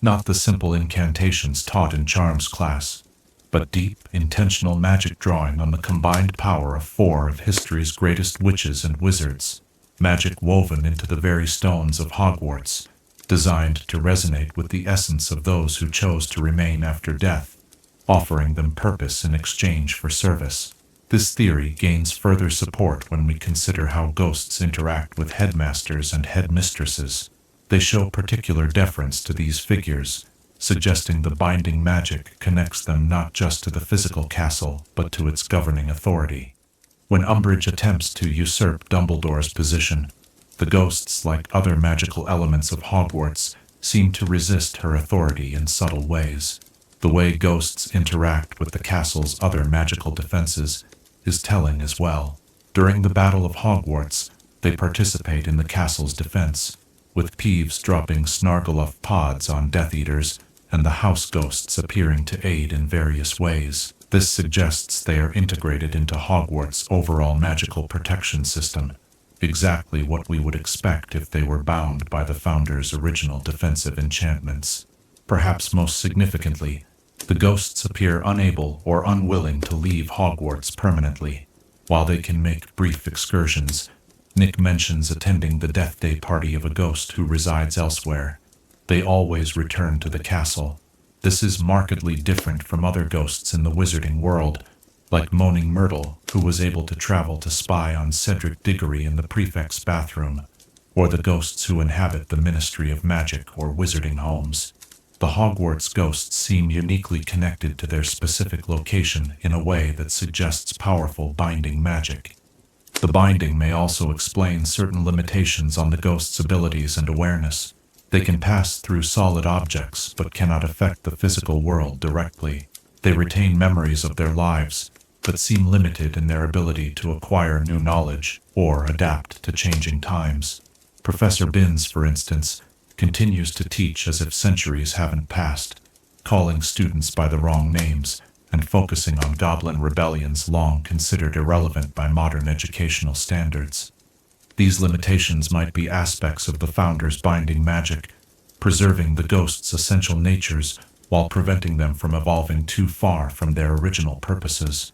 Not the simple incantations taught in Charms class, but deep, intentional magic drawing on the combined power of 4 of history's greatest witches and wizards. Magic woven into the very stones of Hogwarts, designed to resonate with the essence of those who chose to remain after death, offering them purpose in exchange for service. This theory gains further support when we consider how ghosts interact with headmasters and headmistresses. They show particular deference to these figures, suggesting the binding magic connects them not just to the physical castle, but to its governing authority. When Umbridge attempts to usurp Dumbledore's position, the ghosts, like other magical elements of Hogwarts, seem to resist her authority in subtle ways. The way ghosts interact with the castle's other magical defenses is telling as well. During the Battle of Hogwarts, they participate in the castle's defense, with Peeves dropping Snargaluff pods on Death Eaters and the house ghosts appearing to aid in various ways. This suggests they are integrated into Hogwarts' overall magical protection system, exactly what we would expect if they were bound by the Founder's original defensive enchantments. Perhaps most significantly, the ghosts appear unable or unwilling to leave Hogwarts permanently. While they can make brief excursions, Nick mentions attending the Death Day party of a ghost who resides elsewhere. They always return to the castle. This is markedly different from other ghosts in the wizarding world, like Moaning Myrtle, who was able to travel to spy on Cedric Diggory in the prefect's bathroom, or the ghosts who inhabit the Ministry of Magic or wizarding homes. The Hogwarts ghosts seem uniquely connected to their specific location in a way that suggests powerful binding magic. The binding may also explain certain limitations on the ghost's abilities and awareness. They can pass through solid objects but cannot affect the physical world directly. They retain memories of their lives, but seem limited in their ability to acquire new knowledge or adapt to changing times. Professor Binns, for instance, continues to teach as if centuries haven't passed, calling students by the wrong names and focusing on goblin rebellions long considered irrelevant by modern educational standards. These limitations might be aspects of the Founder's binding magic, preserving the ghost's essential natures while preventing them from evolving too far from their original purposes.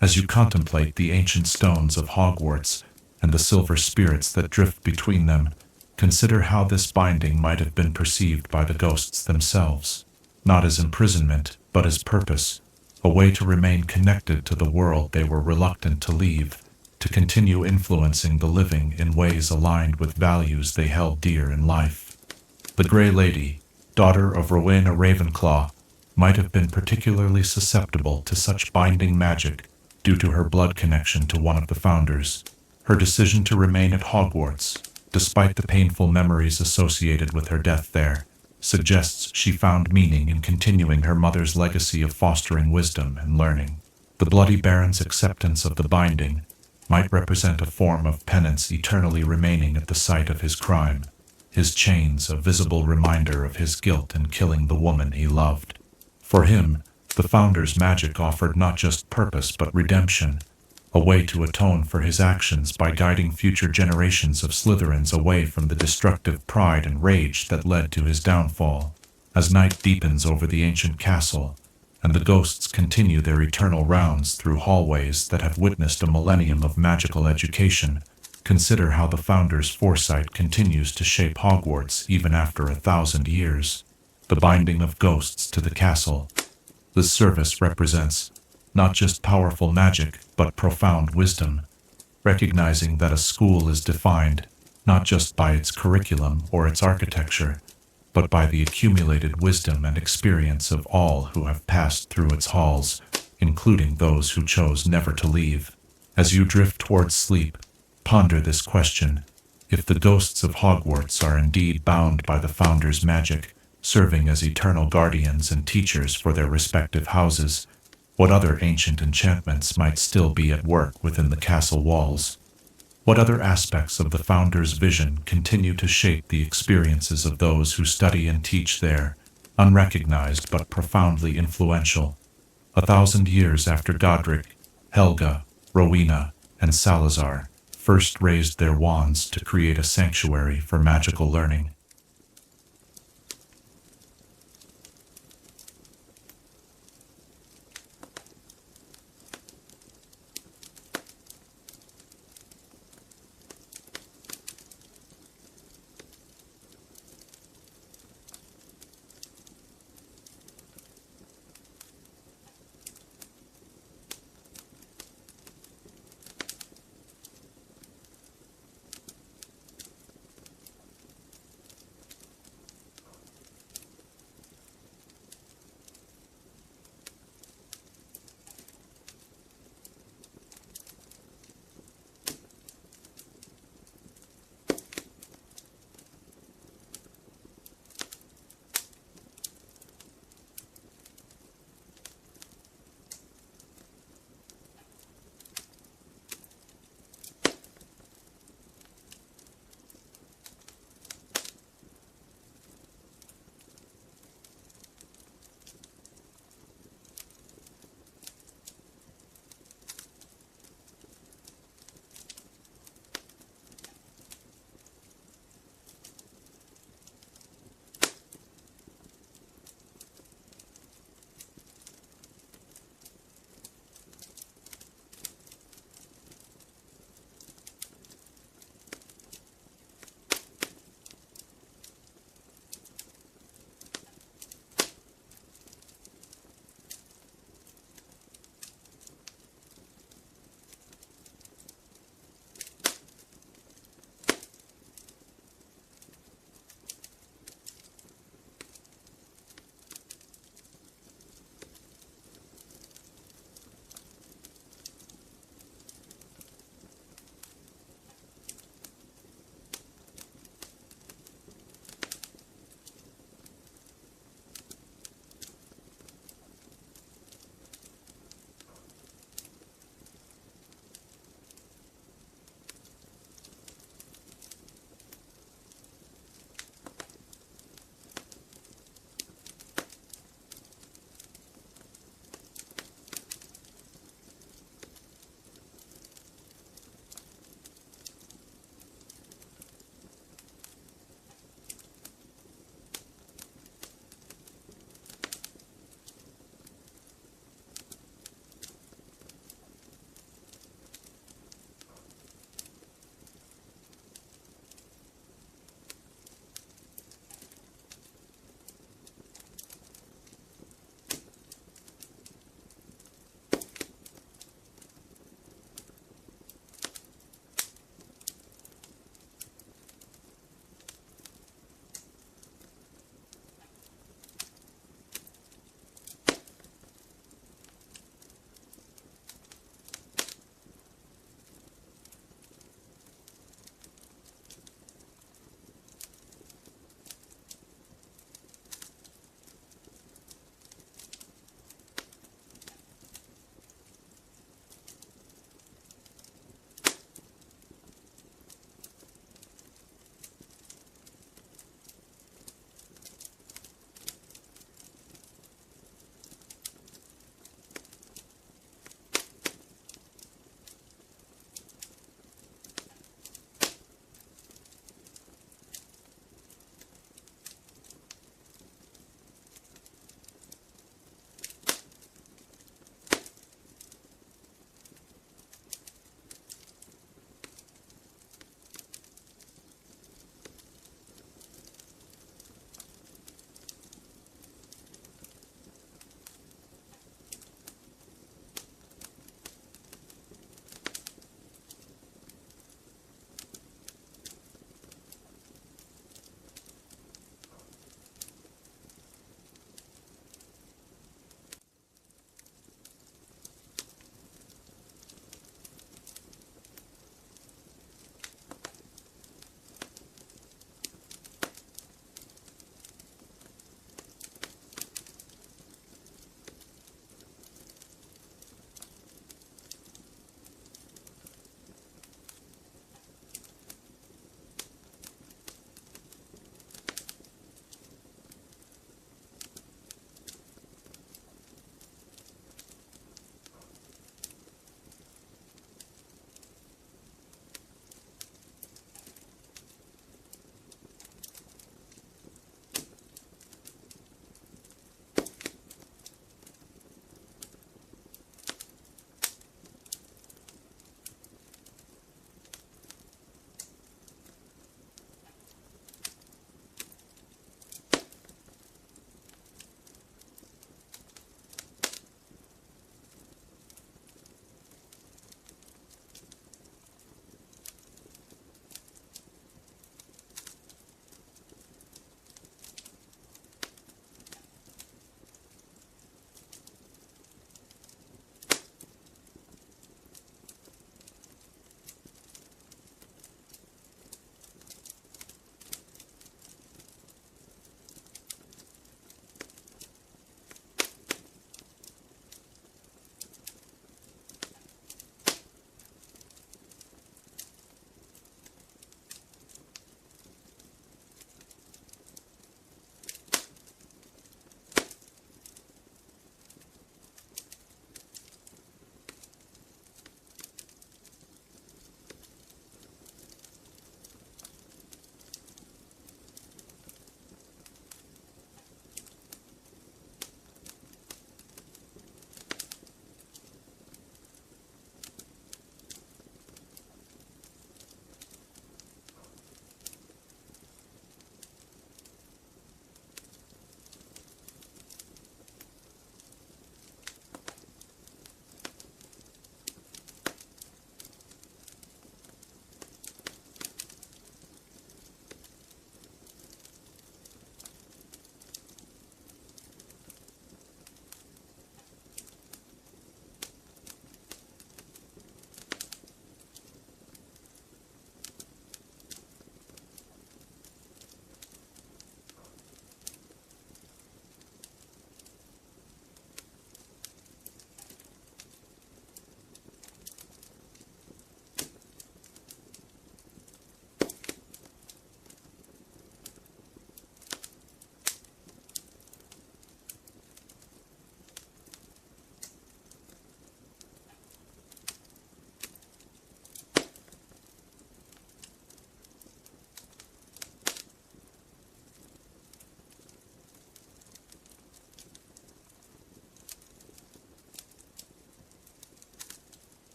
As you contemplate the ancient stones of Hogwarts and the silver spirits that drift between them, consider how this binding might have been perceived by the ghosts themselves, not as imprisonment, but as purpose, a way to remain connected to the world they were reluctant to leave, to continue influencing the living in ways aligned with values they held dear in life. The Grey Lady, daughter of Rowena Ravenclaw, might have been particularly susceptible to such binding magic due to her blood connection to one of the Founders. Her decision to remain at Hogwarts, despite the painful memories associated with her death there, suggests she found meaning in continuing her mother's legacy of fostering wisdom and learning. The Bloody Baron's acceptance of the binding might represent a form of penance eternally remaining at the site of his crime, his chains a visible reminder of his guilt in killing the woman he loved. For him, the Founder's magic offered not just purpose but redemption, a way to atone for his actions by guiding future generations of Slytherins away from the destructive pride and rage that led to his downfall. As night deepens over the ancient castle, and the ghosts continue their eternal rounds through hallways that have witnessed a millennium of magical education, consider how the Founder's foresight continues to shape Hogwarts even after 1,000 years. The binding of ghosts to the castle. This service represents not just powerful magic, but profound wisdom, recognizing that a school is defined not just by its curriculum or its architecture, but by the accumulated wisdom and experience of all who have passed through its halls, including those who chose never to leave. As you drift towards sleep, ponder this question: if the ghosts of Hogwarts are indeed bound by the Founder's magic, serving as eternal guardians and teachers for their respective houses, what other ancient enchantments might still be at work within the castle walls? What other aspects of the Founder's vision continue to shape the experiences of those who study and teach there, unrecognized but profoundly influential? 1,000 years after Godric, Helga, Rowena, and Salazar first raised their wands to create a sanctuary for magical learning,